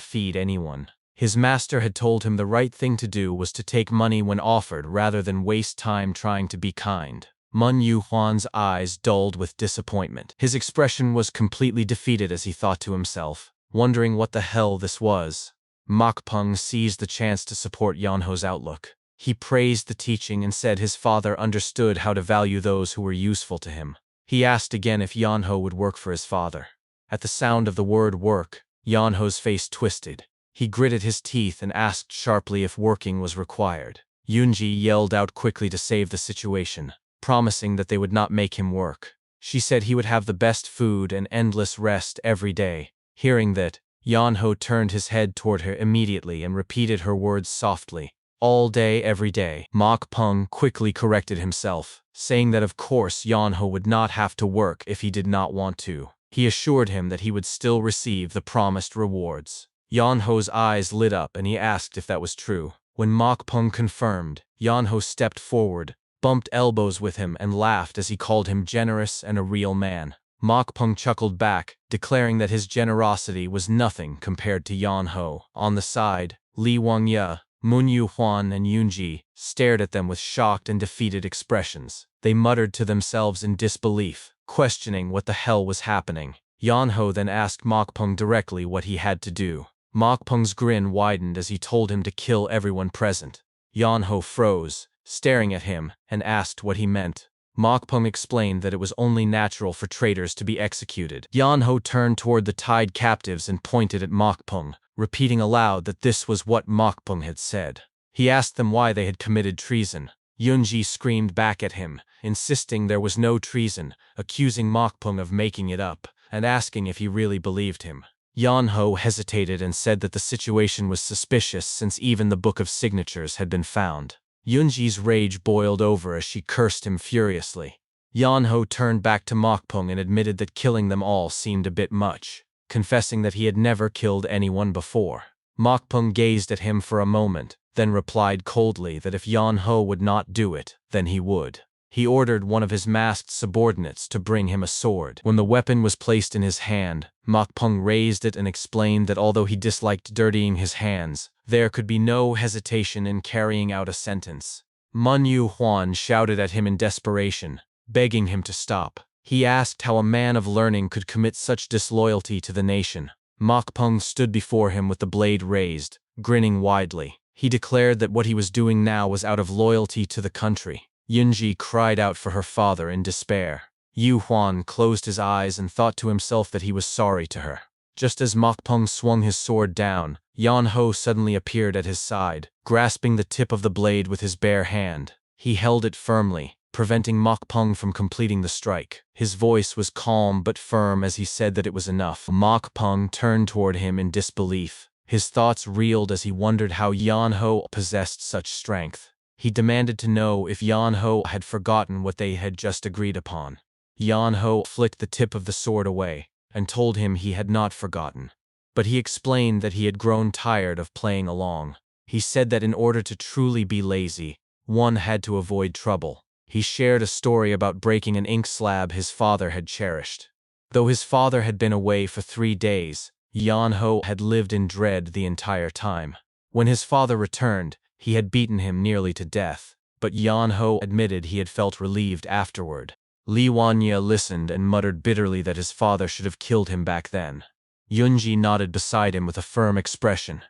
feed anyone. His master had told him the right thing to do was to take money when offered rather than waste time trying to be kind. Mon Yu Huan's eyes dulled with disappointment. His expression was completely defeated as he thought to himself, wondering what the hell this was. Mokpung seized the chance to support Yanho's outlook. He praised the teaching and said his father understood how to value those who were useful to him. He asked again if Yanho would work for his father. At the sound of the word work, Yanho's face twisted. He gritted his teeth and asked sharply if working was required. Yunji yelled out quickly to save the situation, promising that they would not make him work. She said he would have the best food and endless rest every day. Hearing that, Yanho turned his head toward her immediately and repeated her words softly. All day, every day. Mokpung quickly corrected himself, saying that of course Yanho would not have to work if he did not want to. He assured him that he would still receive the promised rewards. Yanho's eyes lit up and he asked if that was true. When Mokpung confirmed, Yanho stepped forward, bumped elbows with him and laughed as he called him generous and a real man. Mokpung chuckled back, declaring that his generosity was nothing compared to Yanho. On the side, Li Wangya, Mon Yu Huan and Yunji stared at them with shocked and defeated expressions. They muttered to themselves in disbelief, questioning what the hell was happening. Yanho then asked Mokpung directly what he had to do. Mokpung's grin widened as he told him to kill everyone present. Yanho froze, staring at him, and asked what he meant. Mokpung explained that it was only natural for traitors to be executed. Yanho turned toward the tied captives and pointed at Mokpung, repeating aloud that this was what Mokpung had said. He asked them why they had committed treason. Yunji screamed back at him, insisting there was no treason, accusing Mokpung of making it up, and asking if he really believed him. Yanho hesitated and said that the situation was suspicious since even the Book of Signatures had been found. Yunji's rage boiled over as she cursed him furiously. Yanho turned back to Mokpung and admitted that killing them all seemed a bit much, confessing that he had never killed anyone before. Mokpung gazed at him for a moment, then replied coldly that if Yanho would not do it, then he would. He ordered one of his masked subordinates to bring him a sword. When the weapon was placed in his hand, Mokpung raised it and explained that although he disliked dirtying his hands, there could be no hesitation in carrying out a sentence. Mon Yu Huan shouted at him in desperation, begging him to stop. He asked how a man of learning could commit such disloyalty to the nation. Mokpung stood before him with the blade raised, grinning widely. He declared that what he was doing now was out of loyalty to the country. Yunji cried out for her father in despair. Yu Huan closed his eyes and thought to himself that he was sorry to her. Just as Mokpung swung his sword down, Yan Ho suddenly appeared at his side, grasping the tip of the blade with his bare hand. He held it firmly, preventing Mokpung from completing the strike. His voice was calm but firm as he said that it was enough. Mokpung turned toward him in disbelief. His thoughts reeled as he wondered how Yan Ho possessed such strength. He demanded to know if Yan Ho had forgotten what they had just agreed upon. Yan Ho flicked the tip of the sword away and told him he had not forgotten. But he explained that he had grown tired of playing along. He said that in order to truly be lazy, one had to avoid trouble. He shared a story about breaking an ink slab his father had cherished. Though his father had been away for 3 days, Yan Ho had lived in dread the entire time. When his father returned, he had beaten him nearly to death, but Yan Ho admitted he had felt relieved afterward. Li Wanya listened and muttered bitterly that his father should have killed him back then. Yunji nodded beside him with a firm expression.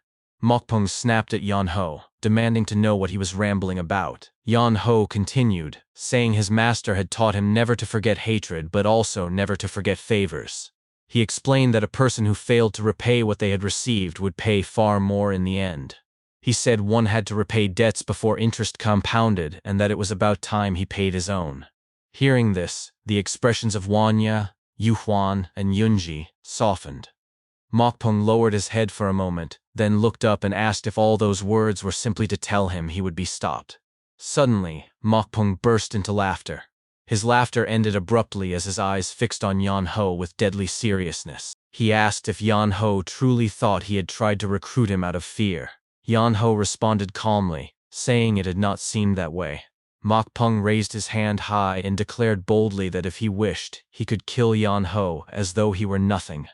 Mokpung snapped at Yan Ho, demanding to know what he was rambling about. Yan Ho continued, saying his master had taught him never to forget hatred but also never to forget favors. He explained that a person who failed to repay what they had received would pay far more in the end. He said one had to repay debts before interest compounded and that it was about time he paid his own. Hearing this, the expressions of Wanya, Yu Huan, and Yunji softened. Mokpung lowered his head for a moment, then looked up and asked if all those words were simply to tell him he would be stopped. Suddenly, Mokpung burst into laughter. His laughter ended abruptly as his eyes fixed on Yan Ho with deadly seriousness. He asked if Yan Ho truly thought he had tried to recruit him out of fear. Yan Ho responded calmly, saying it had not seemed that way. Mokpung raised his hand high and declared boldly that if he wished, he could kill Yan Ho as though he were nothing.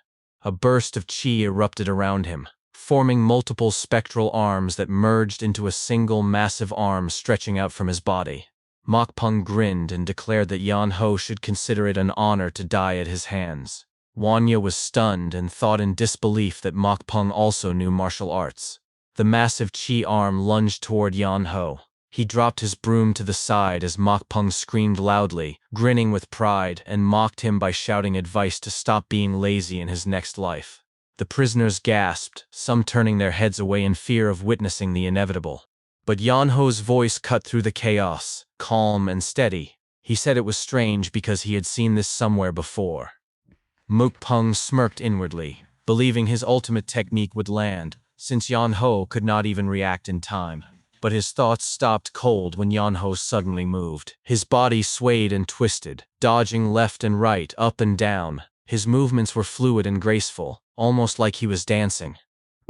A burst of chi erupted around him, forming multiple spectral arms that merged into a single massive arm stretching out from his body. Mokpung grinned and declared that Yan Ho should consider it an honor to die at his hands. Wanya was stunned and thought in disbelief that Mokpung also knew martial arts. The massive chi arm lunged toward Yan Ho. He dropped his broom to the side as Mokpung screamed loudly, grinning with pride, and mocked him by shouting advice to stop being lazy in his next life. The prisoners gasped, some turning their heads away in fear of witnessing the inevitable. But Yan Ho's voice cut through the chaos, calm and steady. He said it was strange because he had seen this somewhere before. Mokpung smirked inwardly, believing his ultimate technique would land, since Yan Ho could not even react in time. But his thoughts stopped cold when Yan Ho suddenly moved. His body swayed and twisted, dodging left and right, up and down. His movements were fluid and graceful, almost like he was dancing.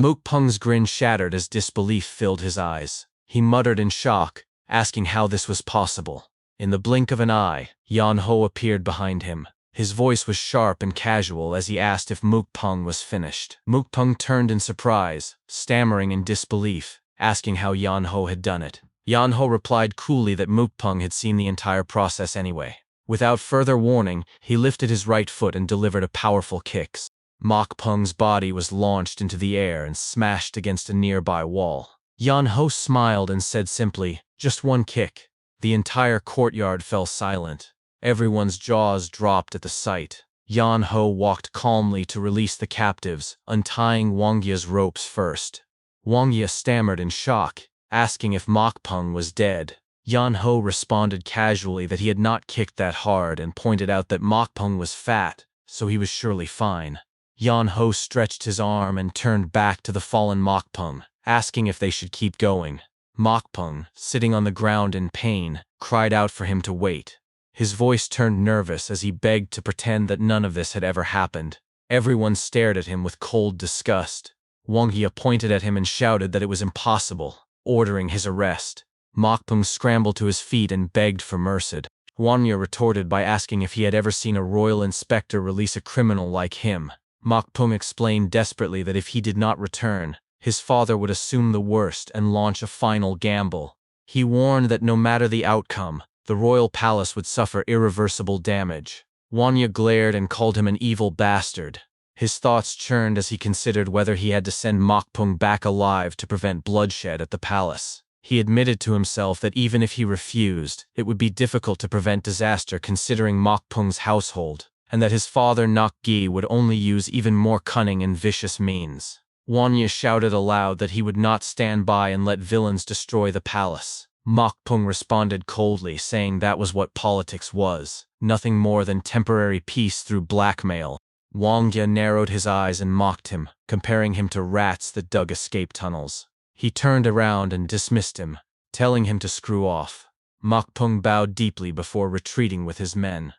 Mokpung's grin shattered as disbelief filled his eyes. He muttered in shock, asking how this was possible. In the blink of an eye, Yan Ho appeared behind him. His voice was sharp and casual as he asked if Mokpung was finished. Mokpung turned in surprise, stammering in disbelief, asking how Yan Ho had done it. Yan Ho replied coolly that Mokpung had seen the entire process anyway. Without further warning, he lifted his right foot and delivered a powerful kick. Mokpung's body was launched into the air and smashed against a nearby wall. Yan Ho smiled and said simply, "Just one kick." The entire courtyard fell silent. Everyone's jaws dropped at the sight. Yan Ho walked calmly to release the captives, untying Wangya's ropes first. Wangya stammered in shock, asking if Mokpung was dead. Yan Ho responded casually that he had not kicked that hard and pointed out that Mokpung was fat, so he was surely fine. Yan Ho stretched his arm and turned back to the fallen Mokpung, asking if they should keep going. Mokpung, sitting on the ground in pain, cried out for him to wait. His voice turned nervous as he begged to pretend that none of this had ever happened. Everyone stared at him with cold disgust. Wangya pointed at him and shouted that it was impossible, ordering his arrest. Mokpung scrambled to his feet and begged for mercy. Wangya retorted by asking if he had ever seen a royal inspector release a criminal like him. Mokpung explained desperately that if he did not return, his father would assume the worst and launch a final gamble. He warned that no matter the outcome, the royal palace would suffer irreversible damage. Wangya glared and called him an evil bastard. His thoughts churned as he considered whether he had to send Mokpung back alive to prevent bloodshed at the palace. He admitted to himself that even if he refused, it would be difficult to prevent disaster considering Mokpung's household, and that his father Nok-gi would only use even more cunning and vicious means. Wanya shouted aloud that he would not stand by and let villains destroy the palace. Mokpung responded coldly, saying that was what politics was, nothing more than temporary peace through blackmail. Wangya narrowed his eyes and mocked him, comparing him to rats that dug escape tunnels. He turned around and dismissed him, telling him to screw off. Mokpung bowed deeply before retreating with his men.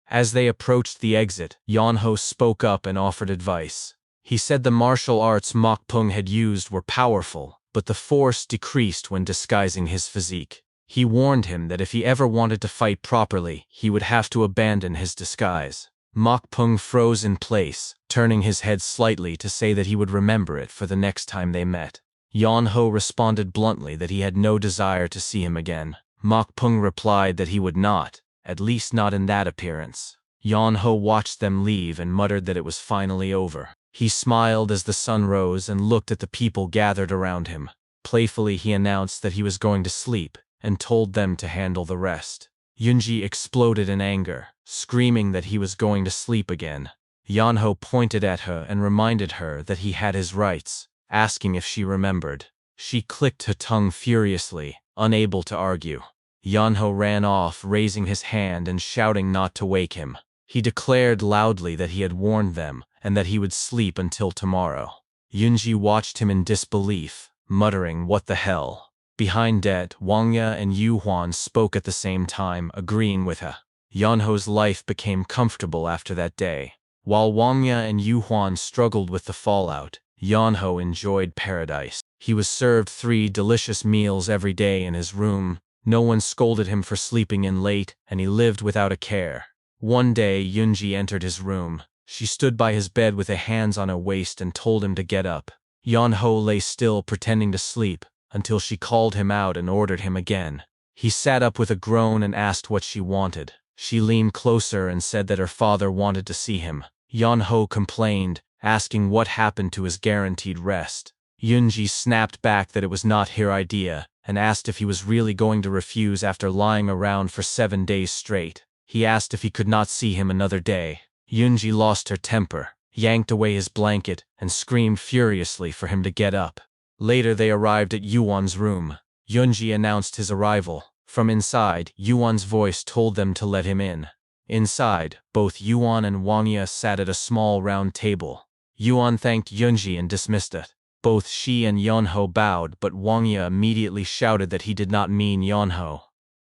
As they approached the exit, Yanho spoke up and offered advice. He said the martial arts Mokpung had used were powerful, but the force decreased when disguising his physique. He warned him that if he ever wanted to fight properly, he would have to abandon his disguise. Mokpung froze in place, turning his head slightly to say that he would remember it for the next time they met. Yanho responded bluntly that he had no desire to see him again. Mokpung replied that he would not, at least not in that appearance. Yanho watched them leave and muttered that it was finally over. He smiled as the sun rose and looked at the people gathered around him. Playfully he announced that he was going to sleep, and told them to handle the rest. Yunji exploded in anger, screaming that he was going to sleep again. Yanho pointed at her and reminded her that he had his rights, asking if she remembered. She clicked her tongue furiously, unable to argue. Yanho ran off, raising his hand and shouting not to wake him. He declared loudly that he had warned them, and that he would sleep until tomorrow. Yunji watched him in disbelief, muttering, "What the hell?" Behind it, Wangya and Yu Huan spoke at the same time, agreeing with her. Yanho's life became comfortable after that day. While Wangya and Yu Huan struggled with the fallout, Yanho enjoyed paradise. He was served 3 delicious meals every day in his room. No one scolded him for sleeping in late, and he lived without a care. One day, Yunji entered his room. She stood by his bed with her hands on her waist and told him to get up. Yanho lay still, pretending to sleep, until she called him out and ordered him again. He sat up with a groan and asked what she wanted. She leaned closer and said that her father wanted to see him. Yanho complained, asking what happened to his guaranteed rest. Yunji snapped back that it was not her idea, and asked if he was really going to refuse after lying around for 7 days straight. He asked if he could not see him another day. Yunji lost her temper, yanked away his blanket, and screamed furiously for him to get up. Later they arrived at Yuan's room. Yunji announced his arrival. From inside, Yuan's voice told them to let him in. Inside, both Yuan and Wangya sat at a small round table. Yuan thanked Yunji and dismissed it. Both she and Yanho bowed, but Wangya immediately shouted that he did not mean Yanho.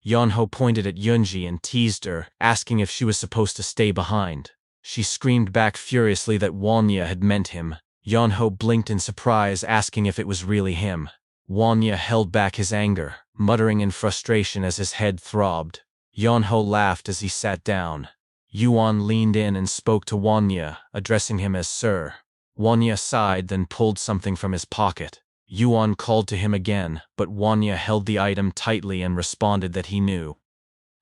Yanho pointed at Yunji and teased her, asking if she was supposed to stay behind. She screamed back furiously that Wangya had meant him. Yanho blinked in surprise, asking if it was really him. Wangya held back his anger, muttering in frustration as his head throbbed. Yanho laughed as he sat down. Yuan leaned in and spoke to Wangya, addressing him as Sir. Wangya sighed, then pulled something from his pocket. Yuan called to him again, but Wangya held the item tightly and responded that he knew.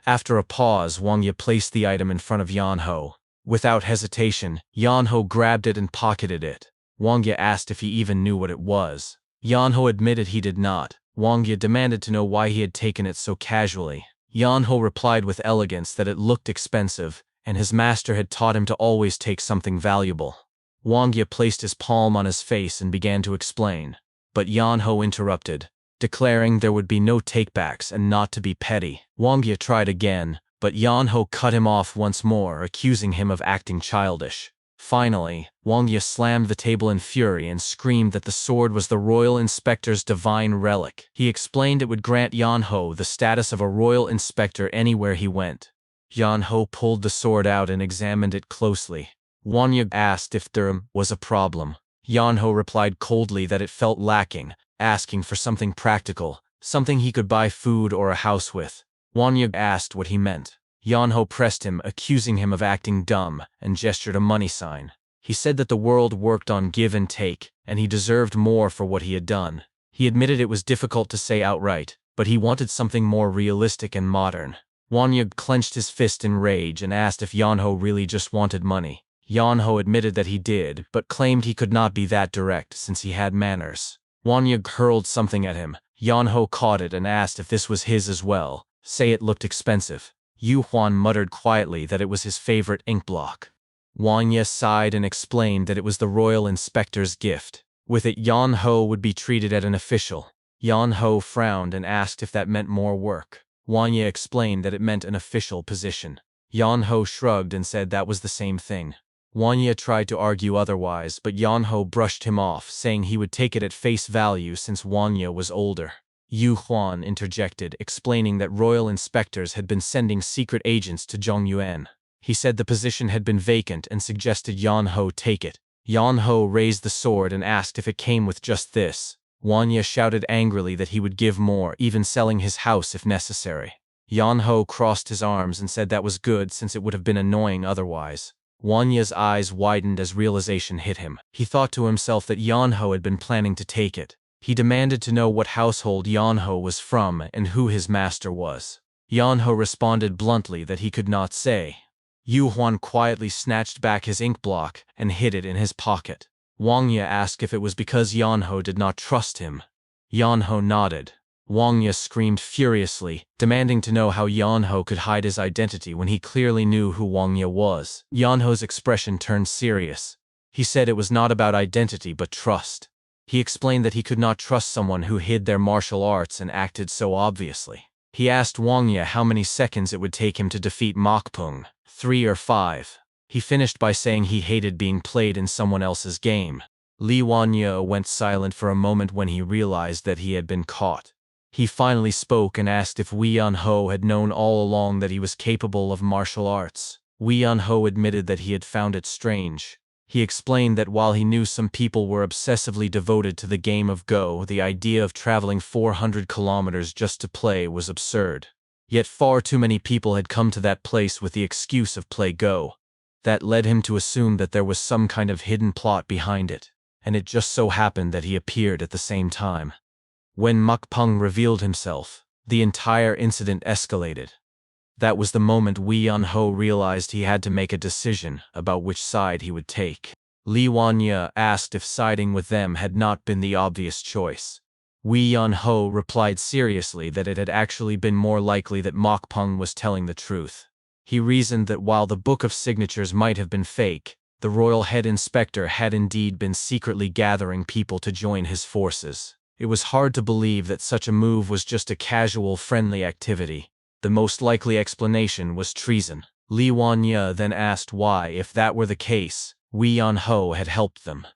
After a pause, Wangya placed the item in front of Yanho. Without hesitation, Yanho grabbed it and pocketed it. Wangya asked if he even knew what it was. Yanho admitted he did not. Wangya demanded to know why he had taken it so casually. Yanho replied with elegance that it looked expensive, and his master had taught him to always take something valuable. Wangya placed his palm on his face and began to explain. But Yanho interrupted, declaring there would be no takebacks and not to be petty. Wangya tried again, but Yanho cut him off once more, accusing him of acting childish. Finally, Wangya slammed the table in fury and screamed that the sword was the royal inspector's divine relic. He explained it would grant Yanho the status of a royal inspector anywhere he went. Yanho pulled the sword out and examined it closely. Wangya asked if there was a problem. Yanho replied coldly that it felt lacking, asking for something practical, something he could buy food or a house with. Wangya asked what he meant. Yanho pressed him, accusing him of acting dumb, and gestured a money sign. He said that the world worked on give and take, and he deserved more for what he had done. He admitted it was difficult to say outright, but he wanted something more realistic and modern. Wangya clenched his fist in rage and asked if Yanho really just wanted money. Yanho admitted that he did, but claimed he could not be that direct since he had manners. Wangya hurled something at him. Yanho caught it and asked if this was his as well. Say it looked expensive. Yu Huan muttered quietly that it was his favorite ink block. Wang Ye sighed and explained that it was the royal inspector's gift. With it, Yan Ho would be treated as an official. Yan Ho frowned and asked if that meant more work. Wang Ye explained that it meant an official position. Yan Ho shrugged and said that was the same thing. Wang Ye tried to argue otherwise, but Yan Ho brushed him off, saying he would take it at face value since Wang Ye was older. Yu Huan interjected, explaining that royal inspectors had been sending secret agents to Zhongyuan. He said the position had been vacant and suggested Yan Ho take it. Yan Ho raised the sword and asked if it came with just this. Wang Ye shouted angrily that he would give more, even selling his house if necessary. Yan Ho crossed his arms and said that was good since it would have been annoying otherwise. Wang Ye's eyes widened as realization hit him. He thought to himself that Yan Ho had been planning to take it. He demanded to know what household Yan Ho was from and who his master was. Yan Ho responded bluntly that he could not say. Yu Huan quietly snatched back his ink block and hid it in his pocket. Wang Ye asked if it was because Yan Ho did not trust him. Yan Ho nodded. Wang Ye screamed furiously, demanding to know how Yan Ho could hide his identity when he clearly knew who Wang Ye was. Yan Ho's expression turned serious. He said it was not about identity but trust. He explained that he could not trust someone who hid their martial arts and acted so obviously. He asked Wang Ye how many seconds it would take him to defeat Mokpung, 3 or 5. He finished by saying he hated being played in someone else's game. Li Wanye went silent for a moment when he realized that he had been caught. He finally spoke and asked if Wei Yun-ho had known all along that he was capable of martial arts. Wei Yun-ho admitted that he had found it strange. He explained that while he knew some people were obsessively devoted to the game of Go, the idea of traveling 400 kilometers just to play was absurd. Yet far too many people had come to that place with the excuse of play Go. That led him to assume that there was some kind of hidden plot behind it, and it just so happened that he appeared at the same time. When Mokpung revealed himself, the entire incident escalated. That was the moment Wei Yun-ho realized he had to make a decision about which side he would take. Li Wanye asked if siding with them had not been the obvious choice. Wei Yun-ho replied seriously that it had actually been more likely that Mokpung was telling the truth. He reasoned that while the book of signatures might have been fake, the royal head inspector had indeed been secretly gathering people to join his forces. It was hard to believe that such a move was just a casual, friendly activity. The most likely explanation was treason. Li Wanye then asked why, if that were the case, Wei Yun-ho had helped them.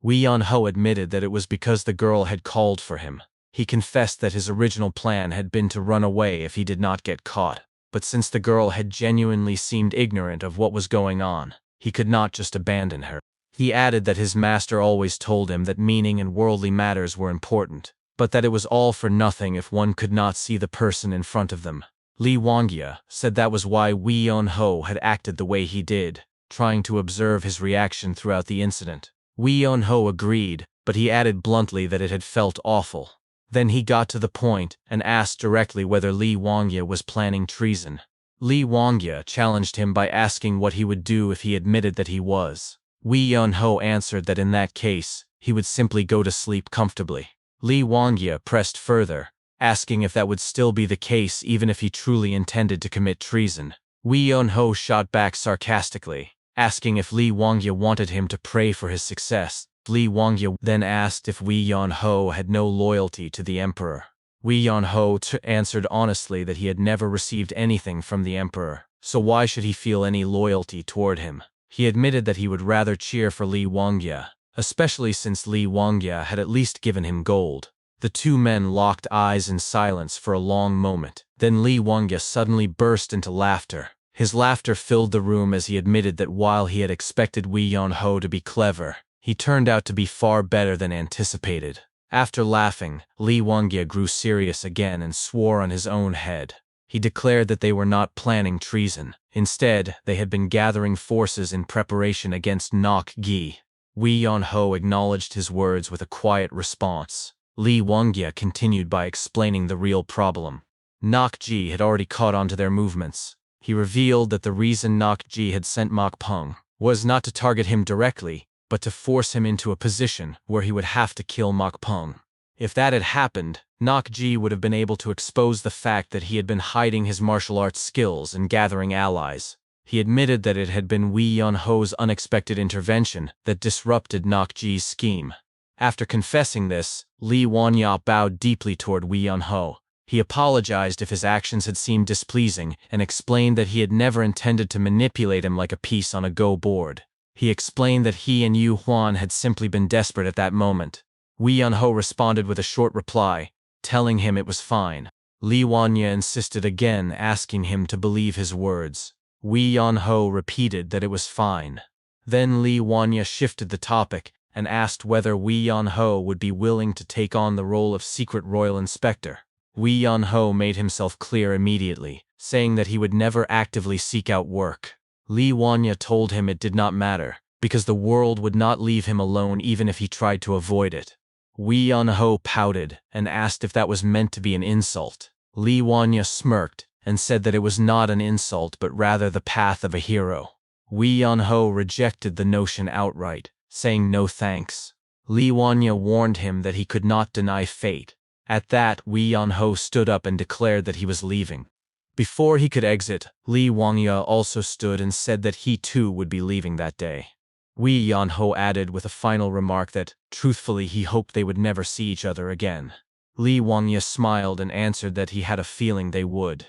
Wei Yun-ho admitted that it was because the girl had called for him. He confessed that his original plan had been to run away if he did not get caught. But since the girl had genuinely seemed ignorant of what was going on, he could not just abandon her. He added that his master always told him that meaning and worldly matters were important, but that it was all for nothing if one could not see the person in front of them. Li Wangya said that was why Wei Yun-ho had acted the way he did, trying to observe his reaction throughout the incident. Wei Yun-ho agreed, but he added bluntly that it had felt awful. Then he got to the point and asked directly whether Li Wangya was planning treason. Li Wangya challenged him by asking what he would do if he admitted that he was. Wei Yun-ho answered that in that case, he would simply go to sleep comfortably. Li Wangya pressed further, asking if that would still be the case even if he truly intended to commit treason. Wei Yun-ho shot back sarcastically, asking if Li Wangya wanted him to pray for his success. Li Wangya then asked if Wei Yun-ho had no loyalty to the emperor. Wei Yun-ho answered honestly that he had never received anything from the emperor, so why should he feel any loyalty toward him? He admitted that he would rather cheer for Li Wangya, especially since Li Wangya had at least given him gold. The two men locked eyes in silence for a long moment. Then Li Wangya suddenly burst into laughter. His laughter filled the room as he admitted that while he had expected Wei Yun-ho to be clever, he turned out to be far better than anticipated. After laughing, Li Wangya grew serious again and swore on his own head. He declared that they were not planning treason. Instead, they had been gathering forces in preparation against Nok Gi. Wei Yun-ho acknowledged his words with a quiet response. Li Wangya continued by explaining the real problem. Nok Ji had already caught on to their movements. He revealed that the reason Nok Ji had sent Mokpung was not to target him directly, but to force him into a position where he would have to kill Mokpung. If that had happened, Nakji would have been able to expose the fact that he had been hiding his martial arts skills and gathering allies. He admitted that it had been Wei Yunho's unexpected intervention that disrupted Nakji's scheme. After confessing this, Li Wanya bowed deeply toward Wei Yunho. He apologized if his actions had seemed displeasing and explained that he had never intended to manipulate him like a piece on a Go board. He explained that he and Yu Huan had simply been desperate at that moment. Wei Yunho responded with a short reply, telling him it was fine. Li Wanya insisted again, asking him to believe his words. Wei Yunho repeated that it was fine. Then Li Wanya shifted the topic and asked whether Wei Yunho would be willing to take on the role of secret royal inspector. Wei Yunho made himself clear immediately, saying that he would never actively seek out work. Li Wanya told him it did not matter, because the world would not leave him alone even if he tried to avoid it. Wei Yunho pouted and asked if that was meant to be an insult. Li Wanya smirked and said that it was not an insult but rather the path of a hero. Wei Yunho rejected the notion outright, saying no thanks. Li Wanya warned him that he could not deny fate. At that, Wei Yunho stood up and declared that he was leaving. Before he could exit, Li Wanya also stood and said that he too would be leaving that day. Wei Yunho added with a final remark that, truthfully, he hoped they would never see each other again. Li Wanya smiled and answered that he had a feeling they would.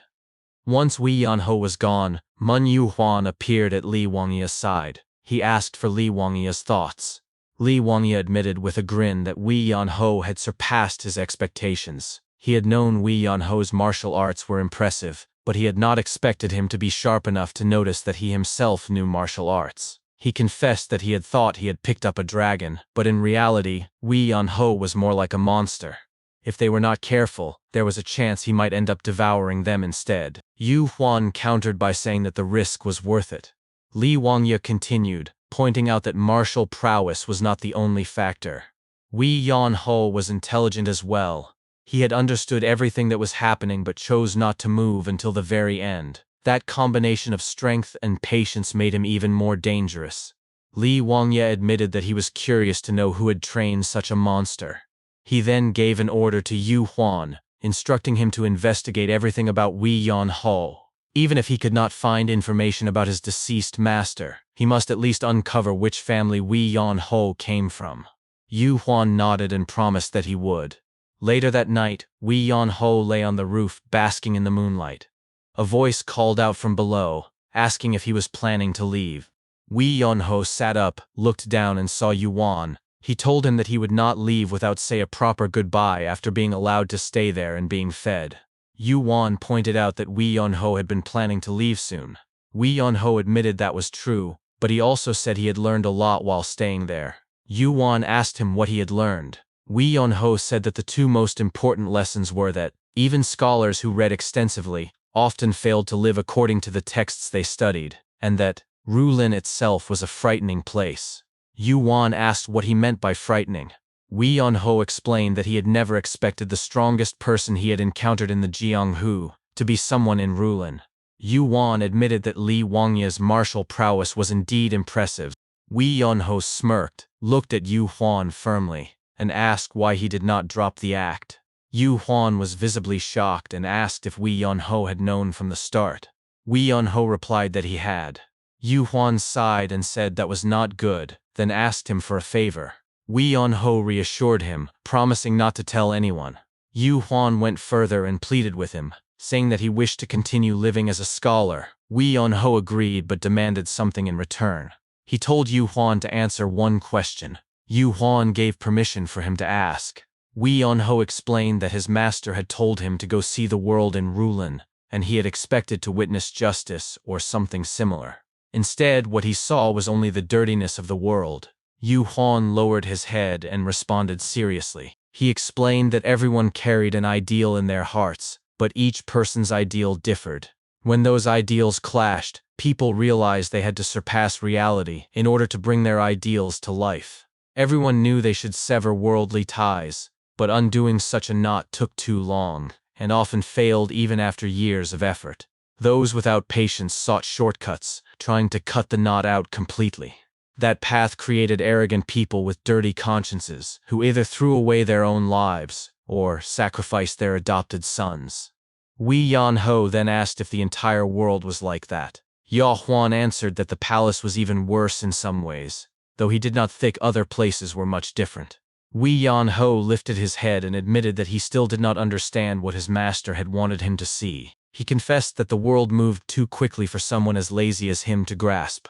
Once Wei Yunho was gone, Mun Yu Huan appeared at Li Wanya's side. He asked for Li Wanya's thoughts. Li Wanya admitted with a grin that Wei Yunho had surpassed his expectations. He had known Wei Yunho's martial arts were impressive, but he had not expected him to be sharp enough to notice that he himself knew martial arts. He confessed that he had thought he had picked up a dragon, but in reality, Wei Yunho was more like a monster. If they were not careful, there was a chance he might end up devouring them instead. Yu Huan countered by saying that the risk was worth it. Li Wanya continued, pointing out that martial prowess was not the only factor. Wei Yunho was intelligent as well. He had understood everything that was happening but chose not to move until the very end. That combination of strength and patience made him even more dangerous. Li Wanya admitted that he was curious to know who had trained such a monster. He then gave an order to Yu Huan, instructing him to investigate everything about Wei Yunho. Even if he could not find information about his deceased master, he must at least uncover which family Wei Yunho came from. Yu Huan nodded and promised that he would. Later that night, Wei Yunho lay on the roof basking in the moonlight. A voice called out from below, asking if he was planning to leave. Wei Yunho sat up, looked down and saw Yuan. He told him that he would not leave without say a proper goodbye after being allowed to stay there and being fed. Yuan pointed out that Wei Yunho had been planning to leave soon. Wei Yunho admitted that was true, but he also said he had learned a lot while staying there. Yuan asked him what he had learned. Wei Yunho said that the two most important lessons were that even scholars who read extensively often failed to live according to the texts they studied, and that Rulin itself was a frightening place. Yuan asked what he meant by frightening. Wei Yunho explained that he had never expected the strongest person he had encountered in the Jianghu to be someone in Rulin. Yuan admitted that Li Wangya's martial prowess was indeed impressive. Wei Yunho smirked, looked at Yu Huan firmly, and asked why he did not drop the act. Yu Huan was visibly shocked and asked if Wei Yunho had known from the start. Wei Yunho replied that he had. Yu Huan sighed and said that was not good, then asked him for a favor. Wei Yunho reassured him, promising not to tell anyone. Yu Huan went further and pleaded with him, saying that he wished to continue living as a scholar. Wei Yunho agreed but demanded something in return. He told Yu Huan to answer one question. Yu Huan gave permission for him to ask. Wei Yunho explained that his master had told him to go see the world in Rulin, and he had expected to witness justice or something similar. Instead, what he saw was only the dirtiness of the world. Yu Huan lowered his head and responded seriously. He explained that everyone carried an ideal in their hearts, but each person's ideal differed. When those ideals clashed, people realized they had to surpass reality in order to bring their ideals to life. Everyone knew they should sever worldly ties, but undoing such a knot took too long, and often failed even after years of effort. Those without patience sought shortcuts, trying to cut the knot out completely. That path created arrogant people with dirty consciences, who either threw away their own lives, or sacrifice their adopted sons. Wei Yan-ho then asked if the entire world was like that. Ya Huan answered that the palace was even worse in some ways, though he did not think other places were much different. Wei Yan-ho lifted his head and admitted that he still did not understand what his master had wanted him to see. He confessed that the world moved too quickly for someone as lazy as him to grasp.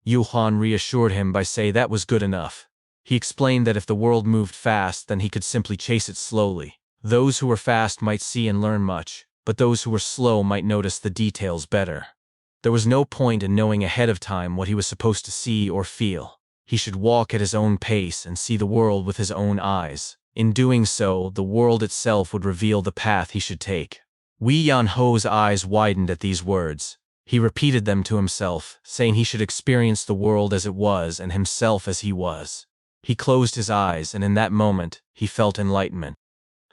Yu Huan reassured him by saying that was good enough. He explained that if the world moved fast, then he could simply chase it slowly. Those who were fast might see and learn much, but those who were slow might notice the details better. There was no point in knowing ahead of time what he was supposed to see or feel. He should walk at his own pace and see the world with his own eyes. In doing so, the world itself would reveal the path he should take. Wei Yan-ho's eyes widened at these words. He repeated them to himself, saying he should experience the world as it was and himself as he was. He closed his eyes, and in that moment, he felt enlightenment.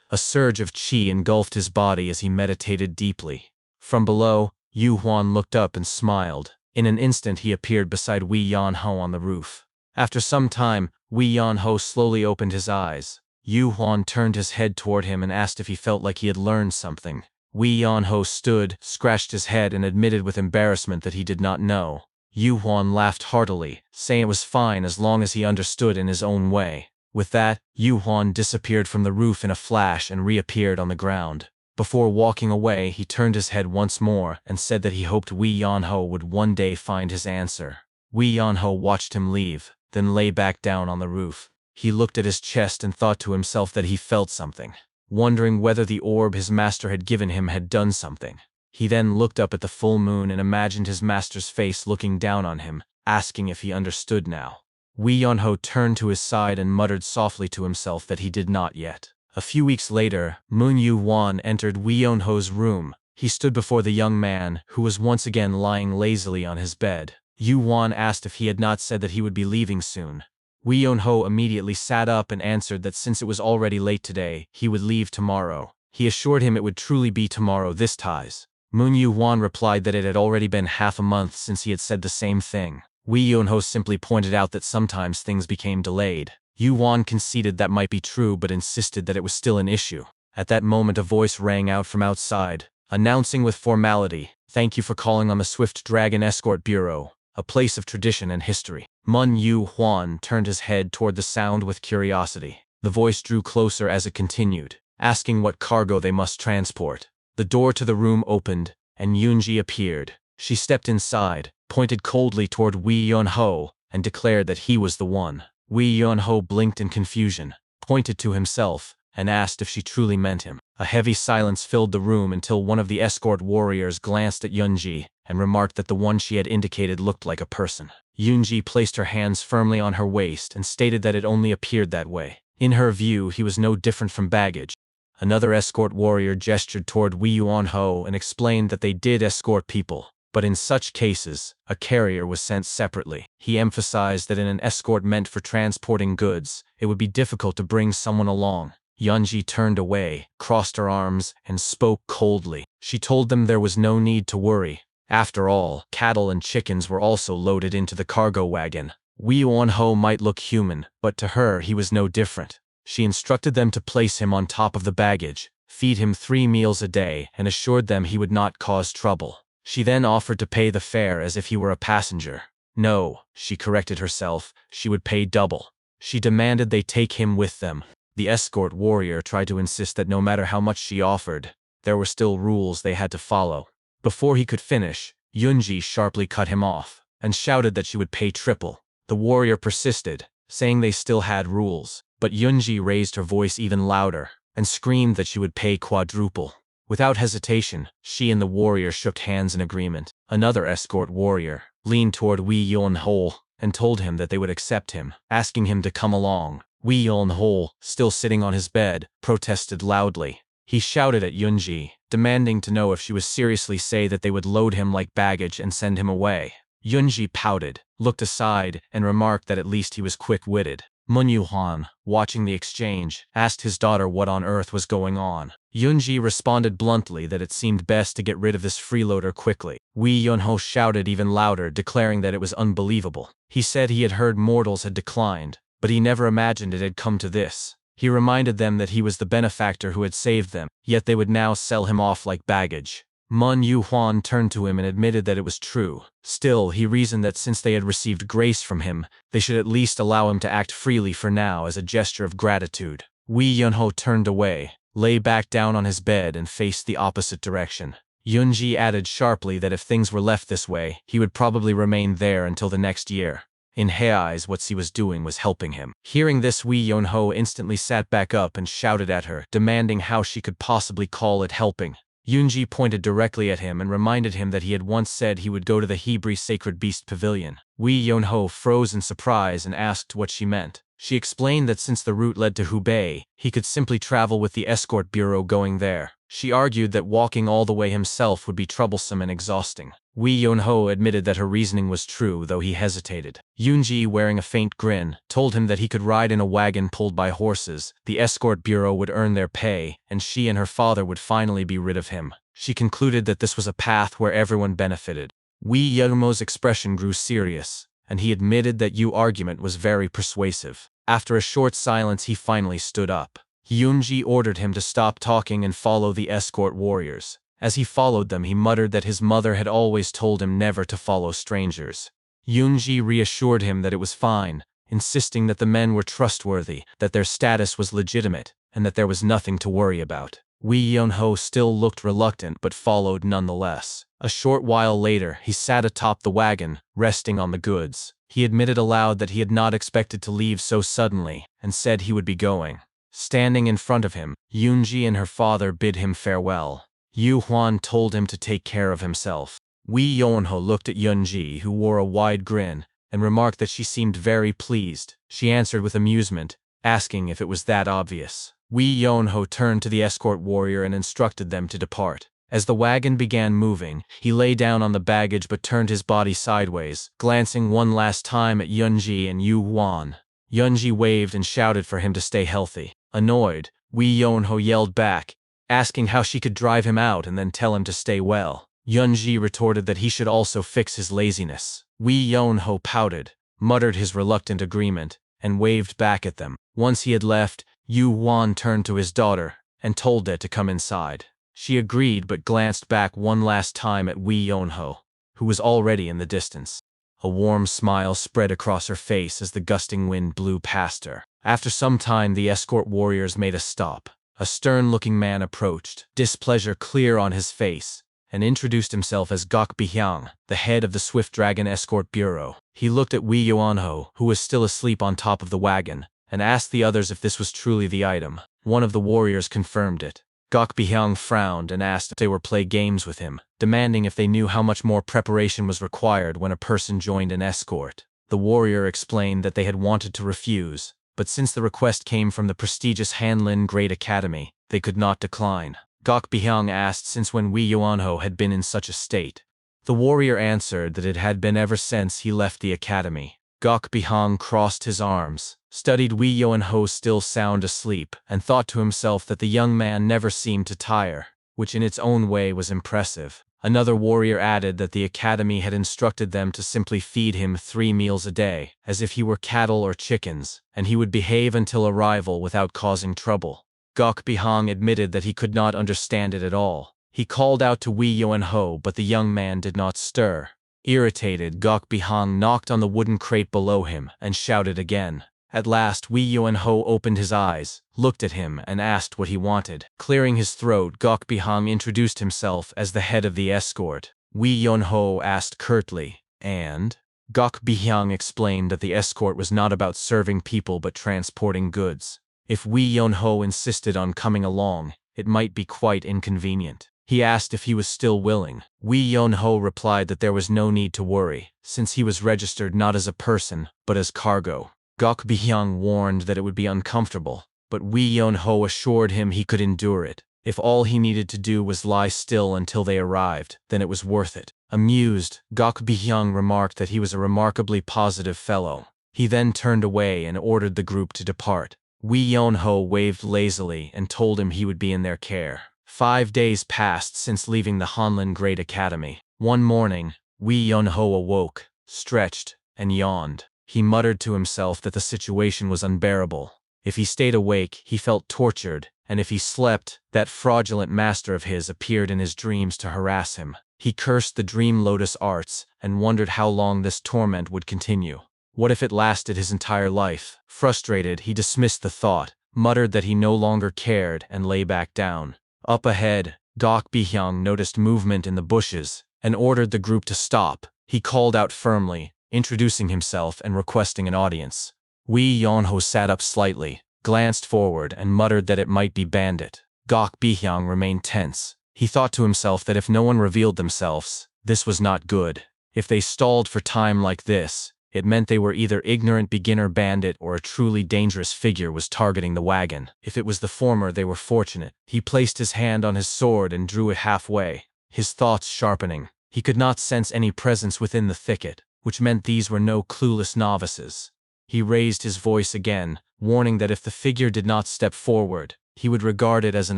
A surge of qi engulfed his body as he meditated deeply. From below, Yu Huan looked up and smiled. In an instant he appeared beside Wei Yan-ho on the roof. After some time, Wei Yan-ho slowly opened his eyes. Yu Huan turned his head toward him and asked if he felt like he had learned something. Wei Yan-ho stood, scratched his head and admitted with embarrassment that he did not know. Yu Huan laughed heartily, saying it was fine as long as he understood in his own way. With that, Yu Huan disappeared from the roof in a flash and reappeared on the ground. Before walking away, he turned his head once more and said that he hoped Wei Yan-ho would one day find his answer. Wei Yan-ho watched him leave, then lay back down on the roof. He looked at his chest and thought to himself that he felt something, wondering whether the orb his master had given him had done something. He then looked up at the full moon and imagined his master's face looking down on him, asking if he understood now. Wei Yan-ho turned to his side and muttered softly to himself that he did not yet. A few weeks later, Moon Yu-wan entered Wei Yan-ho's room. He stood before the young man, who was once again lying lazily on his bed. Yu-wan asked if he had not said that he would be leaving soon. Wei Yan-ho immediately sat up and answered that since it was already late today, he would leave tomorrow. He assured him it would truly be tomorrow this ties. Moon Yu-wan replied that it had already been half a month since he had said the same thing. Wei Yan-ho simply pointed out that sometimes things became delayed. Yu-wan conceded that might be true but insisted that it was still an issue. At that moment a voice rang out from outside, announcing with formality, "Thank you for calling on the Swift Dragon Escort Bureau, a place of tradition and history." Mun Yu-hwan turned his head toward the sound with curiosity. The voice drew closer as it continued, asking what cargo they must transport. The door to the room opened, and Yoonji appeared. She stepped inside, pointed coldly toward Wei Yan-ho, and declared that he was the one. Wei Yan-ho blinked in confusion, pointed to himself, and asked if she truly meant him. A heavy silence filled the room until one of the escort warriors glanced at Yoonji and remarked that the one she had indicated looked like a person. Yoonji placed her hands firmly on her waist and stated that it only appeared that way. In her view, he was no different from baggage. Another escort warrior gestured toward Wei Yan-ho and explained that they did escort people, but in such cases, a carrier was sent separately. He emphasized that in an escort meant for transporting goods, it would be difficult to bring someone along. Yoonji turned away, crossed her arms, and spoke coldly. She told them there was no need to worry. After all, cattle and chickens were also loaded into the cargo wagon. Wei Yan-ho might look human, but to her he was no different. She instructed them to place him on top of the baggage, feed him 3 meals a day, and assured them he would not cause trouble. She then offered to pay the fare as if he were a passenger. No, she corrected herself, she would pay double. She demanded they take him with them. The escort warrior tried to insist that no matter how much she offered, there were still rules they had to follow. Before he could finish, Yoonji sharply cut him off, and shouted that she would pay triple. The warrior persisted, saying they still had rules, but Yoonji raised her voice even louder, and screamed that she would pay quadruple. Without hesitation, she and the warrior shook hands in agreement. Another escort warrior leaned toward Wei Yan-ho and told him that they would accept him, asking him to come along. Wei Yan-ho, still sitting on his bed, protested loudly. He shouted at Yoonji, demanding to know if she was seriously saying that they would load him like baggage and send him away. Yoonji pouted, looked aside, and remarked that at least he was quick-witted. Mun Yu-hwan, watching the exchange, asked his daughter what on earth was going on. Yoonji responded bluntly that it seemed best to get rid of this freeloader quickly. Wei Yan-ho shouted even louder, declaring that it was unbelievable. He said he had heard mortals had declined, but he never imagined it had come to this. He reminded them that he was the benefactor who had saved them, yet they would now sell him off like baggage. Mun Yu Huan turned to him and admitted that it was true. Still, he reasoned that since they had received grace from him, they should at least allow him to act freely for now as a gesture of gratitude. Wei Yunho turned away, lay back down on his bed and faced the opposite direction. Yunji added sharply that if things were left this way, he would probably remain there until the next year. In his eyes, what she was doing was helping him. Hearing this, Wei Yunho instantly sat back up and shouted at her, demanding how she could possibly call it helping. Yunji pointed directly at him and reminded him that he had once said he would go to the Hebrew Sacred Beast Pavilion. Wei Yunho froze in surprise and asked what she meant. She explained that since the route led to Hubei, he could simply travel with the escort bureau going there. She argued that walking all the way himself would be troublesome and exhausting. Wei Yunho admitted that her reasoning was true, though he hesitated. Yunji, wearing a faint grin, told him that he could ride in a wagon pulled by horses, the escort bureau would earn their pay, and she and her father would finally be rid of him. She concluded that this was a path where everyone benefited. Wei Yunho's expression grew serious, and he admitted that Yu's argument was very persuasive. After a short silence, he finally stood up. Yunji ordered him to stop talking and follow the escort warriors. As he followed them, he muttered that his mother had always told him never to follow strangers. Yunji reassured him that it was fine, insisting that the men were trustworthy, that their status was legitimate, and that there was nothing to worry about. Wei Yunho still looked reluctant but followed nonetheless. A short while later, he sat atop the wagon, resting on the goods. He admitted aloud that he had not expected to leave so suddenly, and said he would be going. Standing in front of him, Yunji and her father bid him farewell. Yu Huan told him to take care of himself. Wei Yunho looked at Yunji, who wore a wide grin, and remarked that she seemed very pleased. She answered with amusement, asking if it was that obvious. Wei Yunho turned to the escort warrior and instructed them to depart. As the wagon began moving, he lay down on the baggage but turned his body sideways, glancing one last time at Yunji and Yu Huan. Yunji waved and shouted for him to stay healthy. Annoyed, Wei Yunho yelled back, asking how she could drive him out and then tell him to stay well. Yunji retorted that he should also fix his laziness. Wei Yunho pouted, muttered his reluctant agreement, and waved back at them. Once he had left, Yu Huan turned to his daughter and told her to come inside. She agreed but glanced back one last time at Wei Yunho, who was already in the distance. A warm smile spread across her face as the gusting wind blew past her. After some time, the escort warriors made a stop. A stern-looking man approached, displeasure clear on his face, and introduced himself as Gok Bihyang, the head of the Swift Dragon Escort Bureau. He looked at Wei Yunho, who was still asleep on top of the wagon, and asked the others if this was truly the item. One of the warriors confirmed it. Gok Bihyang frowned and asked if they were play games with him, demanding if they knew how much more preparation was required when a person joined an escort. The warrior explained that they had wanted to refuse, but since the request came from the prestigious Hanlin Great Academy, they could not decline. Gok Bihyang asked since when Wei Yunho had been in such a state. The warrior answered that it had been ever since he left the academy. Gok Bihyang crossed his arms, studied Wei Yunho still sound asleep, and thought to himself that the young man never seemed to tire, which in its own way was impressive. Another warrior added that the academy had instructed them to simply feed him 3 meals a day, as if he were cattle or chickens, and he would behave until arrival without causing trouble. Gok Bihyang admitted that he could not understand it at all. He called out to Wei Yunho, but the young man did not stir. Irritated, Gok Bihyang knocked on the wooden crate below him and shouted again. At last, Wei Yunho opened his eyes, looked at him, and asked what he wanted. Clearing his throat, Gok Bihyang introduced himself as the head of the escort. Wei Yunho asked curtly, "And?" Gok Bihyang explained that the escort was not about serving people but transporting goods. If Wei Yunho insisted on coming along, it might be quite inconvenient. He asked if he was still willing. Wei Yunho replied that there was no need to worry, since he was registered not as a person, but as cargo. Gok Bihyang warned that it would be uncomfortable, but Wei Yunho assured him he could endure it. If all he needed to do was lie still until they arrived, then it was worth it. Amused, Gok Bihyang remarked that he was a remarkably positive fellow. He then turned away and ordered the group to depart. Wei Yunho waved lazily and told him he would be in their care. 5 days passed since leaving the Hanlin Great Academy. One morning, Wei Yunho awoke, stretched, and yawned. He muttered to himself that the situation was unbearable. If he stayed awake, he felt tortured, and if he slept, that fraudulent master of his appeared in his dreams to harass him. He cursed the dream lotus arts and wondered how long this torment would continue. What if it lasted his entire life? Frustrated, he dismissed the thought, muttered that he no longer cared, and lay back down. Up ahead, Dok Bihyang noticed movement in the bushes and ordered the group to stop. He called out firmly, introducing himself and requesting an audience. Wee Yonho sat up slightly, glanced forward, and muttered that it might be Bandit. Gok Bihyang remained tense. He thought to himself that if no one revealed themselves, this was not good. If they stalled for time like this, it meant they were either ignorant beginner bandit or a truly dangerous figure was targeting the wagon. If it was the former, they were fortunate. He placed his hand on his sword and drew it halfway, his thoughts sharpening. He could not sense any presence within the thicket, which meant these were no clueless novices. He raised his voice again, warning that if the figure did not step forward, he would regard it as an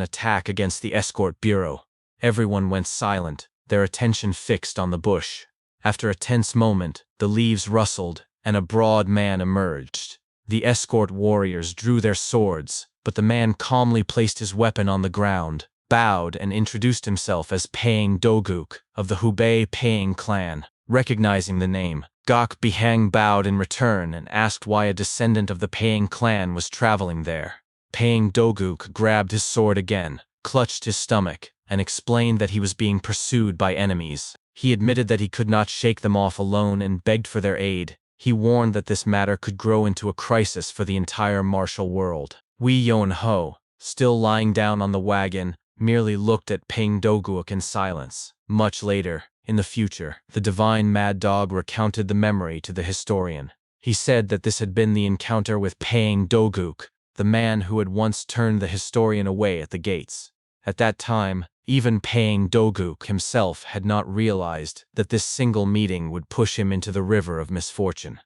attack against the escort bureau. Everyone went silent, their attention fixed on the bush. After a tense moment, the leaves rustled, and a broad man emerged. The escort warriors drew their swords, but the man calmly placed his weapon on the ground, bowed, and introduced himself as Paing Doguk of the Hubei Paing clan. Recognizing the name, Gok Bihang bowed in return and asked why a descendant of the Paing clan was traveling there. Paing Doguk grabbed his sword again, clutched his stomach, and explained that he was being pursued by enemies. He admitted that he could not shake them off alone and begged for their aid. He warned that this matter could grow into a crisis for the entire martial world. Wee Yon Ho, still lying down on the wagon, merely looked at Paing Doguk in silence. Much later, in the future, the divine mad dog recounted the memory to the historian. He said that this had been the encounter with Paing Doguk, the man who had once turned the historian away at the gates. At that time, even Paing Doguk himself had not realized that this single meeting would push him into the river of misfortune.